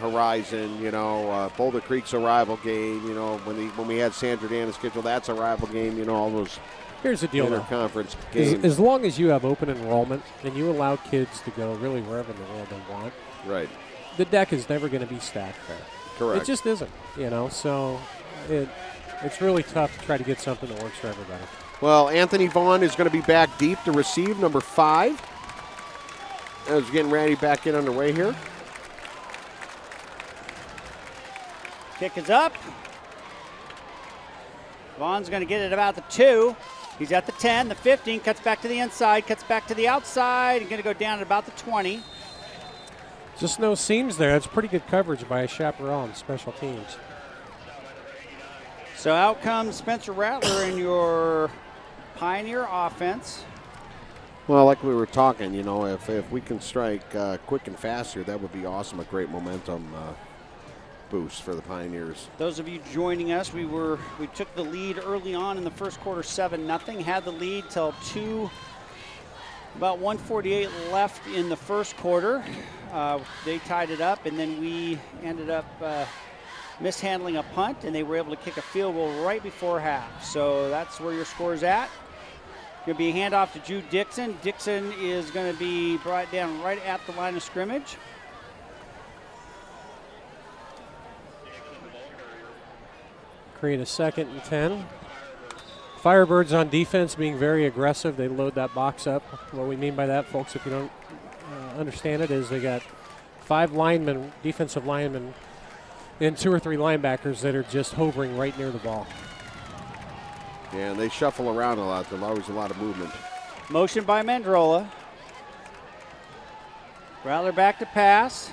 [SPEAKER 3] Horizon. You know, Boulder Creek's a rival game. You know, when we had Sandra Dan scheduled, that's a rival game. You know, all those.
[SPEAKER 2] Here's the deal,
[SPEAKER 3] interconference games.
[SPEAKER 2] As long as you have open enrollment and you allow kids to go really wherever in the world they want,
[SPEAKER 3] right?
[SPEAKER 2] The deck is never going to be stacked fair.
[SPEAKER 3] Correct.
[SPEAKER 2] It just isn't, you know. So it's really tough to try to get something that works for everybody.
[SPEAKER 3] Well, Anthony Vaughn is going to be back deep to receive, number 5. As getting ready back in underway here.
[SPEAKER 1] Kick is up. Vaughn's going to get it about the 2. He's at the 10, the 15, cuts back to the inside, cuts back to the outside, and going to go down at about the 20.
[SPEAKER 2] Just no seams there. That's pretty good coverage by Chapparal on special teams.
[SPEAKER 1] So out comes Spencer Rattler in your Pioneer offense.
[SPEAKER 3] Well, like we were talking, you know, if we can strike quick and fast here, that would be awesome. A great momentum boost for the Pioneers.
[SPEAKER 1] Those of you joining us, we took the lead early on in the first quarter, 7-0. Had the lead till about 1:48 left in the first quarter. They tied it up, and then we ended up mishandling a punt, and they were able to kick a field goal right before half. So that's where your score is at. Going to be a handoff to Jude Dixon. Dixon is going to be brought down right at the line of scrimmage.
[SPEAKER 2] Create a 2nd and 10. Firebirds on defense being very aggressive. They load that box up. What we mean by that, folks, if you don't understand it, is they got 5 linemen, defensive linemen, and 2 or 3 linebackers that are just hovering right near the ball.
[SPEAKER 3] Yeah, and they shuffle around a lot. There's always a lot of movement.
[SPEAKER 1] Motion by Mandrola. Rattler back to pass.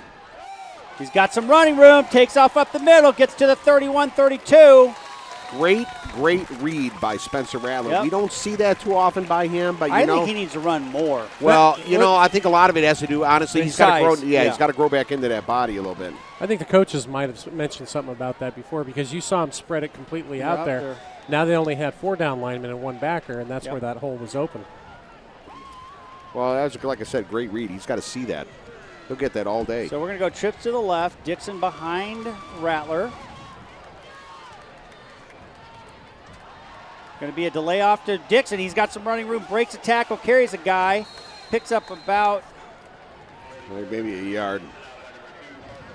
[SPEAKER 1] He's got some running room, takes off up the middle, gets to the 31-32.
[SPEAKER 3] Great read by Spencer Rattler.
[SPEAKER 1] Yep.
[SPEAKER 3] We don't see that too often by him, but
[SPEAKER 1] I think he needs to run more.
[SPEAKER 3] Well, I think a lot of it has to do, honestly, he's got to grow.
[SPEAKER 1] Yeah,
[SPEAKER 3] he's got to grow back into that body a little bit.
[SPEAKER 2] I think the coaches might have mentioned something about that before because you saw him spread it completely out there. Now they only had 4 down linemen and 1 backer, and that's where that hole was open.
[SPEAKER 3] Well, that's, like I said, great read. He's got to see that. He'll get that all day.
[SPEAKER 1] So we're going to go trips to the left. Dixon behind Rattler. Going to be a delay off to Dixon. He's got some running room, breaks a tackle, carries a guy, picks up about
[SPEAKER 3] maybe a yard.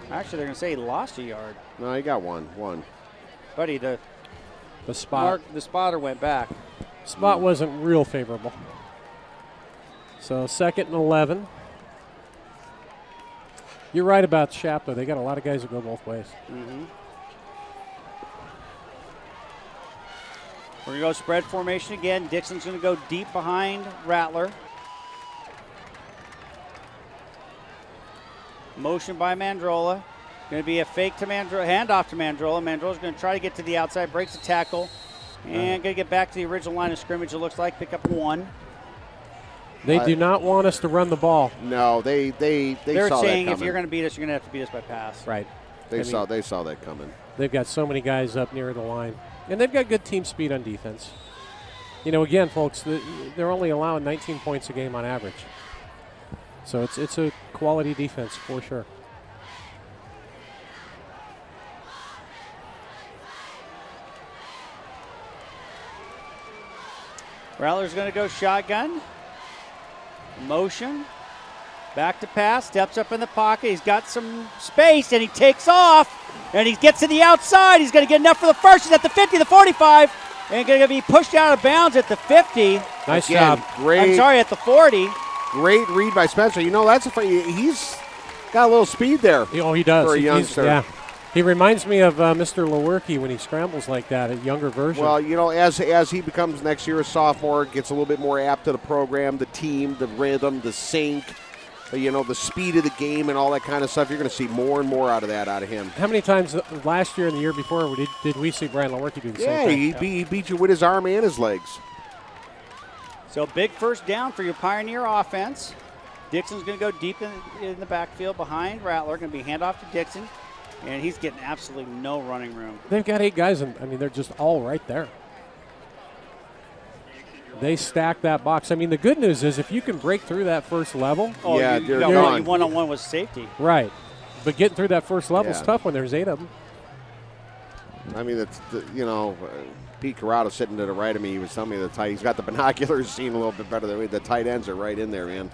[SPEAKER 1] Actually, they're going to say he lost a yard.
[SPEAKER 3] No, he got one.
[SPEAKER 1] Buddy, the spotter went back.
[SPEAKER 2] Spot wasn't real favorable. So 2nd and 11. You're right about Shap, though. They got a lot of guys that go both ways.
[SPEAKER 1] Mm-hmm. We're going to go spread formation again. Dixon's going to go deep behind Rattler. Motion by Mandrola. Going to be a fake to Mandrola, handoff to Mandrola. Mandrola's going to try to get to the outside, breaks the tackle, and going to get back to the original line of scrimmage, it looks like, pick up 1.
[SPEAKER 2] They do not want us to run the ball.
[SPEAKER 3] No, they're saw
[SPEAKER 1] saying
[SPEAKER 3] that
[SPEAKER 1] if you're going to beat us, you're going to have to beat us by pass.
[SPEAKER 2] Right.
[SPEAKER 3] They saw that coming.
[SPEAKER 2] They've got so many guys up near the line. And they've got good team speed on defense. Again, folks, they're only allowing 19 points a game on average. So it's a quality defense for sure.
[SPEAKER 1] Rattler's going to go shotgun. Motion. Back to pass. Steps up in the pocket. He's got some space, and he takes off. And he gets to the outside. He's going to get enough for the first. He's at the 50, the 45. And going to be pushed out of bounds at the 50.
[SPEAKER 2] Nice job.
[SPEAKER 1] At the 40.
[SPEAKER 3] Great read by Spencer. He's got a little speed there.
[SPEAKER 2] Oh, he does.
[SPEAKER 3] For a youngster.
[SPEAKER 2] Yeah. He reminds me of Mr. Lewerke when he scrambles like that, a younger version.
[SPEAKER 3] Well, as he becomes next year a sophomore, gets a little bit more apt to the program, the team, the rhythm, the sync, the speed of the game and all that kind of stuff. You're going to see more and more out of him.
[SPEAKER 2] How many times last year and the year before did we see Brian Lewerke do the same thing?
[SPEAKER 3] Yeah, he beat you with his arm and his legs.
[SPEAKER 1] So big first down for your Pioneer offense. Dixon's going to go deep in the backfield behind Rattler. Going to be handoff to Dixon. And he's getting absolutely no running room.
[SPEAKER 2] They've got 8 guys, and they're just all right there. They stack that box. The good news is if you can break through that first level.
[SPEAKER 3] You're gone.
[SPEAKER 1] One-on-one with safety.
[SPEAKER 2] Right. But getting through that first level is tough when there's 8 of them.
[SPEAKER 3] Pete Corrado sitting to the right of me, he was telling me he's got the binoculars, seeing a little bit better. The tight ends are right in there, man.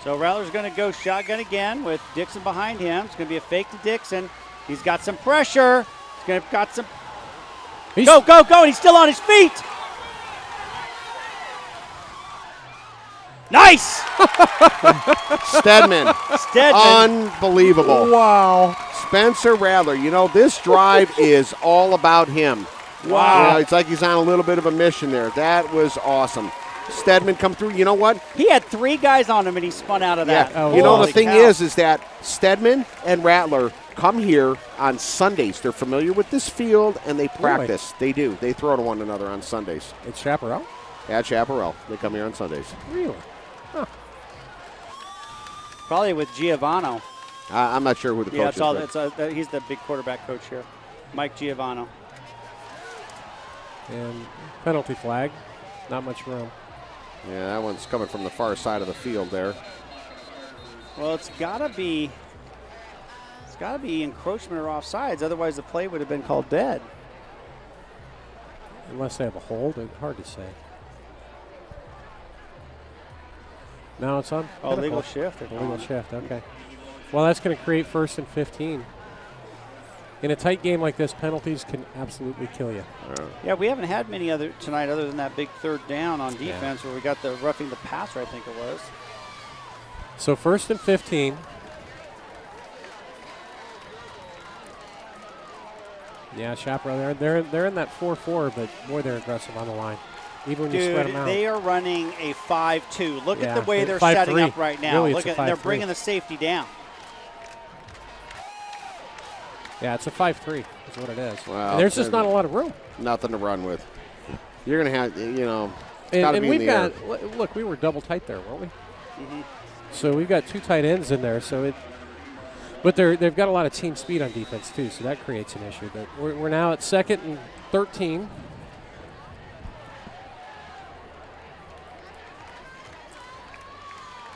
[SPEAKER 1] So Rattler's going to go shotgun again with Dixon behind him. It's going to be a fake to Dixon. He's got some pressure. Go. And he's still on his feet. Nice.
[SPEAKER 3] Stedman. Unbelievable.
[SPEAKER 2] Wow.
[SPEAKER 3] Spencer Rattler. This drive is all about him.
[SPEAKER 1] Wow.
[SPEAKER 3] It's like he's on a little bit of a mission there. That was awesome. Stedman come through. You know what?
[SPEAKER 1] He had 3 guys on him, and he spun out of that.
[SPEAKER 3] Yeah. The thing is that Stedman and Rattler come here on Sundays. They're familiar with this field, and they practice.
[SPEAKER 2] Really?
[SPEAKER 3] They do. They throw to one another on Sundays.
[SPEAKER 2] It's Chapparal?
[SPEAKER 3] At Chapparal. They come here on Sundays.
[SPEAKER 2] Really? Huh.
[SPEAKER 1] Probably with Giovanno.
[SPEAKER 3] I'm not sure who the coach is.
[SPEAKER 1] He's the big quarterback coach here, Mike Giovanno.
[SPEAKER 2] And penalty flag. Not much room.
[SPEAKER 3] Yeah, that one's coming from the far side of the field there.
[SPEAKER 1] Well, it's got to be encroachment or offsides. Otherwise, the play would have been called dead.
[SPEAKER 2] Unless they have a hold, it's hard to say. Now it's on.
[SPEAKER 1] Oh, legal shift.
[SPEAKER 2] Legal shift. Okay. Well, that's going to create 1st and 15. In a tight game like this, penalties can absolutely kill you.
[SPEAKER 1] Yeah, we haven't had many tonight other than that big 3rd down on defense where we got the roughing the passer, I think it was.
[SPEAKER 2] So 1st and 15. Yeah, Chapparal, they're in that 4-4, but boy, they're aggressive on the line. even when you spread them out.
[SPEAKER 1] They are running a 5-2. Look at the way they're
[SPEAKER 2] 5-3.
[SPEAKER 1] setting up right now.
[SPEAKER 2] Really,
[SPEAKER 1] Look at they're bringing the safety down.
[SPEAKER 2] Yeah, it's a 5-3 is what it is.
[SPEAKER 3] Well,
[SPEAKER 2] and there's just not a lot of room.
[SPEAKER 3] Nothing to run with. You're going to have,
[SPEAKER 2] And we've got, look, we were double tight there, weren't we?
[SPEAKER 1] Mm-hmm.
[SPEAKER 2] So we've got 2 tight ends in there. But they've got a lot of team speed on defense too, so that creates an issue. But we're now at 2nd and 13.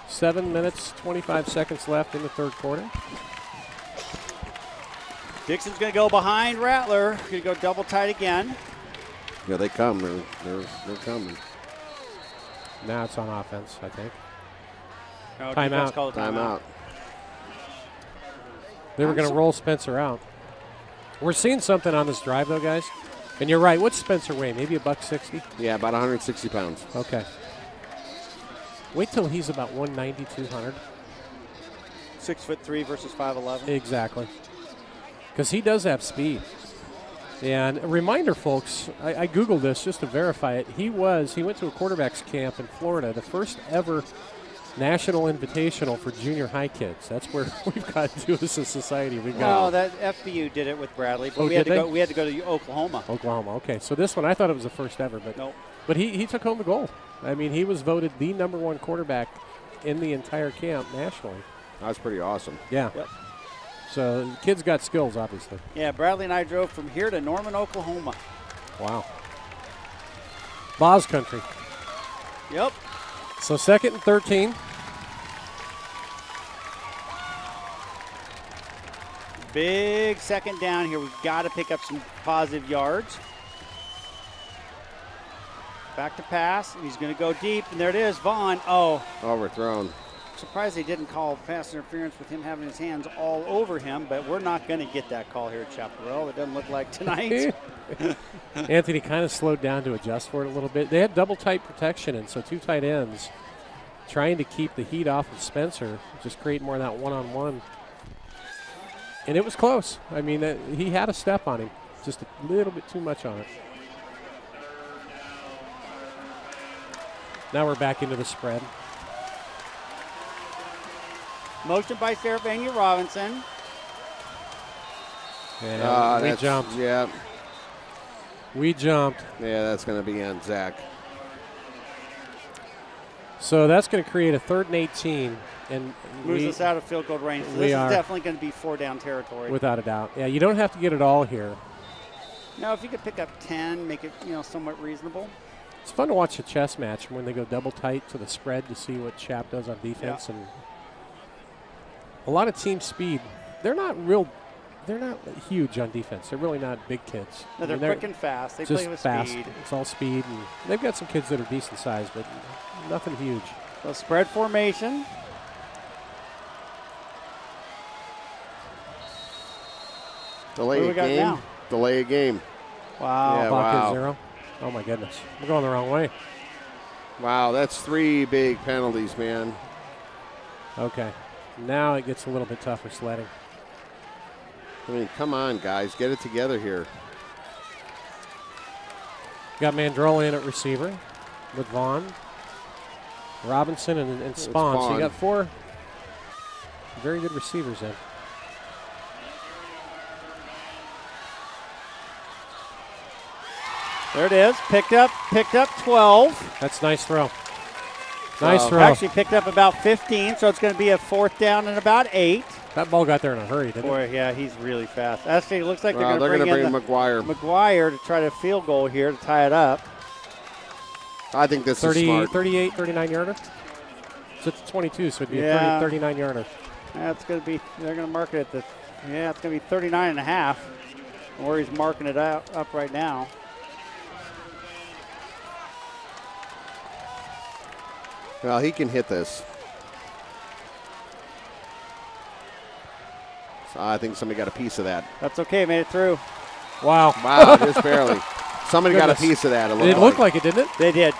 [SPEAKER 2] Seven minutes, 25 seconds left in the third quarter.
[SPEAKER 1] Dixon's going to go behind Rattler. Going to go double tight again.
[SPEAKER 3] Yeah, they come. They're coming.
[SPEAKER 2] Now it's on offense, I think.
[SPEAKER 1] No,
[SPEAKER 2] Timeout.
[SPEAKER 3] Timeout.
[SPEAKER 2] They were going to roll Spencer out. We're seeing something on this drive, though, guys. And you're right. What's Spencer weigh? Maybe $160?
[SPEAKER 3] Yeah, about 160 pounds.
[SPEAKER 2] Okay. Wait till he's about 190, 200.
[SPEAKER 1] 6'3" versus 5'11".
[SPEAKER 2] Exactly. Because he does have speed. And a reminder, folks, I Googled this just to verify it. He went to a quarterback's camp in Florida, the first ever national invitational for junior high kids. That's where we've got to do as a society.
[SPEAKER 1] No, that FBU did it with Bradley, but we had to go to Oklahoma.
[SPEAKER 2] Oklahoma, okay. So this one, I thought it was the first ever, but
[SPEAKER 1] nope.
[SPEAKER 2] But he took home the gold. I mean, he was voted the #1 quarterback in the entire camp nationally.
[SPEAKER 3] That's pretty awesome.
[SPEAKER 2] Yeah.
[SPEAKER 1] Yep.
[SPEAKER 2] So the kid's got skills, obviously.
[SPEAKER 1] Yeah, Bradley and I drove from here to Norman, Oklahoma.
[SPEAKER 2] Wow. Boz country.
[SPEAKER 1] Yep.
[SPEAKER 2] So 2nd and 13.
[SPEAKER 1] Big second down here. We've got to pick up some positive yards. Back to pass, and he's going to go deep, and there it is, Vaughn. Oh.
[SPEAKER 3] Overthrown.
[SPEAKER 1] Surprised they didn't call pass interference with him having his hands all over him, but we're not going to get that call here at Chapparal. It doesn't look like tonight.
[SPEAKER 2] Anthony kind of slowed down to adjust for it a little bit. They had double tight protection, and so 2 tight ends trying to keep the heat off of Spencer, just create more of that one-on-one. And it was close. I mean, he had a step on him, just a little bit too much on it. Now we're back into the spread.
[SPEAKER 1] Motion by Fairvania Robinson.
[SPEAKER 2] And we jumped.
[SPEAKER 3] Yeah.
[SPEAKER 2] We jumped.
[SPEAKER 3] Yeah, that's going to be on Zach.
[SPEAKER 2] So that's going to create a 3rd and 18. And
[SPEAKER 1] moves us out of field goal range. So this is definitely going to be 4-down territory.
[SPEAKER 2] Without a doubt. Yeah, you don't have to get it all here.
[SPEAKER 1] No, if you could pick up 10, make it somewhat reasonable.
[SPEAKER 2] It's fun to watch a chess match when they go double tight to the spread to see what Chap does on defense. Yeah. And a lot of team speed. They're not huge on defense. They're really not big kids.
[SPEAKER 1] No, they're quick and fast. They play with
[SPEAKER 2] fast.
[SPEAKER 1] speed.
[SPEAKER 2] It's all speed. And they've got some kids that are decent size, but nothing huge.
[SPEAKER 1] So spread formation.
[SPEAKER 3] Delay a game.
[SPEAKER 1] Now?
[SPEAKER 3] Delay a game.
[SPEAKER 1] Wow.
[SPEAKER 3] Yeah,
[SPEAKER 2] Clock
[SPEAKER 3] wow.
[SPEAKER 2] is 0. Oh, my goodness. We're going the wrong way.
[SPEAKER 3] Wow, that's 3 big penalties, man.
[SPEAKER 2] Okay. Now it gets a little bit tougher sledding.
[SPEAKER 3] I mean, come on, guys. Get it together here.
[SPEAKER 2] Got Mandrola in at receiver with Vaughn, Robinson, and Spawn. So you got 4 very good receivers in.
[SPEAKER 1] There it is. Picked up 12.
[SPEAKER 2] That's a nice throw. Nice throw.
[SPEAKER 1] Actually picked up about 15, so it's going to be a 4th down and about 8.
[SPEAKER 2] That ball got there in a hurry, didn't it?
[SPEAKER 1] Yeah, he's really fast. Actually, it looks like they're
[SPEAKER 3] going to
[SPEAKER 1] bring in
[SPEAKER 3] McGuire.
[SPEAKER 1] McGuire to try to field goal here to tie it up.
[SPEAKER 3] I think this is smart.
[SPEAKER 2] 38, 39-yarder? So it's 22, so it'd be a 39-yarder.
[SPEAKER 1] That's going to be, they're going to mark it at it's going to be 39 and a half, where he's marking it up right now.
[SPEAKER 3] Well, he can hit this. So I think somebody got a piece of that.
[SPEAKER 1] That's okay, made it through.
[SPEAKER 2] Wow.
[SPEAKER 3] Wow, just barely. Somebody got a piece of that.
[SPEAKER 2] It looked like it, didn't it?
[SPEAKER 1] They did.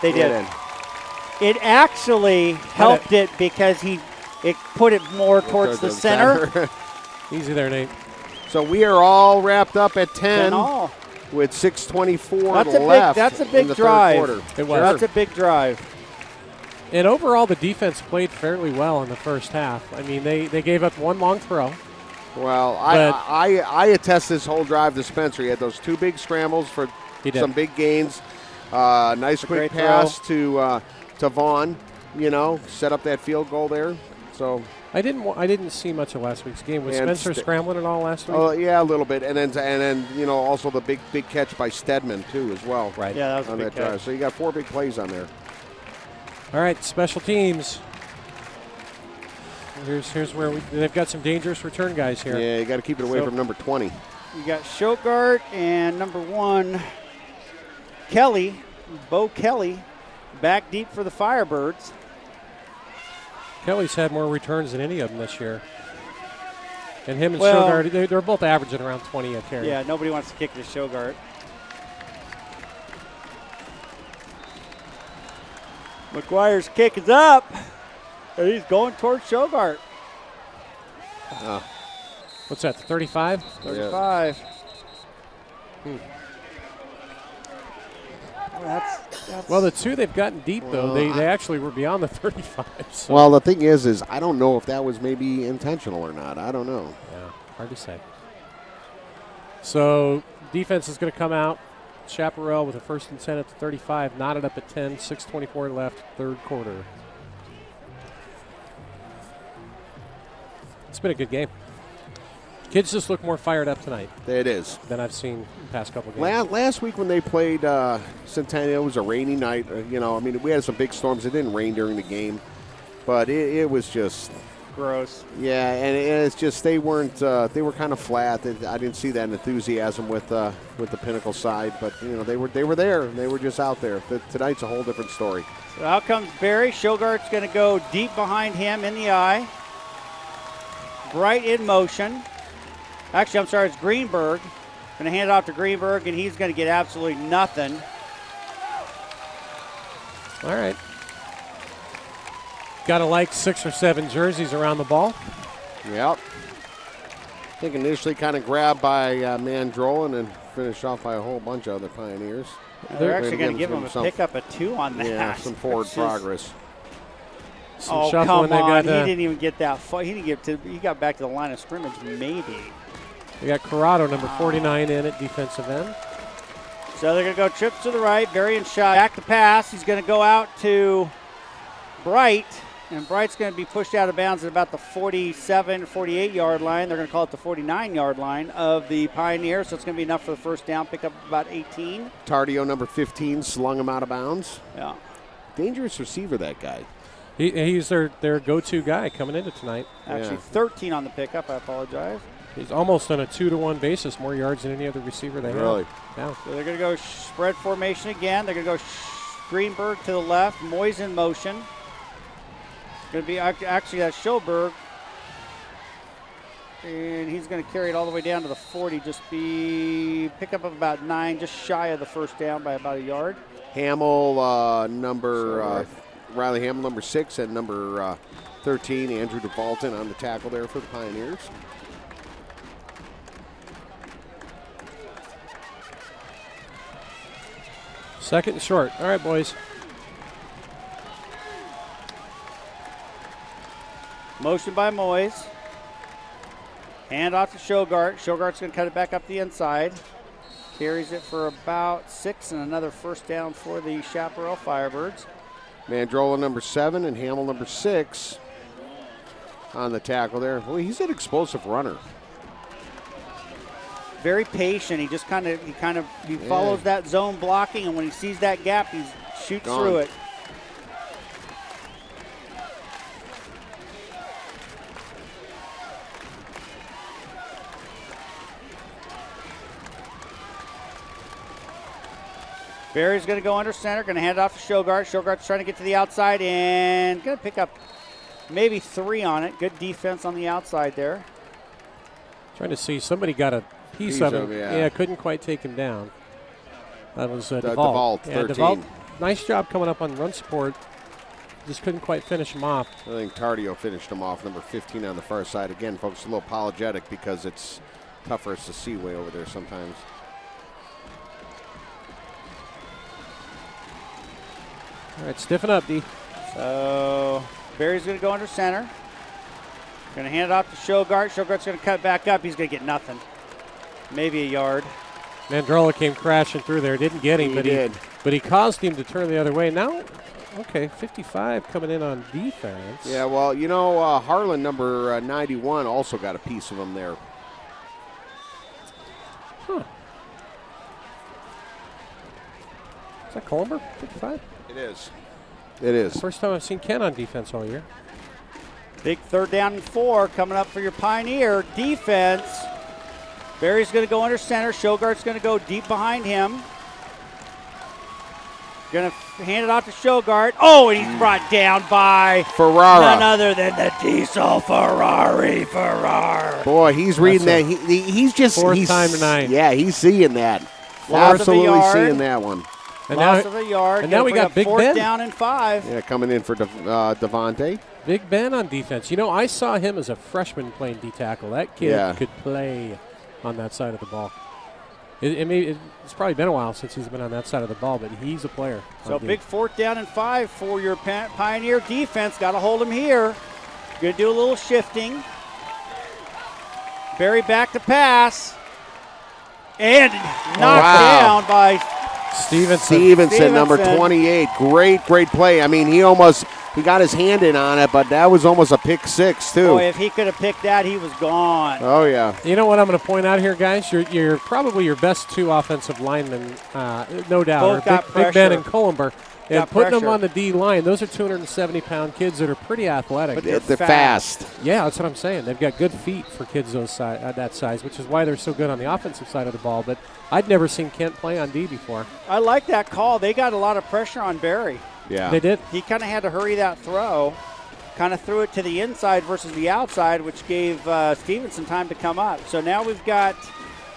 [SPEAKER 1] It actually helped it because it put it more towards the center.
[SPEAKER 2] Easy there, Nate.
[SPEAKER 3] So we are all wrapped up at 10.
[SPEAKER 1] 10 all.
[SPEAKER 3] with 6:24
[SPEAKER 1] That's
[SPEAKER 3] left.
[SPEAKER 1] That's a
[SPEAKER 3] in
[SPEAKER 1] big
[SPEAKER 3] the
[SPEAKER 1] drive.
[SPEAKER 3] Third quarter.
[SPEAKER 2] It was.
[SPEAKER 1] That's a big drive.
[SPEAKER 2] And overall, the defense played fairly well in the first half. I mean, they gave up one long throw.
[SPEAKER 3] Well, I attest this whole drive to Spencer. He had those 2 big scrambles for some big gains. Nice quick pass to Vaughn. Set up that field goal there. So
[SPEAKER 2] I didn't see much of last week's game. Was Spencer scrambling at all last week?
[SPEAKER 3] Oh yeah, a little bit, and then also the big catch by Stedman too as well.
[SPEAKER 2] Right.
[SPEAKER 1] Yeah, that was
[SPEAKER 3] on
[SPEAKER 1] a big
[SPEAKER 3] that drive.
[SPEAKER 1] catch.
[SPEAKER 3] So you got 4 big plays on there.
[SPEAKER 2] All right, special teams. Here's where they've got some dangerous return guys here.
[SPEAKER 3] Yeah, you got to keep it away from number 20.
[SPEAKER 1] You got Shogart and number 1, Bo Kelly, back deep for the Firebirds.
[SPEAKER 2] Kelly's had more returns than any of them this year. And him and Shogart, they're both averaging around 20 a carry.
[SPEAKER 1] Yeah, nobody wants to kick to Shogart. McGuire's kick is up, and he's going towards Shogart.
[SPEAKER 2] What's that, 35?
[SPEAKER 1] 35.
[SPEAKER 2] Well, the 2 they've gotten deep, though, they actually were beyond the 35. So.
[SPEAKER 3] Well, the thing is I don't know if that was maybe intentional or not. I don't know.
[SPEAKER 2] Yeah, hard to say. So defense is going to come out. Chapparal with a 1st and 10 at the 35, knotted up at 10, 6:24 left, 3rd quarter. It's been a good game. Kids just look more fired up tonight.
[SPEAKER 3] It is.
[SPEAKER 2] Than I've seen the past couple games.
[SPEAKER 3] Last week when they played Centennial, it was a rainy night. We had some big storms. It didn't rain during the game, but it was just
[SPEAKER 1] gross.
[SPEAKER 3] Yeah, and it's just they weren't. They were kind of flat. I didn't see that enthusiasm with the Pinnacle side, but they were there. They were just out there. Tonight's a whole different story.
[SPEAKER 1] So out comes Barry. Shogart's going to go deep behind him in the eye. Bright in motion. Actually, I'm sorry, it's Greenberg. Going to hand it off to Greenberg, and he's going to get absolutely nothing.
[SPEAKER 2] All right. Got to like 6 or 7 jerseys around the ball.
[SPEAKER 3] Yep. I think initially kind of grabbed by Mandroll and then finished off by a whole bunch of other Pioneers.
[SPEAKER 1] They're actually going to give him a pickup of 2 on that.
[SPEAKER 3] Yeah, some forward progress.
[SPEAKER 1] Oh, come on. He didn't even get that far. He got back to the line of scrimmage, maybe.
[SPEAKER 2] They got Corrado, number 49, in at defensive end.
[SPEAKER 1] So they're going to go trips to the right. Varian shot. Back to pass. He's going to go out to Bright. And Bright's going to be pushed out of bounds at about the 47, 48-yard line. They're going to call it the 49-yard line of the Pioneers. So it's going to be enough for the first down, pick up about 18.
[SPEAKER 3] Tardio, number 15, slung him out of bounds.
[SPEAKER 1] Yeah.
[SPEAKER 3] Dangerous receiver, that guy.
[SPEAKER 2] He's their go-to guy coming into tonight.
[SPEAKER 1] Actually, 13 on the pickup. I apologize.
[SPEAKER 2] He's almost on a 2-to-1 basis, more yards than any other receiver they have. Yeah.
[SPEAKER 1] So they're going to go spread formation again. They're going to go Greenberg to the left. Moyes in motion. Going to be actually that Schoberg. And he's going to carry it all the way down to the 40. Just be pickup of about 9, just shy of the first down by about a yard.
[SPEAKER 3] Hamill, Riley Hamill, number 6, and number 13, Andrew DeValton on the tackle there for the Pioneers.
[SPEAKER 2] Second and short. All right, boys.
[SPEAKER 1] Motion by Moyes. Hand off to Shogart. Shogart's going to cut it back up the inside. Carries it for about 6 and another first down for the Chapparal Firebirds.
[SPEAKER 3] Mandrola, number 7, and Hamill, number 6 on the tackle there. Well, he's an explosive runner.
[SPEAKER 1] Very patient. He just kind of follows that zone blocking, and when he sees that gap, he shoots through it. Barry's going to go under center, going to hand it off to Shogart. Shogart's trying to get to the outside and going to pick up maybe 3 on it. Good defense on the outside there.
[SPEAKER 2] Trying to see, somebody got a piece of him. Yeah, couldn't quite take him down. That was DeVault.
[SPEAKER 3] Yeah, 13.
[SPEAKER 2] DeVault, nice job coming up on run support. Just couldn't quite finish him off.
[SPEAKER 3] I think Tardio finished him off, number 15 on the far side. Again, folks, a little apologetic because it's tough for us to see way over there sometimes.
[SPEAKER 2] All right, stiffen up, D.
[SPEAKER 1] So Barry's going to go under center. Going to hand it off to Shogart. Shogart's going to cut back up. He's going to get nothing. Maybe a yard.
[SPEAKER 2] Mandrola came crashing through there. Didn't get him, but he caused him to turn the other way. Now, okay, 55 coming in on defense.
[SPEAKER 3] Yeah, well, Harlan, number 91, also got a piece of him there.
[SPEAKER 2] Huh. Is that Columber, 55?
[SPEAKER 3] It is. It is.
[SPEAKER 2] First time I've seen Ken on defense all year.
[SPEAKER 1] Big 3rd down and 4 coming up for your Pioneer defense. Barry's going to go under center. Shogart's going to go deep behind him. Going to hand it off to Shogart. Oh, and he's brought down by
[SPEAKER 3] Ferrara.
[SPEAKER 1] None other than the diesel Ferrari.
[SPEAKER 3] Boy, he's reading that. He's just
[SPEAKER 2] fourth time tonight.
[SPEAKER 3] Yeah, he's seeing that.
[SPEAKER 1] Loss of a
[SPEAKER 3] Absolutely
[SPEAKER 1] yard.
[SPEAKER 3] seeing that one.
[SPEAKER 2] And
[SPEAKER 1] Loss of a yard.
[SPEAKER 2] And now we got Big Ben.
[SPEAKER 1] 4th down and 5.
[SPEAKER 3] Yeah, coming in for Devontae.
[SPEAKER 2] Big Ben on defense. I saw him as a freshman playing D-tackle. That kid could play on that side of the ball. It's probably been a while since he's been on that side of the ball, but he's a player.
[SPEAKER 1] So big 4th down and 5 for your Pioneer defense. Got to hold him here. Going to do a little shifting. Barry back to pass. And knocked down by
[SPEAKER 3] Stevenson, number 28. Great play. I mean, he got his hand in on it, but that was almost a pick 6, too.
[SPEAKER 1] Boy, if he could have picked that, he was gone.
[SPEAKER 3] Oh, yeah.
[SPEAKER 2] You know what I'm going to point out here, guys? You're probably your best 2 offensive linemen, no doubt. Big Ben and Columber. And putting them on the D line, those are 270-pound kids that are pretty athletic.
[SPEAKER 3] But they're fast.
[SPEAKER 2] Yeah, that's what I'm saying. They've got good feet for kids that size, which is why they're so good on the offensive side of the ball. But I'd never seen Kent play on D before. I
[SPEAKER 1] like that call. They got a lot of pressure on Barry.
[SPEAKER 3] Yeah.
[SPEAKER 2] They did.
[SPEAKER 1] He kind of had to hurry that throw. Kind of threw it to the inside versus the outside, which gave Stevenson time to come up. So now we've got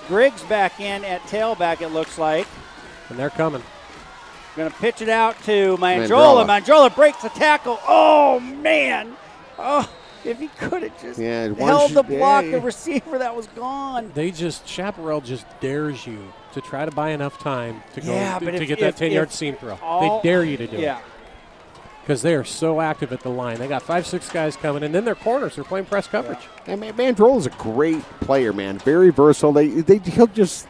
[SPEAKER 1] Griggs back in at tailback, it looks like.
[SPEAKER 2] And they're coming.
[SPEAKER 1] Going to pitch it out to Mandrola. Mandrola breaks the tackle. Oh, man. Oh, if he could have just held the block, the receiver, that was gone.
[SPEAKER 2] Chapparal just dares you to try to buy enough time to go to get that 10-yard seam throw. They dare you to do it. Because they are so active at the line. They got 5-6 guys coming, and then their corners are playing press coverage.
[SPEAKER 3] Yeah. And Mandrola's a great player, man. Very versatile. He'll just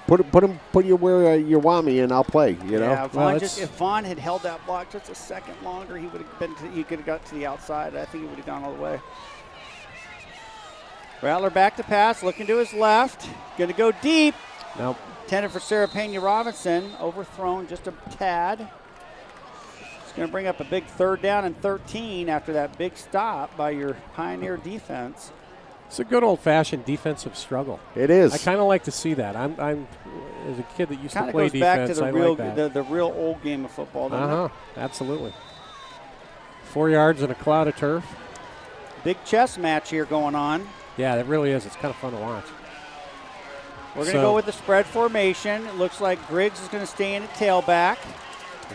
[SPEAKER 3] put you where you want me, and I'll play.
[SPEAKER 1] Yeah, if Vaughn had held that block just a second longer, he could have got to the outside. I think he would have gone all the way. Rattler back to pass, looking to his left, going to go deep.
[SPEAKER 2] Nope.
[SPEAKER 1] Intended for Sarah Pena Robinson, overthrown just a tad. It's going to bring up a big 3rd down and 13 after that big stop by your Pioneer defense.
[SPEAKER 2] It's a good old-fashioned defensive struggle.
[SPEAKER 3] It is.
[SPEAKER 2] I kind of like to see that. I'm as a kid that used to play defense.
[SPEAKER 1] Goes back to
[SPEAKER 2] the
[SPEAKER 1] the real old game of football. Doesn't it?
[SPEAKER 2] Absolutely. 4 yards in a cloud of turf.
[SPEAKER 1] Big chess match here going on.
[SPEAKER 2] Yeah, it really is. It's kind of fun to watch.
[SPEAKER 1] We're going to go with the spread formation. It looks like Griggs is going to stay in at tailback.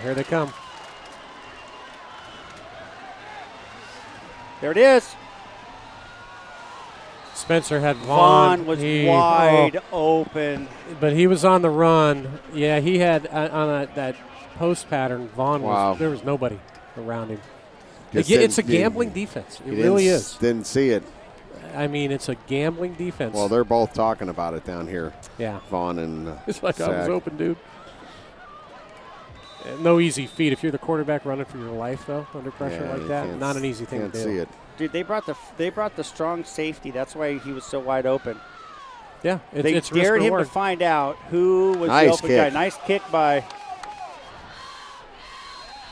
[SPEAKER 2] Here they come.
[SPEAKER 1] There it is.
[SPEAKER 2] Spencer had Vaughn.
[SPEAKER 1] Was wide open.
[SPEAKER 2] But he was on the run. Yeah, he had on that post pattern, Vaughn there was nobody around him. It's a gambling defense. It really is.
[SPEAKER 3] Didn't see it.
[SPEAKER 2] I mean, it's a gambling defense.
[SPEAKER 3] Well, they're both talking about it down here.
[SPEAKER 2] Yeah.
[SPEAKER 3] Vaughn and
[SPEAKER 2] it's like
[SPEAKER 3] Sack.
[SPEAKER 2] I was open, dude. No easy feat. If you're the quarterback running for your life, though, under pressure like that, not an easy thing to do.
[SPEAKER 3] Can't see it.
[SPEAKER 1] Dude, they brought the strong safety. That's why he was so wide open.
[SPEAKER 2] Yeah,
[SPEAKER 1] they dared him to find out who was the open guy. Nice kick by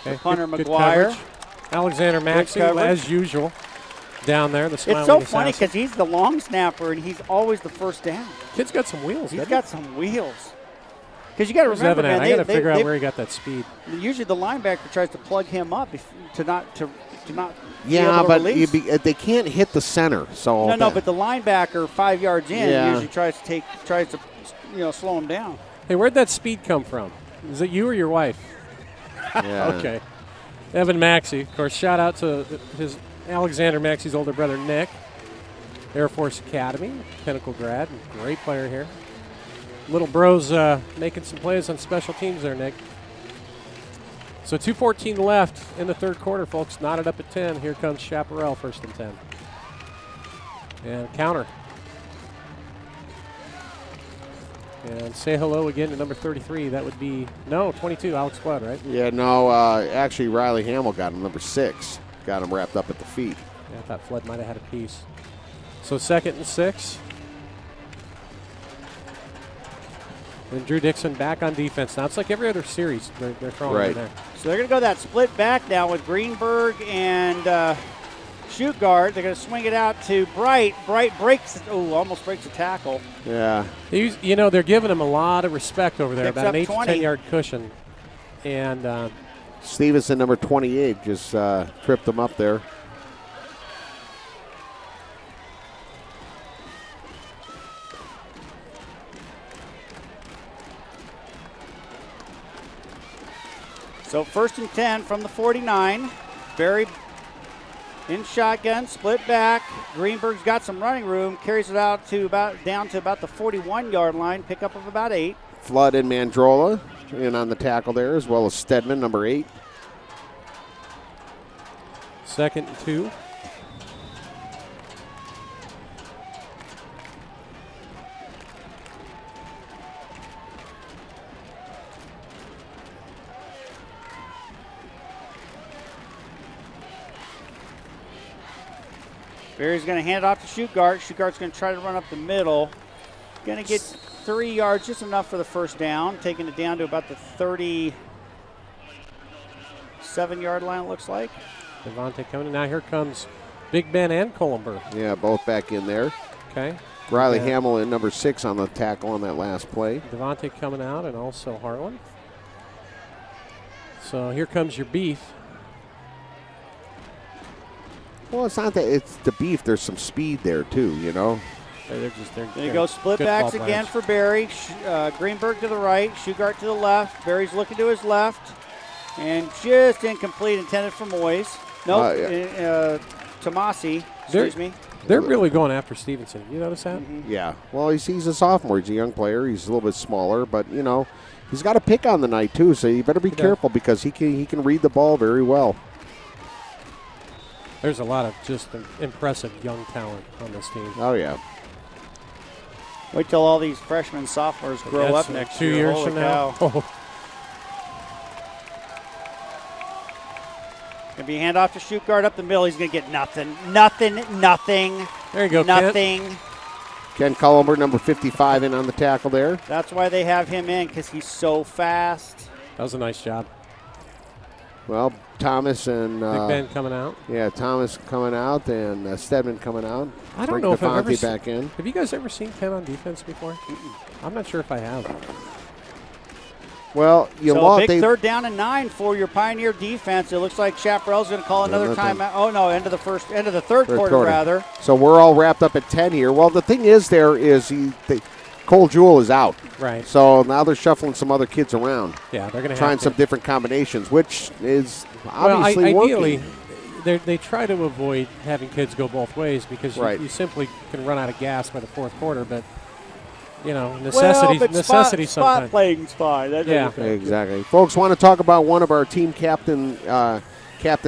[SPEAKER 1] the punter, McGuire.
[SPEAKER 2] Alexander Maxey, as usual, down there.
[SPEAKER 1] It's so funny because he's the long snapper and he's always the first down.
[SPEAKER 2] Kid's got some wheels.
[SPEAKER 1] He's got some wheels. Because you got to remember, man,
[SPEAKER 2] I got to figure out where he got that speed.
[SPEAKER 1] Usually the linebacker tries to plug him up to not.
[SPEAKER 3] Yeah, but they can't hit the center. So
[SPEAKER 1] no, but the linebacker 5 yards in usually tries to slow him down.
[SPEAKER 2] Hey, where'd that speed come from? Is it you or your wife?
[SPEAKER 3] Yeah.
[SPEAKER 2] Okay. Evan Maxey, of course. Shout out to his Alexander Maxey's older brother Nick, Air Force Academy, Pinnacle grad, great player here. Little bro's making some plays on special teams there, Nick. So 2:14 left in the third quarter, folks. Knotted up at 10. Here comes Chapparal, 1st and 10. And counter. And say hello again to number 33. That would be, 22, Alex Flood, right?
[SPEAKER 3] Yeah, no, actually Riley Hamill got him, number 6. Got him wrapped up at the feet.
[SPEAKER 2] Yeah, I thought Flood might have had a piece. So 2nd and 6. And Drew Dixon back on defense. Now it's like every other series they're throwing in there.
[SPEAKER 1] So they're going to go that split back now with Greenberg and shoot guard. They're going to swing it out to Bright. Bright breaks, almost breaks a tackle.
[SPEAKER 3] Yeah.
[SPEAKER 2] They're giving him a lot of respect over there,
[SPEAKER 1] Picks
[SPEAKER 2] about an
[SPEAKER 1] up
[SPEAKER 2] 8 to
[SPEAKER 1] 20.
[SPEAKER 2] 10 yard cushion. And
[SPEAKER 3] Stevenson, number 28, just tripped him up there.
[SPEAKER 1] So 1st and 10 from the 49. Barry in shotgun, split back. Greenberg's got some running room, carries it out to down to about the 41-yard line, pickup of about 8.
[SPEAKER 3] Flood and Mandrola in on the tackle there, as well as Stedman, number 8.
[SPEAKER 2] 2nd and 2.
[SPEAKER 1] Barry's going to hand it off to shoot guard. Shoot guard's going to try to run up the middle. Going to get 3 yards, just enough for the first down. Taking it down to about the 37-yard line, it looks like.
[SPEAKER 2] Devontae coming in. Now here comes Big Ben and Colenberg.
[SPEAKER 3] Yeah, both back in there.
[SPEAKER 2] Okay.
[SPEAKER 3] Riley Hamill in number 6 on the tackle on that last play.
[SPEAKER 2] Devontae coming out, and also Harlan. So here comes your beef.
[SPEAKER 3] Well, it's not that it's the beef. There's some speed there, too,
[SPEAKER 1] There you go, split backs again for Barry. Greenberg to the right, Shugart to the left. Barry's looking to his left. And just incomplete, intended for Moyes. Tomasi, excuse me.
[SPEAKER 2] They're really going after Stevenson. You notice that?
[SPEAKER 3] Mm-hmm. Yeah. Well, he's a sophomore. He's a young player. He's a little bit smaller, but, he's got a pick on the night, too, so you better be careful because he can read the ball very well.
[SPEAKER 2] There's a lot of just impressive young talent on this team.
[SPEAKER 3] Oh, yeah.
[SPEAKER 1] Wait till all these freshmen and sophomores grow up next
[SPEAKER 2] 2
[SPEAKER 1] year.
[SPEAKER 2] years
[SPEAKER 1] Holy
[SPEAKER 2] from
[SPEAKER 1] cow.
[SPEAKER 2] now.
[SPEAKER 1] Going to be hand off to shoot guard up the middle. He's going to get nothing. Nothing.
[SPEAKER 2] There you go,
[SPEAKER 1] nothing.
[SPEAKER 3] Ken Cullenberg, number 55, in on the tackle there.
[SPEAKER 1] That's why they have him in, because he's so fast.
[SPEAKER 2] That was a nice job.
[SPEAKER 3] Well, Thomas and
[SPEAKER 2] Big Ben coming out.
[SPEAKER 3] Yeah, Thomas coming out and Stedman coming out.
[SPEAKER 2] I don't know if I've ever
[SPEAKER 3] back in.
[SPEAKER 2] Have you guys ever seen Ken on defense before? I'm not sure if I have.
[SPEAKER 3] Well,
[SPEAKER 1] big 3rd down and 9 for your Pioneer defense. It looks like Chaparral's going to call another timeout. Oh no, end of the third quarter rather.
[SPEAKER 3] So we're all wrapped up at 10 here. Well, the thing is, Cole Jewell is out.
[SPEAKER 2] Right.
[SPEAKER 3] So now they're shuffling some other kids around.
[SPEAKER 2] Yeah, they're going to
[SPEAKER 3] trying some different combinations, which is obviously
[SPEAKER 2] ideally,
[SPEAKER 3] working.
[SPEAKER 2] they try to avoid having kids go both ways because you simply can run out of gas by the 4th quarter. But necessity sometimes.
[SPEAKER 1] Spot playing's fine.
[SPEAKER 3] Exactly. Folks, want to talk about one of our team captain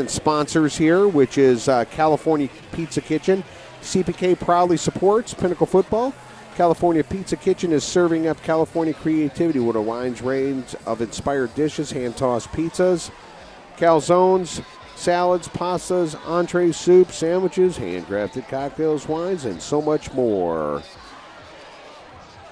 [SPEAKER 3] sponsors here, which is California Pizza Kitchen. CPK proudly supports Pinnacle football. California Pizza Kitchen is serving up California creativity with a wide range of inspired dishes, hand-tossed pizzas, calzones, salads, pastas, entrees, soups, sandwiches, handcrafted cocktails, wines, and so much more.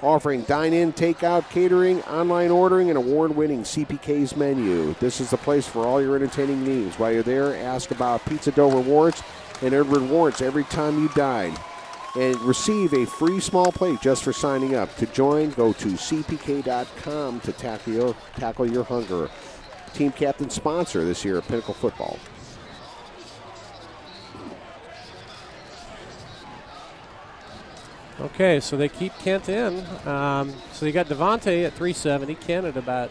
[SPEAKER 3] Offering dine-in, takeout, catering, online ordering, and award-winning CPK's menu. This is the place for all your entertaining needs. While you're there, ask about Pizza Dough rewards and earn rewards every time you dine. And receive a free small plate just for signing up. To join, go to cpk.com to tackle your hunger. Team captain sponsor this year of Pinnacle football.
[SPEAKER 2] Okay, so they keep Kent in. So you got Devontae at 370, Kent at about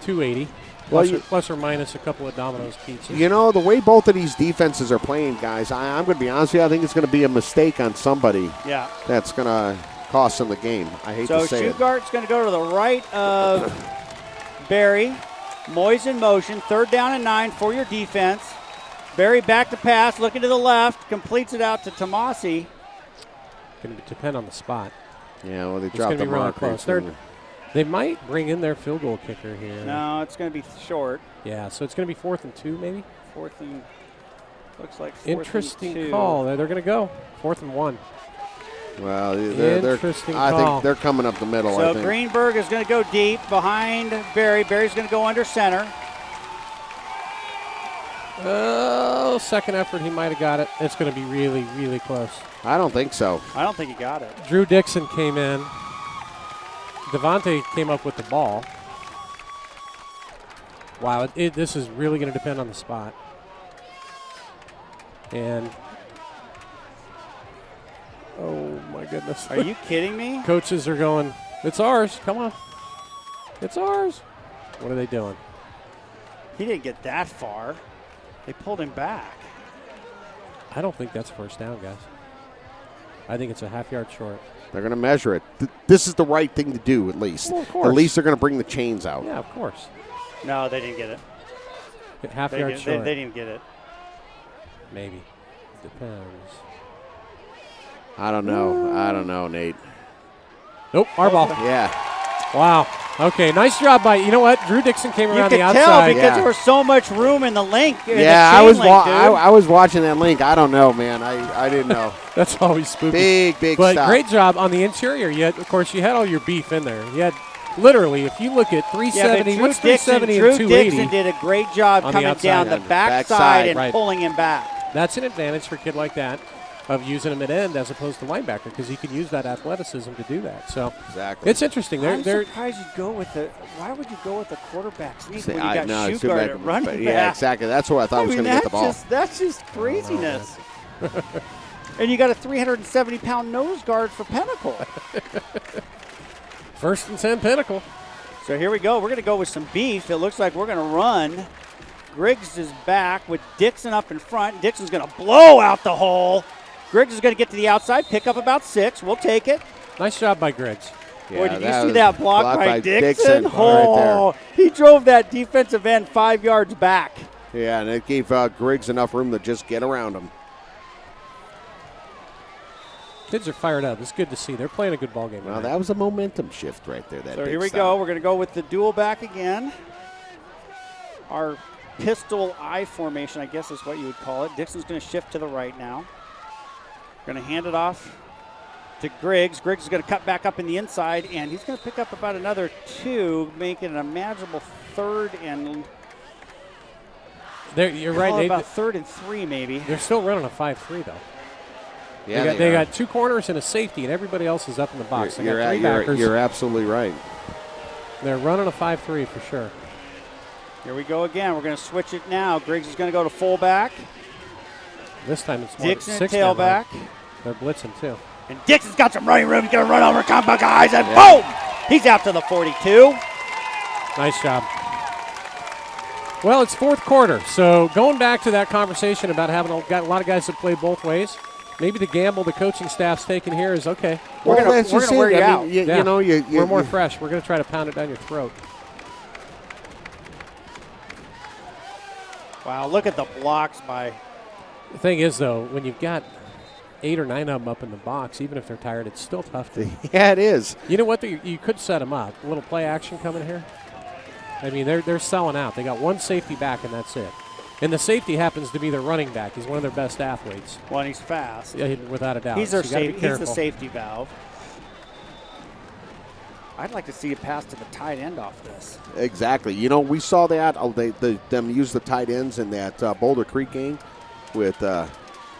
[SPEAKER 2] 280. Plus or minus a couple of Domino's pizzas.
[SPEAKER 3] The way both of these defenses are playing, guys, I'm going to be honest with you, I think it's going to be a mistake on somebody.
[SPEAKER 1] Yeah.
[SPEAKER 3] That's going to cost them the game. I hate to say it.
[SPEAKER 1] So Shugard's going to go to the right of Barry. Moyes in motion. 3rd down and 9 for your defense. Berry back to pass, looking to the left, completes it out to Tomasi.
[SPEAKER 2] Going to depend on the spot.
[SPEAKER 3] Yeah, well, they
[SPEAKER 2] It's
[SPEAKER 3] dropped
[SPEAKER 2] going to
[SPEAKER 3] the
[SPEAKER 2] be really
[SPEAKER 3] mark.
[SPEAKER 2] close. They might bring in their field goal kicker here.
[SPEAKER 1] No, it's going to be short.
[SPEAKER 2] Yeah, so it's going to be 4th and 2 maybe?
[SPEAKER 1] Looks like 4th
[SPEAKER 2] Interesting
[SPEAKER 1] and 2.
[SPEAKER 2] call. They're going to go 4th and 1.
[SPEAKER 3] Well,
[SPEAKER 2] Interesting
[SPEAKER 3] I
[SPEAKER 2] call.
[SPEAKER 3] think they're coming up the middle. I
[SPEAKER 1] So
[SPEAKER 3] think.
[SPEAKER 1] Greenberg is going to go deep behind Berry. Berry's going to go under center.
[SPEAKER 2] Oh, second effort, he might have got it. It's going to be really, really close.
[SPEAKER 3] I don't think so.
[SPEAKER 1] I don't think he got it.
[SPEAKER 2] Drew Dixon came in. Devontae came up with the ball. Wow, this is really going to depend on the spot. And, oh my goodness.
[SPEAKER 1] Are you kidding me?
[SPEAKER 2] Coaches are going, it's ours, come on. It's ours. What are they doing?
[SPEAKER 1] He didn't get that far. They pulled him back.
[SPEAKER 2] I don't think that's first down, guys. I think it's a half yard short.
[SPEAKER 3] They're going to measure it. This is the right thing to do, at least.
[SPEAKER 2] Well, of course.
[SPEAKER 3] At least they're going to bring the chains out.
[SPEAKER 2] Yeah, of course.
[SPEAKER 1] No, they didn't get it.
[SPEAKER 2] Half yard short.
[SPEAKER 1] They didn't get it.
[SPEAKER 2] Maybe. Depends.
[SPEAKER 3] I don't know, Nate.
[SPEAKER 2] Nope, our ball.
[SPEAKER 3] Yeah.
[SPEAKER 2] Wow. Okay, nice job by, you know what? Drew Dixon came
[SPEAKER 1] You
[SPEAKER 2] around
[SPEAKER 1] could
[SPEAKER 2] the
[SPEAKER 1] tell
[SPEAKER 2] outside.
[SPEAKER 1] because there was so much room in the link.
[SPEAKER 3] Yeah,
[SPEAKER 1] I
[SPEAKER 3] I was watching that link. I don't know, man. I didn't know.
[SPEAKER 2] That's always spooky.
[SPEAKER 3] Big
[SPEAKER 2] but
[SPEAKER 3] stop.
[SPEAKER 2] great job on the interior. Of course, you had all your beef in there. You had literally, if you look at 370, what's 370 and 280?
[SPEAKER 1] Drew Dixon did a great job
[SPEAKER 2] on the
[SPEAKER 1] coming down the
[SPEAKER 3] outside.
[SPEAKER 1] backside and
[SPEAKER 2] Right.
[SPEAKER 1] pulling him back.
[SPEAKER 2] That's an advantage for a kid like that of using him at end as opposed to linebacker because he can use that athleticism to do that. So
[SPEAKER 3] exactly.
[SPEAKER 2] it's interesting.
[SPEAKER 1] I'm surprised you go with it. Why would you go with the quarterback sneak when you got
[SPEAKER 3] no,
[SPEAKER 1] shoot guard at running back?
[SPEAKER 3] Yeah, exactly. That's what I thought was going to get the ball.
[SPEAKER 1] That's just craziness. And you got a 370-pound nose guard for Pinnacle.
[SPEAKER 2] 1st and 10 Pinnacle.
[SPEAKER 1] So here we go. We're going to go with some beef. It looks like we're going to run. Griggs is back with Dixon up in front. Dixon's going to blow out the hole. Griggs is going to get to the outside, pick up about 6. We'll take it.
[SPEAKER 2] Nice job by Griggs.
[SPEAKER 3] Yeah,
[SPEAKER 1] Boy, did you see that block by Dixon?
[SPEAKER 3] Oh,
[SPEAKER 1] right there. He drove that defensive end 5 yards back.
[SPEAKER 3] Yeah, and it gave Griggs enough room to just get around him.
[SPEAKER 2] Kids are fired up. It's good to see. They're playing a good ball game.
[SPEAKER 3] Well, that was a momentum shift right there.
[SPEAKER 1] So here we go. We're going to go with the dual back again. Our pistol I formation, I guess is what you would call it. Dixon's going to shift to the right now. Going to hand it off to Griggs. Griggs is going to cut back up in the inside, and he's going to pick up about another 2, making an imaginable 3rd and
[SPEAKER 2] you're right.
[SPEAKER 1] about 3rd and 3 maybe.
[SPEAKER 2] They're still running a 5-3 though.
[SPEAKER 3] Yeah,
[SPEAKER 2] they got 2 corners and a safety, and everybody else is up in the box.
[SPEAKER 3] You're absolutely right.
[SPEAKER 2] They're running a 5-3 for sure.
[SPEAKER 1] Here we go again. We're going to switch it now. Griggs is going to go to fullback.
[SPEAKER 2] This time it's more
[SPEAKER 1] Dixon
[SPEAKER 2] 6
[SPEAKER 1] tailback.
[SPEAKER 2] They're blitzing too.
[SPEAKER 1] And Dixon's got some running room. He's going to run over a couple of guys, and boom! He's out to the 42.
[SPEAKER 2] Nice job. Well, it's 4th quarter, so going back to that conversation about got a lot of guys that play both ways, maybe the gamble the coaching staff's taking here is, okay,
[SPEAKER 1] we're going to wear you out.
[SPEAKER 2] We're more fresh. We're going to try to pound it down your throat.
[SPEAKER 1] Wow, look at the blocks by.
[SPEAKER 2] The thing is, though, when you've got 8 or 9 of them up in the box, even if they're tired, it's still tough to.
[SPEAKER 3] Yeah, it is.
[SPEAKER 2] You know what? You could set them up. A little play action coming here. I mean, they're selling out. They got 1 safety back, and that's it. And the safety happens to be their running back. He's one of their best athletes.
[SPEAKER 1] Well, and he's fast.
[SPEAKER 2] Yeah, without a doubt.
[SPEAKER 1] He's
[SPEAKER 2] so
[SPEAKER 1] he's the safety valve. I'd like to see a pass to the tight end off this.
[SPEAKER 3] Exactly. You know, we saw that. Them use the tight ends in that Boulder Creek game with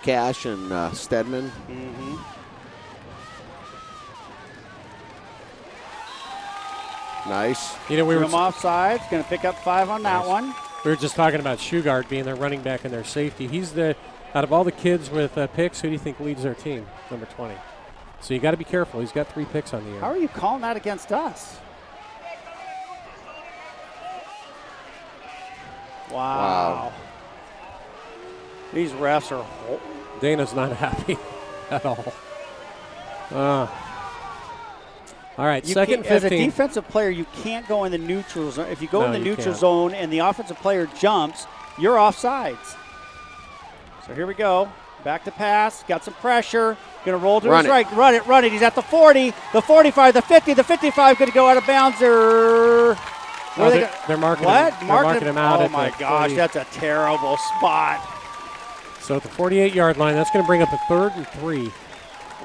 [SPEAKER 3] Cash and Stedman.
[SPEAKER 1] Mm-hmm.
[SPEAKER 3] Nice.
[SPEAKER 2] You know, we were
[SPEAKER 1] offside. Going to pick up 5 on that one.
[SPEAKER 2] We were just talking about Shugart being their running back and their safety. He's out of all the kids with picks, who do you think leads their team? Number 20. So you got to be careful. He's got 3 picks on the year.
[SPEAKER 1] How are you calling that against us? Wow. These refs are.
[SPEAKER 2] Dana's not happy at all. All right,
[SPEAKER 1] You
[SPEAKER 2] second
[SPEAKER 1] can't-
[SPEAKER 2] 15.
[SPEAKER 1] As a defensive player, you can't go in the neutral zone. If you go
[SPEAKER 2] No,
[SPEAKER 1] in the
[SPEAKER 2] you
[SPEAKER 1] neutral
[SPEAKER 2] can't.
[SPEAKER 1] zone and the offensive player jumps, you're offsides. So here we go. Back to pass. Got some pressure. Going to roll to his right. Run it. He's at the 40, the 45, the 50, the 55. Going to go out of bounds.
[SPEAKER 2] They're marking
[SPEAKER 1] what?
[SPEAKER 2] him. They're marking him out.
[SPEAKER 1] Oh,
[SPEAKER 2] at
[SPEAKER 1] my
[SPEAKER 2] the
[SPEAKER 1] gosh.
[SPEAKER 2] 40.
[SPEAKER 1] That's a terrible spot.
[SPEAKER 2] So at the 48-yard line, that's going to bring up a 3rd and 3.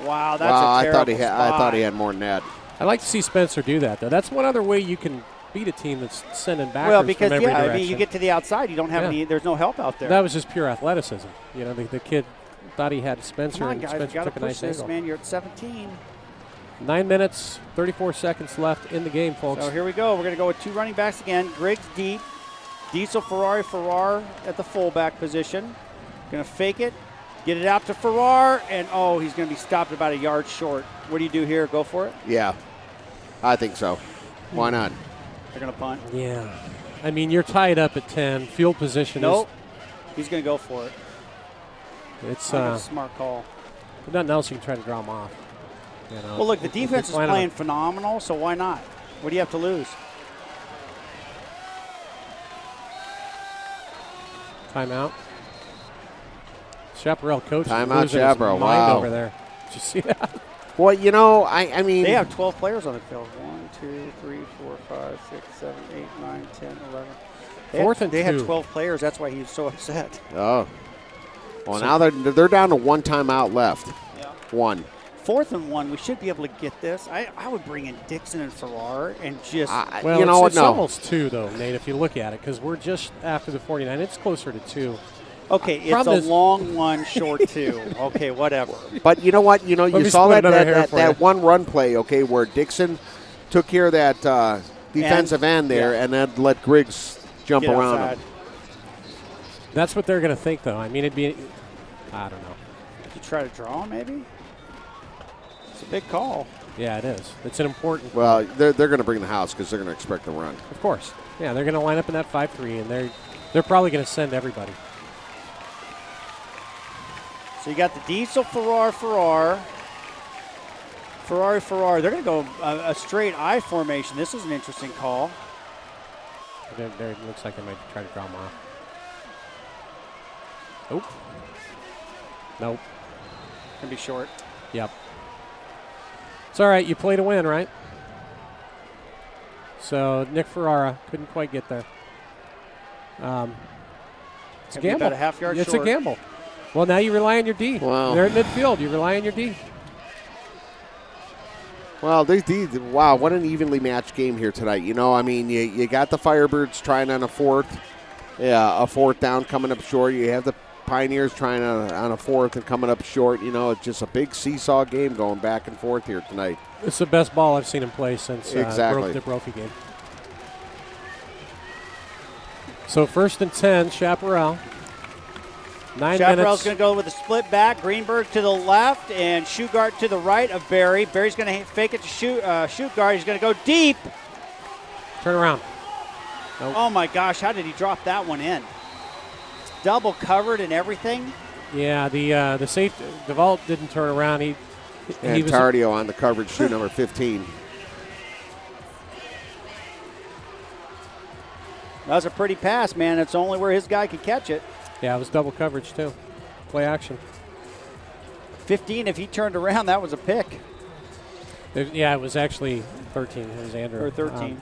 [SPEAKER 1] Wow, that's a terrible spot.
[SPEAKER 3] I thought he had more than that.
[SPEAKER 2] I like to see Spencer do that, though. That's one other way you can beat a team that's sending backwards
[SPEAKER 1] Well, because,
[SPEAKER 2] from every direction.
[SPEAKER 1] I mean, you get to the outside, you don't have any, there's no help out there.
[SPEAKER 2] That was just pure athleticism. You know, the kid thought he had Spencer,
[SPEAKER 1] Come on,
[SPEAKER 2] and
[SPEAKER 1] guys,
[SPEAKER 2] Spencer
[SPEAKER 1] got to
[SPEAKER 2] took a
[SPEAKER 1] push
[SPEAKER 2] nice
[SPEAKER 1] this,
[SPEAKER 2] angle.
[SPEAKER 1] man. You're at 17.
[SPEAKER 2] 9 minutes, 34 seconds left in the game, folks.
[SPEAKER 1] So here we go. We're going to go with 2 running backs again. Griggs deep. Diesel, Farrar at the fullback position. Going to fake it. Get it out to Farrar, and he's going to be stopped about a yard short. What do you do here? Go for it?
[SPEAKER 3] Yeah, I think so. Why not?
[SPEAKER 1] They're going to punt.
[SPEAKER 2] Yeah. I mean, you're tied up at 10. Field position
[SPEAKER 1] Nope. He's going to go for it.
[SPEAKER 2] It's
[SPEAKER 1] a smart call.
[SPEAKER 2] Nothing else you can try to draw him off. You know,
[SPEAKER 1] Well, look, the defense is playing phenomenal, so why not? What do you have to lose?
[SPEAKER 2] Timeout. Chapparal coach
[SPEAKER 3] Timeout,
[SPEAKER 2] losing his
[SPEAKER 3] Chapparal.
[SPEAKER 2] mind
[SPEAKER 3] Wow.
[SPEAKER 2] over there. Did you see that?
[SPEAKER 3] Well, you know, I mean.
[SPEAKER 1] They have 12 players on the field. 1, 2, 3, 4, 5, 6, 7, 8, 9, 10, 11. They had 12 players. That's why he's so upset.
[SPEAKER 3] Oh. Well, now they're down to 1 timeout left.
[SPEAKER 1] Yeah.
[SPEAKER 3] 1.
[SPEAKER 1] 4th and 1. We should be able to get this. I would bring in Dixon and Farrar and just.
[SPEAKER 2] Well,
[SPEAKER 3] you know what?
[SPEAKER 2] It's
[SPEAKER 3] No.
[SPEAKER 2] almost 2, though, Nate, if you look at it, because we're just after the 49. It's closer to 2.
[SPEAKER 1] Okay, it's a long one, short 2. Okay, whatever.
[SPEAKER 3] But you know what? You know, you saw that
[SPEAKER 2] you.
[SPEAKER 3] one run play, okay, where Dixon took care of that defensive end there and then let Griggs jump
[SPEAKER 1] Get
[SPEAKER 3] around
[SPEAKER 1] outside.
[SPEAKER 3] him.
[SPEAKER 2] That's what they're going to think, though. I mean, it'd be, I don't know.
[SPEAKER 1] You try to draw him, maybe? It's a big call.
[SPEAKER 2] Yeah, it is. It's an important.
[SPEAKER 3] Well, they're going to bring the house because they're going to expect the run.
[SPEAKER 2] Of course. Yeah, they're going to line up in that 5-3, and they're probably going to send everybody.
[SPEAKER 1] So you got the Diesel, Farrar. They're going to go a straight I formation. This is an interesting call.
[SPEAKER 2] It looks like they might try to draw him off. Nope.
[SPEAKER 1] Going to be short.
[SPEAKER 2] Yep. It's all right. You play to win, right? So Nick Ferrara couldn't quite get there. It's a gamble.
[SPEAKER 1] About a half yard
[SPEAKER 2] it's
[SPEAKER 1] short.
[SPEAKER 2] A gamble. Well, now you rely on your D.
[SPEAKER 3] Wow.
[SPEAKER 2] They're at midfield. You rely on your D.
[SPEAKER 3] Well, wow, what an evenly matched game here tonight. You know, I mean, you got the Firebirds trying on a 4th down coming up short. You have the Pioneers trying on a 4th and coming up short. You know, it's just a big seesaw game going back and forth here tonight.
[SPEAKER 2] It's the best ball I've seen him play since the Brophy game. So 1st and 10, Chapparal. 9 minutes.
[SPEAKER 1] Chapparal's going to go with a split back. Greenberg to the left and Shugart to the right of Barry. Barry's going to fake it to Shugart. He's going to go deep.
[SPEAKER 2] Turn around. Nope.
[SPEAKER 1] Oh, my gosh. How did he drop that one in? It's double covered and everything.
[SPEAKER 2] Yeah, the safety, DeVault didn't turn around. He was
[SPEAKER 3] Tardio on the coverage, shoe number 15.
[SPEAKER 1] That was a pretty pass, man. It's only where his guy could catch it.
[SPEAKER 2] Yeah, it was double coverage, too. Play action.
[SPEAKER 1] 15, if he turned around, that was a pick.
[SPEAKER 2] It was actually 13. It was Andrew.
[SPEAKER 1] Or 13.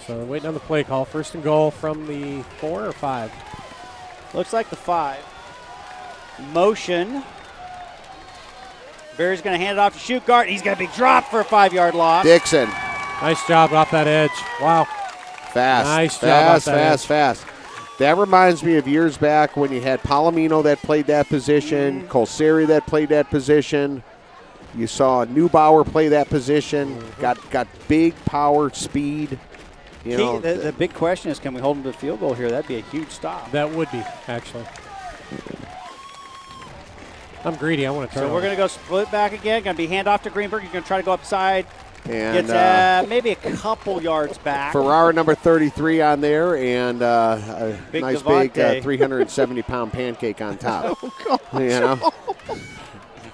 [SPEAKER 2] So we're waiting on the play call. 1st and goal from the 4 or 5?
[SPEAKER 1] Looks like the 5. Motion. Barry's going to hand it off to Shugart. He's going to be dropped for a 5-yard loss.
[SPEAKER 3] Dixon.
[SPEAKER 2] Nice job off that edge. Wow.
[SPEAKER 3] Fast.
[SPEAKER 2] Nice job.
[SPEAKER 3] Fast. That reminds me of years back when you had Palomino that played that position, Colseri that played that position. You saw Neubauer play that position. Got big power, speed. You know,
[SPEAKER 1] the big question is, can we hold him to the field goal here? That'd be a huge stop.
[SPEAKER 2] That would be, actually. I'm greedy. I want to turn.
[SPEAKER 1] So we're going to go split back again. Going to be handoff to Greenberg. He's going to try to go upside.
[SPEAKER 3] And
[SPEAKER 1] gets maybe a couple yards back.
[SPEAKER 3] Ferrara number 33 on there, and a
[SPEAKER 1] big
[SPEAKER 3] nice
[SPEAKER 1] Devontae.
[SPEAKER 3] big 370-pound pancake on top.
[SPEAKER 1] Oh, gosh.
[SPEAKER 3] You know?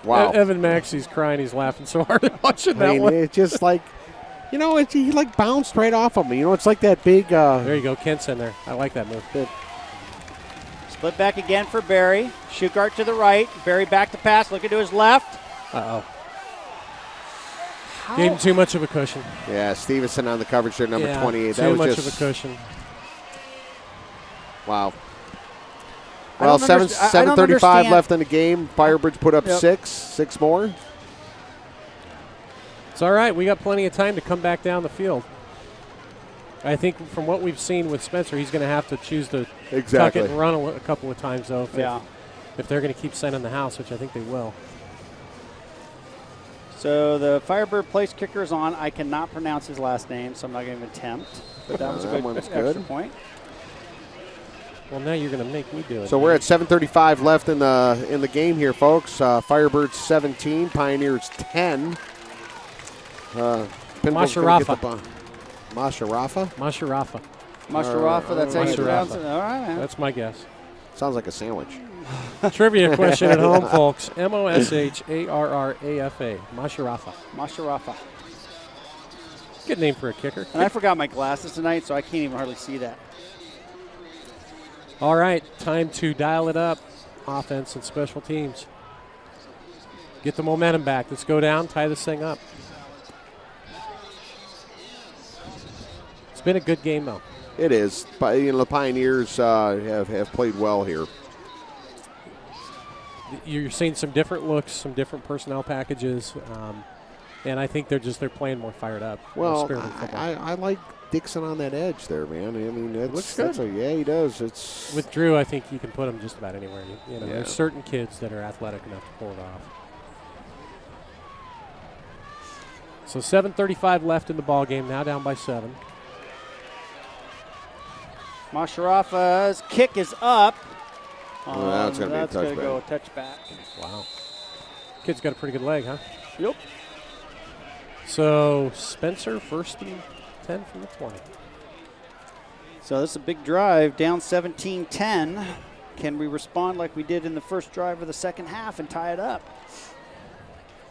[SPEAKER 3] Wow.
[SPEAKER 2] Evan Maxey's crying. He's laughing so hard watching that one.
[SPEAKER 3] It's just like, he like bounced right off of me. It's like that big.
[SPEAKER 2] There you go. Kent's in there. I like that move.
[SPEAKER 1] Split back again for Barry. Shugart to the right. Barry back to pass. Looking to his left.
[SPEAKER 2] Uh-oh. Gave him too much of a cushion.
[SPEAKER 3] Yeah, Stevenson on the coverage there, number 28.
[SPEAKER 2] Too much of a cushion.
[SPEAKER 3] Wow. Well, 7:35 left in the game. Firebirds put up 6 more.
[SPEAKER 2] It's all right. We got plenty of time to come back down the field. I think from what we've seen with Spencer, he's going to have to choose to tuck it and run a couple of times, though, if they're going to keep sending the house, which I think they will.
[SPEAKER 1] So the Firebird place kicker is on. I cannot pronounce his last name, so I'm not going to attempt. But that was a good extra point.
[SPEAKER 2] Well, now you're going to make me do it.
[SPEAKER 3] So we're at 7:35 left in the game here, folks. Firebirds 17, Pioneers 10.
[SPEAKER 2] Masharafa.
[SPEAKER 3] Masharafa,
[SPEAKER 1] that's how you pronounce it. All right, man.
[SPEAKER 2] That's my guess.
[SPEAKER 3] Sounds like a sandwich.
[SPEAKER 2] Trivia question at home, folks. Mosharrafa.
[SPEAKER 1] Masharafa.
[SPEAKER 2] Good name for a kicker.
[SPEAKER 1] And I forgot my glasses tonight, so I can't even hardly see that.
[SPEAKER 2] All right, time to dial it up. Offense and special teams. Get the momentum back. Let's go down, tie this thing up. It's been a good game, though.
[SPEAKER 3] It is. But, the Pioneers have played well here.
[SPEAKER 2] You're seeing some different looks, some different personnel packages, and I think they're playing more fired up.
[SPEAKER 3] Well, I like Dixon on that edge there, man. I mean, it looks good. Yeah, he does. It's
[SPEAKER 2] with Drew, I think you can put him just about anywhere. There's certain kids that are athletic enough to pull it off. So 7:35 left in the ball game. Now down by 7.
[SPEAKER 1] Masharafa's kick is up.
[SPEAKER 3] That's going to
[SPEAKER 1] go a touchback.
[SPEAKER 2] Wow. Kid's got a pretty good leg, huh?
[SPEAKER 1] Yep.
[SPEAKER 2] So Spencer, 1st and 10 from the 20.
[SPEAKER 1] So this is a big drive, down 17-10. Can we respond like we did in the first drive of the second half and tie it up?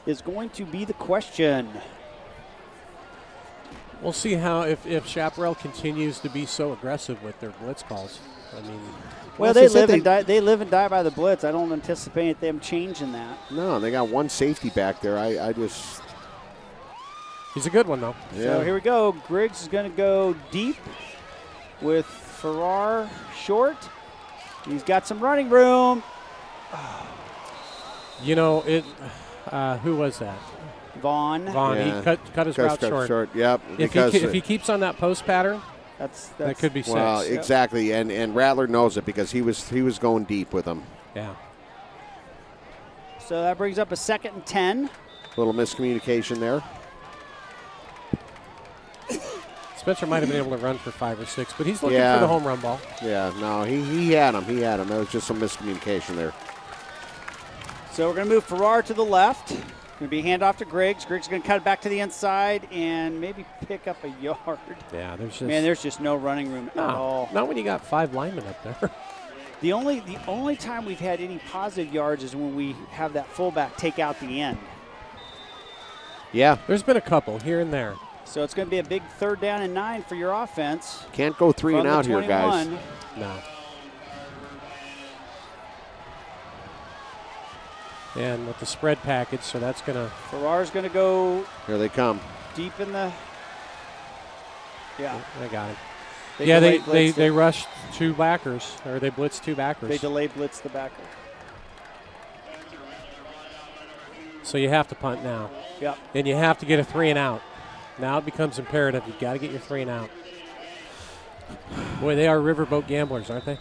[SPEAKER 1] Is going to be the question.
[SPEAKER 2] We'll see how if Chapparal continues to be so aggressive with their blitz calls. I mean,
[SPEAKER 1] well, they live and die by the blitz. I don't anticipate them changing that.
[SPEAKER 3] No, they got one safety back there. I just.
[SPEAKER 2] He's a good one, though.
[SPEAKER 3] Yeah.
[SPEAKER 1] So here we go. Griggs is going to go deep with Farrar short. He's got some running room.
[SPEAKER 2] Who was that?
[SPEAKER 1] Vaughn.
[SPEAKER 2] Yeah. He cut his route short.
[SPEAKER 3] Yep.
[SPEAKER 2] If he keeps on that post pattern, that could be 6.
[SPEAKER 3] Well, exactly, and Rattler knows it because he was going deep with him.
[SPEAKER 2] Yeah.
[SPEAKER 1] So that brings up a 2nd and 10.
[SPEAKER 3] Little miscommunication there.
[SPEAKER 2] Spencer might have been able to run for 5 or 6, but he's looking for the home run ball.
[SPEAKER 3] Yeah, no, he had him. That was just some miscommunication there.
[SPEAKER 1] So we're going to move Farrar to the left. Going to be handoff to Griggs. Griggs is going to cut it back to the inside and maybe pick up a yard.
[SPEAKER 2] Yeah,
[SPEAKER 1] there's just no running room at all.
[SPEAKER 2] Not when you got 5 linemen up there.
[SPEAKER 1] The only time we've had any positive yards is when we have that fullback take out the end.
[SPEAKER 3] Yeah.
[SPEAKER 2] There's been a couple here and there.
[SPEAKER 1] So it's going to be a big 3rd down and 9 for your offense.
[SPEAKER 3] Can't go 3 and out here, guys.
[SPEAKER 2] No. And with the spread package, so that's going to.
[SPEAKER 1] Farrar's going to go.
[SPEAKER 3] Here they come.
[SPEAKER 1] Deep in the. Yeah.
[SPEAKER 2] They got it. They rushed 2 backers, or they blitzed 2 backers.
[SPEAKER 1] They delay blitz the backer.
[SPEAKER 2] So you have to punt now.
[SPEAKER 1] Yep.
[SPEAKER 2] And you have to get a 3 and out. Now it becomes imperative. You've got to get your 3 and out. Boy, they are riverboat gamblers, aren't they?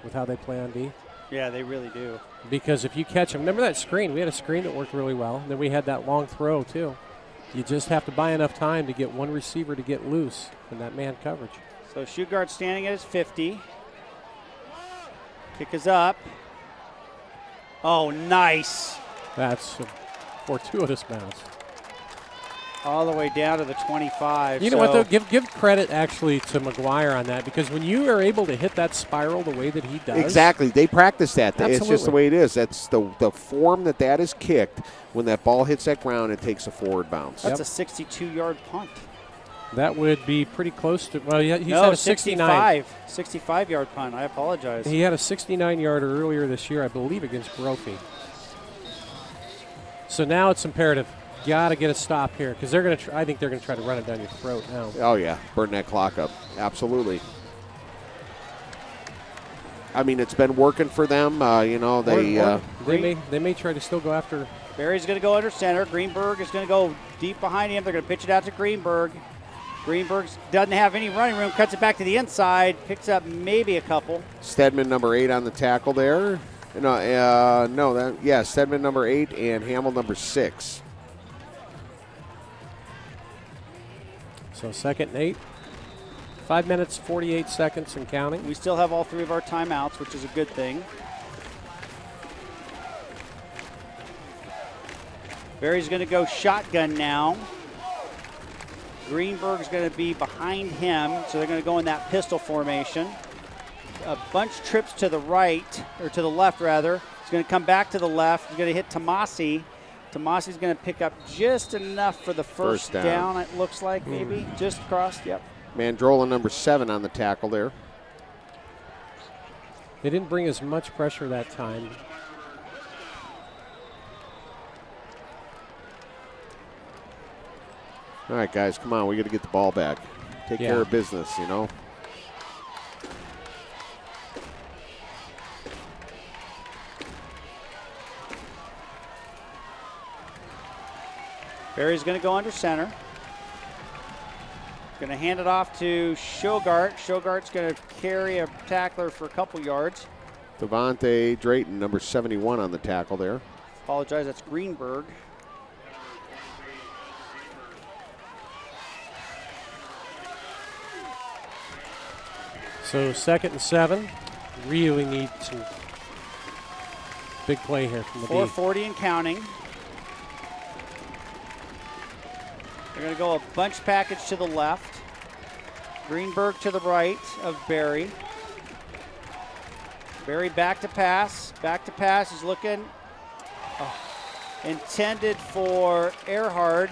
[SPEAKER 2] With how they play on D.
[SPEAKER 1] Yeah, they really do.
[SPEAKER 2] Because if you catch them, remember that screen? We had a screen that worked really well. And then we had that long throw, too. You just have to buy enough time to get one receiver to get loose in that man coverage.
[SPEAKER 1] So Shugart standing at his 50. Kick is up. Oh, nice.
[SPEAKER 2] That's a fortuitous bounce.
[SPEAKER 1] All the way down to the 25.
[SPEAKER 2] You know what, though? Give credit, actually, to McGuire on that, because when you are able to hit that spiral the way that he does.
[SPEAKER 3] Exactly. They practice that.
[SPEAKER 2] Absolutely.
[SPEAKER 3] It's just the way it is. That's the form that is kicked. When that ball hits that ground, it takes a forward bounce.
[SPEAKER 1] That's a 62-yard punt.
[SPEAKER 2] That would be pretty close to, well, he's had a 69.
[SPEAKER 1] 65-yard punt. I apologize.
[SPEAKER 2] He had a 69-yarder earlier this year, I believe, against Brophy. So now it's imperative. Got to get a stop here, because they're going to. I think they're going to try to run it down your throat now.
[SPEAKER 3] Oh yeah, burn that clock up. Absolutely. I mean, it's been working for them. They
[SPEAKER 2] may try to still go after.
[SPEAKER 1] Barry's going to go under center. Greenberg is going to go deep behind him. They're going to pitch it out to Greenberg. Greenberg doesn't have any running room. Cuts it back to the inside. Picks up maybe a couple.
[SPEAKER 3] Stedman, number 8, on the tackle there. Stedman, number 8, and Hamill, number 6.
[SPEAKER 2] So 2nd and 8. 5 minutes, 48 seconds and counting.
[SPEAKER 1] We still have all 3 of our timeouts, which is a good thing. Barry's going to go shotgun now. Greenberg's going to be behind him, so they're going to go in that pistol formation. A bunch trips to the right, or to the left, rather. He's going to come back to the left. He's going to hit Tomasi. Tomasi's going to pick up just enough for the first down, it looks like, maybe. Just crossed, yep.
[SPEAKER 3] Mandrola, number 7, on the tackle there.
[SPEAKER 2] They didn't bring as much pressure that time.
[SPEAKER 3] All right, guys, come on. We got to get the ball back. Take care of business, you know.
[SPEAKER 1] Barry's going to go under center. Going to hand it off to Shogart. Shogart's going to carry a tackler for a couple yards.
[SPEAKER 3] Devontae Drayton, number 71, on the tackle there.
[SPEAKER 1] Apologize, that's Greenberg.
[SPEAKER 2] So 2nd and 7. Really need some big play here from the D.
[SPEAKER 1] 4:40 and counting. They're going to go a bunch package to the left. Greenberg to the right of Barry. Barry back to pass. Back to pass. He's looking. Intended for Earhart.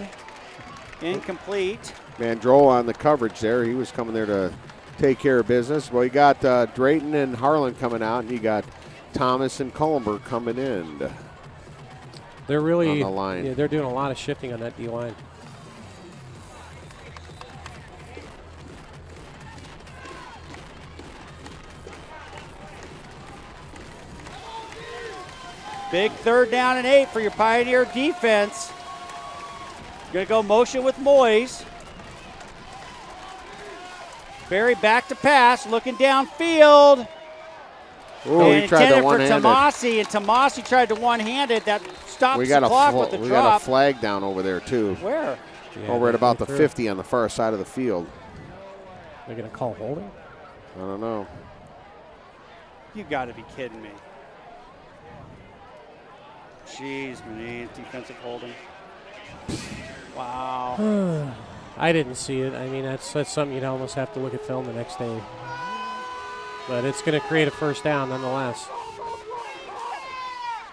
[SPEAKER 1] Incomplete.
[SPEAKER 3] Mandrola on the coverage there. He was coming there to take care of business. Well, you got Drayton and Harlan coming out, and you got Thomas and Cullenberg coming in.
[SPEAKER 2] They're really
[SPEAKER 3] on the line.
[SPEAKER 2] Yeah, they're doing a lot of shifting on that D line.
[SPEAKER 1] Big 3rd down and 8 for your Pioneer defense. Going to go motion with Moyes. Barry back to pass, looking downfield.
[SPEAKER 3] Ooh,
[SPEAKER 1] and
[SPEAKER 3] he tried to
[SPEAKER 1] intended for
[SPEAKER 3] one-handed.
[SPEAKER 1] Tomasi, and Tomasi tried to one-handed. That stops the clock with the drop.
[SPEAKER 3] We got a flag down over there, too.
[SPEAKER 1] Where?
[SPEAKER 3] Over at about the 50 on the far side of the field.
[SPEAKER 2] They're going to call holding?
[SPEAKER 3] I don't know.
[SPEAKER 1] You got to be kidding me. Jeez, man, defensive holding. Wow.
[SPEAKER 2] I didn't see it. I mean, that's something you'd almost have to look at film the next day. But it's going to create a first down nonetheless.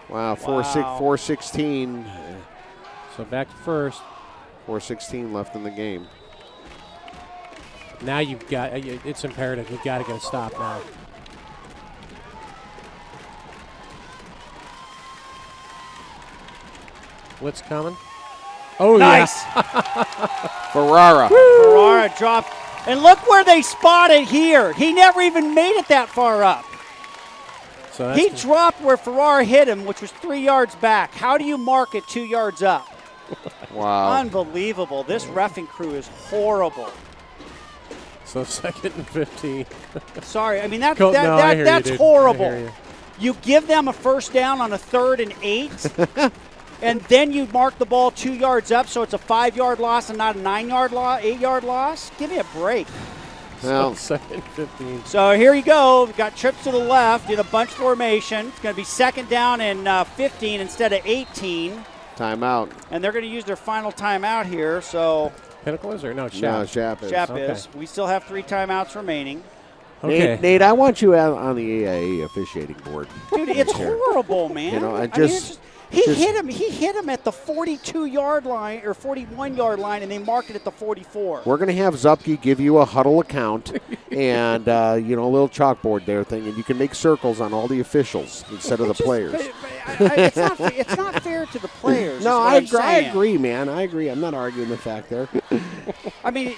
[SPEAKER 3] Wow, 4:16.
[SPEAKER 2] So back to first.
[SPEAKER 3] 4:16 left in the game.
[SPEAKER 2] Now you've got, it's imperative. You've got to get a stop now. Blitz coming. Oh,
[SPEAKER 1] nice.
[SPEAKER 2] Yeah.
[SPEAKER 3] Ferrara.
[SPEAKER 1] Ferrara dropped. And look where they spotted here. He never even made it that far up.
[SPEAKER 2] So
[SPEAKER 1] he dropped where Ferrara hit him, which was 3 yards back. How do you mark it 2 yards up?
[SPEAKER 3] Wow.
[SPEAKER 1] Unbelievable. This reffing crew is horrible.
[SPEAKER 2] So 2nd and 15.
[SPEAKER 1] Sorry. I mean, that's
[SPEAKER 2] you,
[SPEAKER 1] horrible. You give them a first down on a 3rd and 8. And then you mark the ball 2 yards up, so it's a 5-yard loss and not a 9-yard loss, 8-yard loss. Give me a break.
[SPEAKER 3] Well,
[SPEAKER 2] 2nd and 15.
[SPEAKER 1] So here you go. We've got trips to the left in a bunch formation. It's going to be 2nd down and 15 instead of 18.
[SPEAKER 3] Timeout.
[SPEAKER 1] And they're going to use their final timeout here, so.
[SPEAKER 2] Pinnacle is or no?
[SPEAKER 3] No, Shap is.
[SPEAKER 1] Shap is. We still have 3 timeouts remaining.
[SPEAKER 2] Okay.
[SPEAKER 3] Nate, I want you out on the AIA officiating board.
[SPEAKER 1] Dude, it's horrible, man.
[SPEAKER 3] You know,
[SPEAKER 1] he hit him at the 42-yard line or 41-yard line, and they marked it at the 44.
[SPEAKER 3] We're going to have Zupke give you a huddle account and, a little chalkboard there thing, and you can make circles on all the officials instead of the players.
[SPEAKER 1] It's not fair to the players.
[SPEAKER 3] No, I agree, man. I agree. I'm not arguing the fact there.
[SPEAKER 1] I mean,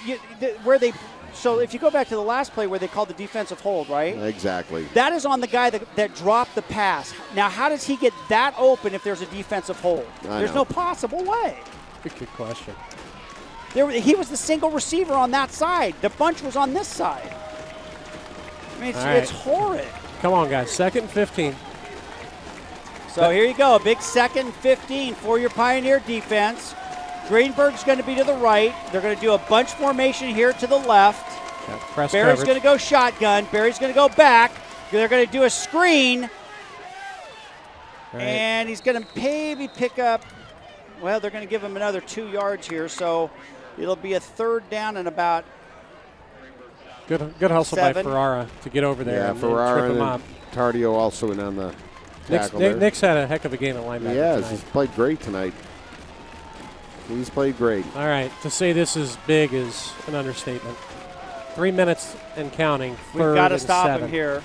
[SPEAKER 1] so if you go back to the last play where they called the defensive hold, right?
[SPEAKER 3] Exactly.
[SPEAKER 1] That is on the guy that dropped the pass. Now, how does he get that open if there's a defensive hold? There's no possible way.
[SPEAKER 2] Good question.
[SPEAKER 1] He was the single receiver on that side. The bunch was on this side. I mean, it's horrid.
[SPEAKER 2] Come on, guys. 2nd and 15.
[SPEAKER 1] So here you go. A big 2nd and 15 for your Pioneer defense. Greenberg's going to be to the right. They're going to do a bunch formation here to the left. Barry's going to go shotgun. Barry's going to go back. They're going to do a screen. Right. And he's going to maybe pick up, well, they're going to give him another 2 yards here. So it'll be a 3rd down and about
[SPEAKER 2] Good hustle
[SPEAKER 1] 7.
[SPEAKER 2] by Ferrara to get over there and
[SPEAKER 3] Ferrara
[SPEAKER 2] trip him up.
[SPEAKER 3] Tardio also in on the tackle
[SPEAKER 2] Nick's had a heck of a game at linebacker tonight.
[SPEAKER 3] He's played great tonight. He's played great.
[SPEAKER 2] All right, to say this is big is an understatement. 3 minutes and counting.
[SPEAKER 1] We've got to stop him here.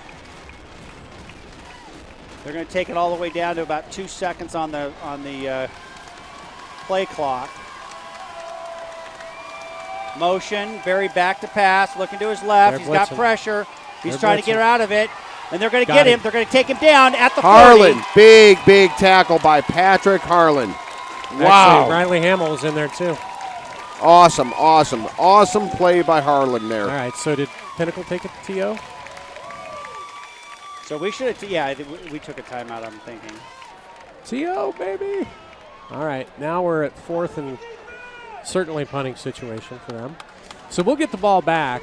[SPEAKER 1] They're going to take it all the way down to about 2 seconds on the play clock. Motion, Barry back to pass, looking to his left. He's got pressure. He's trying to get out of it. And they're going to get him. They're going to take him down at the 40.
[SPEAKER 3] Harlan, big tackle by Patrick Harlan. Wow.
[SPEAKER 2] Actually, Riley Hamill is in there, too.
[SPEAKER 3] Awesome play by Harlan there.
[SPEAKER 2] All right, so did Pinnacle take a TO?
[SPEAKER 1] So we should have, we took a timeout, I'm thinking.
[SPEAKER 2] TO, baby. All right, now we're at 4th and certainly punting situation for them. So we'll get the ball back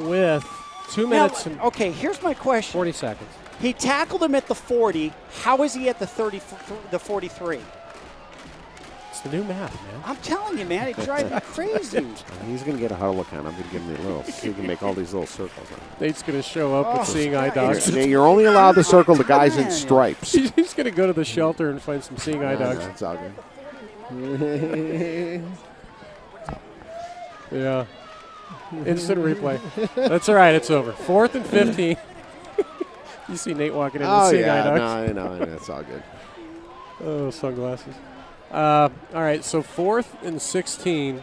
[SPEAKER 2] with 2 minutes and
[SPEAKER 1] okay, here's my question.
[SPEAKER 2] 40 seconds.
[SPEAKER 1] He tackled him at the 40. How is he at the 43?
[SPEAKER 2] It's the new math, man.
[SPEAKER 1] I'm telling you, man, it drives me crazy.
[SPEAKER 3] He's going to get a huddle account. I'm going to give him a little, so he can make all these little circles.
[SPEAKER 2] Nate's going to show up with seeing eye dogs.
[SPEAKER 3] You're only allowed to circle the guys in stripes.
[SPEAKER 2] He's going to go to the shelter and find some seeing eye dogs.
[SPEAKER 3] That's all good.
[SPEAKER 2] Yeah. Instant replay. That's all right. It's over. 4th and 15. You see Nate walking in with seeing eye dogs.
[SPEAKER 3] No, it's all good.
[SPEAKER 2] Oh, sunglasses. All right, so 4th and 16.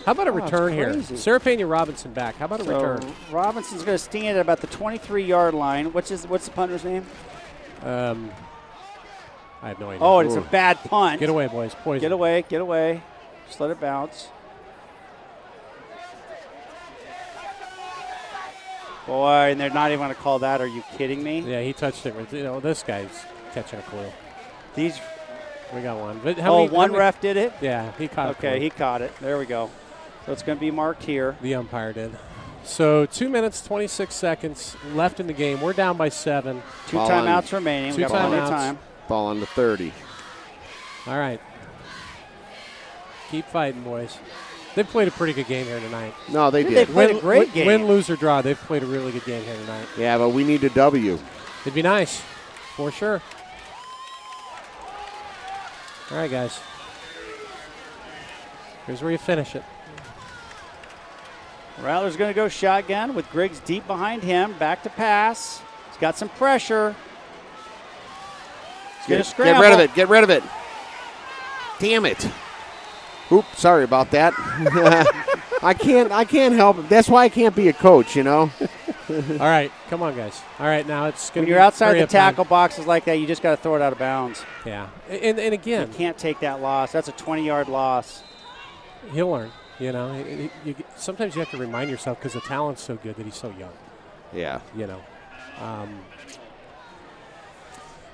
[SPEAKER 2] How about a return here? Serapania Robinson back. How about a return?
[SPEAKER 1] Robinson's going to stand at about the 23-yard line. What's the punter's name?
[SPEAKER 2] I have no idea.
[SPEAKER 1] Oh, it's a bad punt.
[SPEAKER 2] Get away, boys. Poison.
[SPEAKER 1] Get away. Just let it bounce. Boy, and they're not even going to call that. Are you kidding me?
[SPEAKER 2] Yeah, he touched it. This guy's catching a clue. We got one. But
[SPEAKER 1] one ref did it?
[SPEAKER 2] Yeah, he caught it.
[SPEAKER 1] Okay, he caught it. There we go. So it's going to be marked here.
[SPEAKER 2] The umpire did. So 2 minutes, 26 seconds left in the game. We're down by 7.
[SPEAKER 1] Two timeouts remaining. We've got plenty of time.
[SPEAKER 3] Ball on the 30.
[SPEAKER 2] All right. Keep fighting, boys. They've played a pretty good game here tonight.
[SPEAKER 3] No, they did.
[SPEAKER 1] They played a great game.
[SPEAKER 2] Win, lose, or draw, they've played a really good game here tonight.
[SPEAKER 3] Yeah, but we need a W.
[SPEAKER 2] It'd be nice, for sure. All right, guys. Here's where you finish it.
[SPEAKER 1] Rattler's going to go shotgun with Griggs deep behind him. Back to pass. He's got some pressure. He's going to scramble.
[SPEAKER 3] Get rid of it. Damn it. Oops, sorry about that. I can't help it. That's why I can't be a coach, you know.
[SPEAKER 2] All right, come on, guys. All right, now it's going to be
[SPEAKER 1] when you're outside the tackle boxes like that, you just got to throw it out of bounds.
[SPEAKER 2] Yeah, and again,
[SPEAKER 1] you can't take that loss. That's a 20-yard loss.
[SPEAKER 2] He'll learn. You know, sometimes you have to remind yourself because the talent's so good that he's so young.
[SPEAKER 3] Yeah.
[SPEAKER 2] You know.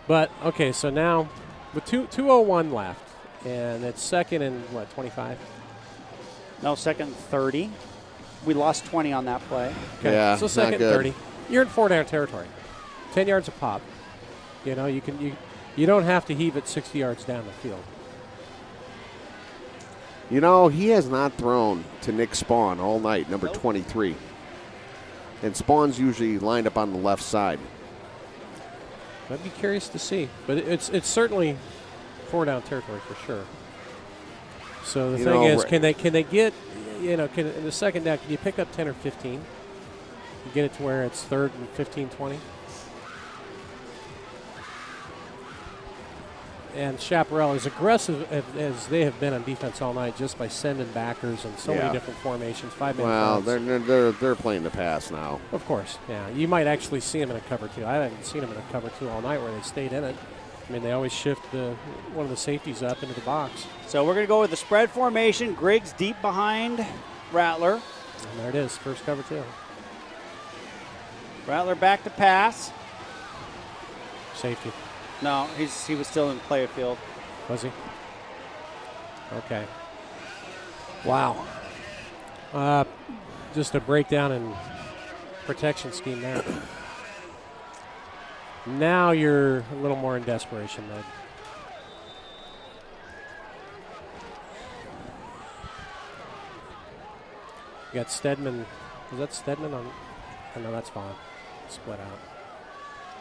[SPEAKER 2] But okay, so now with 2:01 left. And it's 2nd and, 25?
[SPEAKER 1] No, 2nd and 30. We lost 20 on that play.
[SPEAKER 2] Okay.
[SPEAKER 3] Yeah,
[SPEAKER 2] so 2nd and 30. You're in 4-down territory. 10 yards a pop. You know, you don't have to heave it 60 yards down the field.
[SPEAKER 3] You know, he has not thrown to Nick Spawn all night, number 23. And Spawn's usually lined up on the left side.
[SPEAKER 2] I'd be curious to see. But it's certainly 4-down territory for sure. So the thing is, can they get, in the second down, can you pick up 10 or 15? You get it to where it's 3rd and 15, 20? And Chapparal, as aggressive as they have been on defense all night, just by sending backers and so many different formations, 5-man fronts.
[SPEAKER 3] They're playing the pass now.
[SPEAKER 2] Of course, yeah. You might actually see them in a cover 2. I haven't seen them in a cover 2 all night where they stayed in it. I mean, they always shift one of the safeties up into the box.
[SPEAKER 1] So we're going to go with the spread formation. Griggs deep behind Rattler.
[SPEAKER 2] And there it is, first cover 2.
[SPEAKER 1] Rattler back to pass.
[SPEAKER 2] Safety.
[SPEAKER 1] No, he was still in play field.
[SPEAKER 2] Was he? Okay. Wow. Just a breakdown in protection scheme there. Now you're a little more in desperation mode. You got Stedman. Is that Stedman on? Oh, no, that's fine. Split out.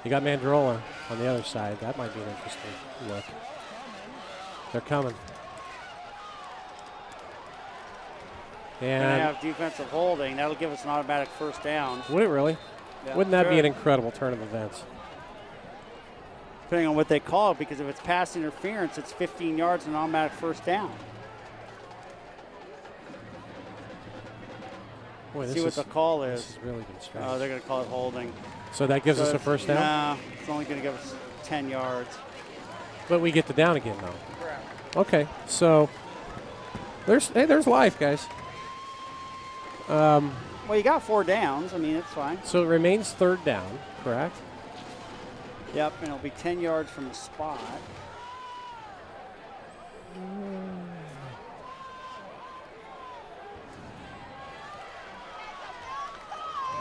[SPEAKER 2] You got Mandrola on the other side. That might be an interesting look. They're coming.
[SPEAKER 1] And
[SPEAKER 2] And
[SPEAKER 1] have defensive holding. That'll give us an automatic first down.
[SPEAKER 2] would it really?
[SPEAKER 1] Yeah,
[SPEAKER 2] Wouldn't that be
[SPEAKER 1] sure.
[SPEAKER 2] an incredible turn of events?
[SPEAKER 1] Depending on what they call it, because if it's pass interference, it's 15 yards and an automatic first down.
[SPEAKER 2] Boy,
[SPEAKER 1] See what the call is.
[SPEAKER 2] This has really been strange.
[SPEAKER 1] Oh, they're going to call it holding.
[SPEAKER 2] So that gives us a first down?
[SPEAKER 1] Nah, it's only going to give us 10 yards.
[SPEAKER 2] But we get the down again, though. Okay, so there's life, guys.
[SPEAKER 1] Well, you got 4 downs. I mean, it's fine.
[SPEAKER 2] So it remains 3rd down, correct?
[SPEAKER 1] Yep, and it'll be 10 yards from the spot.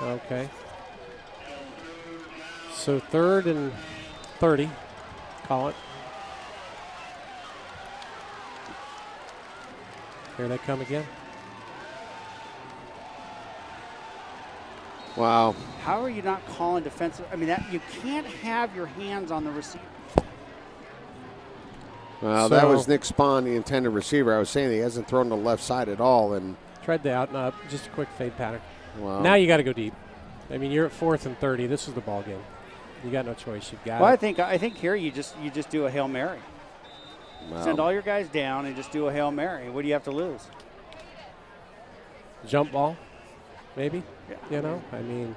[SPEAKER 2] Okay. So 3rd and 30, call it. Here they come again.
[SPEAKER 3] Wow.
[SPEAKER 1] How are you not calling defensive? I mean, you can't have your hands on the receiver.
[SPEAKER 3] Well, that was Nick Spawn, the intended receiver. I was saying he hasn't thrown to the left side at all. And
[SPEAKER 2] tried the out and up, just a quick fade pattern.
[SPEAKER 3] wow.
[SPEAKER 2] Now you got to go deep. I mean, you're at 4th and 30. This is the ball game. You got no choice. You've got.
[SPEAKER 1] Well,
[SPEAKER 2] it.
[SPEAKER 1] I think here you just do a Hail Mary.
[SPEAKER 3] Wow.
[SPEAKER 1] Send all your guys down and just do a Hail Mary. What do you have to lose?
[SPEAKER 2] Jump ball, maybe.
[SPEAKER 1] Yeah.
[SPEAKER 2] You know, I mean,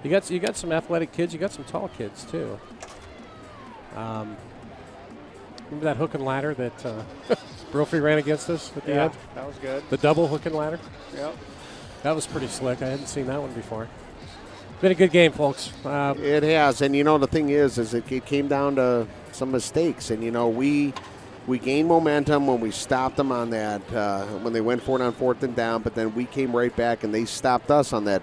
[SPEAKER 2] you got some athletic kids. You got some tall kids too. Remember that hook and ladder that Brophy ran against us at the end?
[SPEAKER 1] That was good.
[SPEAKER 2] The double hook and ladder.
[SPEAKER 1] Yep.
[SPEAKER 2] That was pretty slick. I hadn't seen that one before. Been a good game, folks.
[SPEAKER 3] It has, and the thing is it came down to some mistakes, and we gained momentum when we stopped them on that when they went for it on 4th and down, but then we came right back and they stopped us on that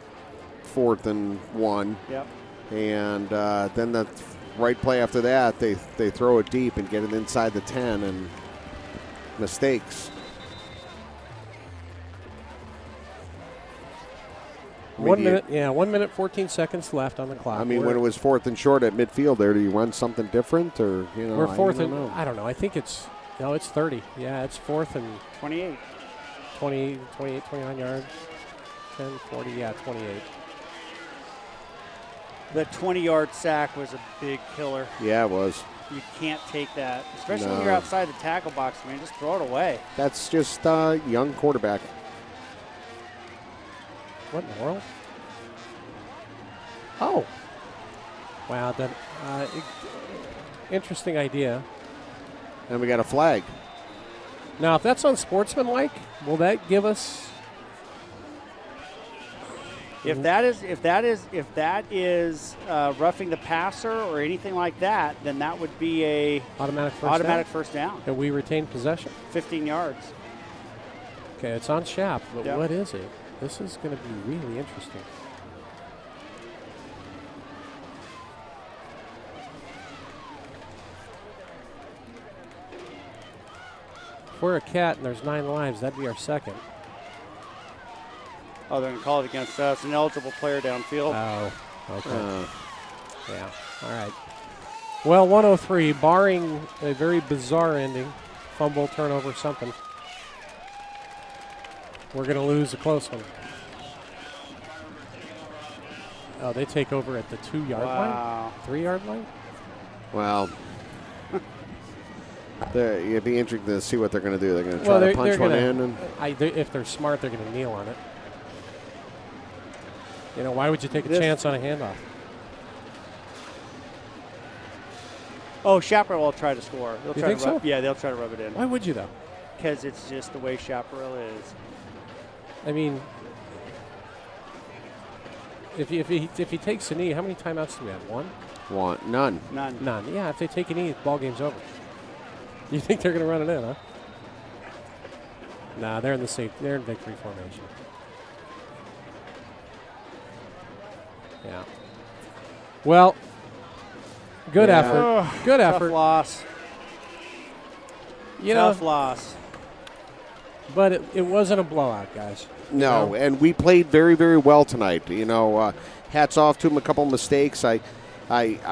[SPEAKER 3] 4th and 1.
[SPEAKER 1] Yep.
[SPEAKER 3] And then the right play after that, they throw it deep and get it inside the 10, and mistakes.
[SPEAKER 2] 1 minute, 1 minute, 14 seconds left on the clock.
[SPEAKER 3] I mean, when it was 4th and short at midfield there, do you run something different, or
[SPEAKER 2] we're 4th and I don't know. I think it's 30. Yeah, it's 4th and
[SPEAKER 1] 28.
[SPEAKER 2] 20, 28, 29 yards. 10, 40, 28.
[SPEAKER 1] The 20-yard sack was a big killer.
[SPEAKER 3] Yeah, it was.
[SPEAKER 1] You can't take that, especially when
[SPEAKER 3] No.
[SPEAKER 1] you're outside the tackle box. I mean, just throw it away.
[SPEAKER 3] That's just young quarterback.
[SPEAKER 2] What in the world? Oh. Wow, that interesting idea.
[SPEAKER 3] And we got a flag.
[SPEAKER 2] Now, if that's unsportsmanlike, will that give us?
[SPEAKER 1] If that is roughing the passer or anything like that, then that would be a
[SPEAKER 2] automatic
[SPEAKER 1] first down.
[SPEAKER 2] And we retain possession.
[SPEAKER 1] 15 yards.
[SPEAKER 2] Okay, it's on Shap, but
[SPEAKER 1] Yep.
[SPEAKER 2] what is it? This is going to be really interesting. we're a cat and there's 9 lives, that'd be our second.
[SPEAKER 1] Oh, they're going to call it against us. An eligible player downfield.
[SPEAKER 2] Oh, okay. Yeah, all right. Well, 103, barring a very bizarre ending, fumble, turnover, something, we're going to lose a close one. Oh, they take over at the 2-yard line? 3-yard line?
[SPEAKER 3] Well, it'd be interesting to see what they're going to do. They're going to try to punch one in. And
[SPEAKER 2] if they're smart, they're going to kneel on it. You know, why would you take a chance on a handoff?
[SPEAKER 1] Oh, Chapparal will try to score. They'll
[SPEAKER 2] You
[SPEAKER 1] try
[SPEAKER 2] think
[SPEAKER 1] to rub,
[SPEAKER 2] so?
[SPEAKER 1] Yeah, they'll try to rub it in.
[SPEAKER 2] Why would you, though?
[SPEAKER 1] Because it's just the way Chapparal is.
[SPEAKER 2] I mean, if he takes a knee, how many timeouts do we have? One?
[SPEAKER 3] None.
[SPEAKER 1] None.
[SPEAKER 2] Yeah, if they take a knee, the ball game's over. You think they're going to run it in, huh? Nah, they're in victory formation. Yeah. Well, good effort. Good effort.
[SPEAKER 1] Tough loss. Tough loss. But
[SPEAKER 2] it wasn't a blowout, guys.
[SPEAKER 3] No, and we played very, very well tonight. You know, hats off to them. A couple of mistakes. I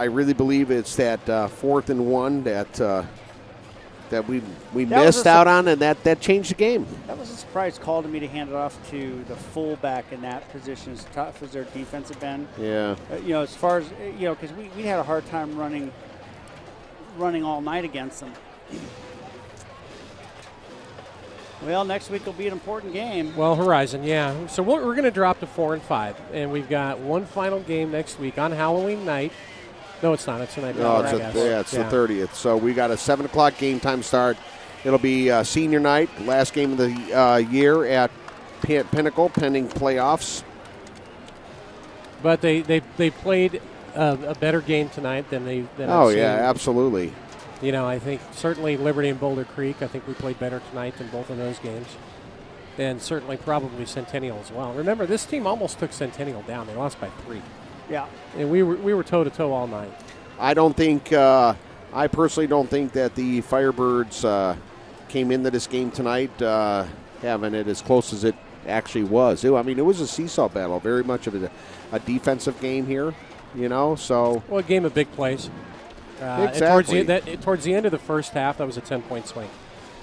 [SPEAKER 3] really believe it's that 4th and 1 that we missed out on, and that changed the game.
[SPEAKER 1] That was a surprise call to me to hand it off to the fullback in that position, as tough as their defensive end.
[SPEAKER 3] Yeah.
[SPEAKER 1] As far as because we had a hard time running all night against them. Well, next week will be an important game.
[SPEAKER 2] Well, Horizon, yeah. So we're going to drop to 4-5, and we've got one final game next week on Halloween night. No, it's not. It's tonight.
[SPEAKER 3] No, it's the 30th. So we got a 7 o'clock game time start. It'll be senior night, last game of the year at Pinnacle, pending playoffs.
[SPEAKER 2] But they played a better game tonight than I've seen.
[SPEAKER 3] Absolutely.
[SPEAKER 2] You know, I think certainly Liberty and Boulder Creek, I think we played better tonight than both of those games. And certainly probably Centennial as well. Remember, this team almost took Centennial down. They lost by 3.
[SPEAKER 1] Yeah.
[SPEAKER 2] And we were toe-to-toe all night.
[SPEAKER 3] I personally don't think that the Firebirds came into this game tonight having it as close as it actually was. I mean, it was a seesaw battle, very much of a defensive game here, so.
[SPEAKER 2] Well, a game of big plays.
[SPEAKER 3] Exactly.
[SPEAKER 2] Towards the end of the first half, that was a 10-point swing.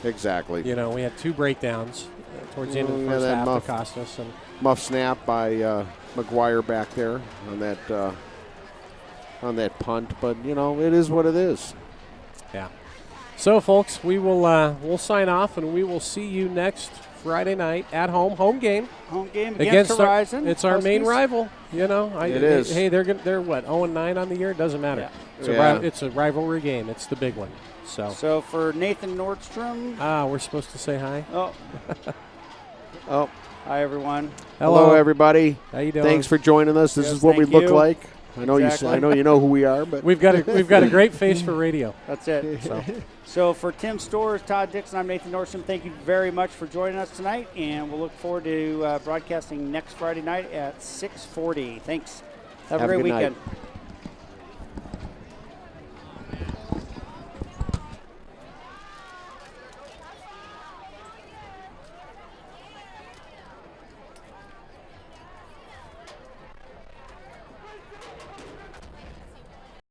[SPEAKER 3] Exactly.
[SPEAKER 2] We had 2 breakdowns towards the end of the first half that cost us. And
[SPEAKER 3] muff snap by McGuire back there on that punt, but it is what it is.
[SPEAKER 2] Yeah. So, folks, we will we'll sign off, and we will see you next Friday night at home game.
[SPEAKER 1] Home game against Horizon.
[SPEAKER 2] It's our main rival.
[SPEAKER 3] It is.
[SPEAKER 2] Hey, they're what 0-9 on the year. It doesn't matter.
[SPEAKER 3] Yeah.
[SPEAKER 2] It's a rivalry game. It's the big one.
[SPEAKER 1] So for Nathan Nordstrom.
[SPEAKER 2] We're supposed to say hi.
[SPEAKER 3] Oh.
[SPEAKER 1] Hi, everyone.
[SPEAKER 3] Hello, everybody.
[SPEAKER 2] How you doing?
[SPEAKER 3] Thanks for joining us. This is what we look like. I know you know who we are, but
[SPEAKER 2] we've got a great face for radio.
[SPEAKER 1] That's it. So for Tim Storrs, Todd Dixon, I'm Nathan Nordstrom. Thank you very much for joining us tonight, and we'll look forward to broadcasting next Friday night at 6:40. Thanks. Have a great weekend.
[SPEAKER 3] Night.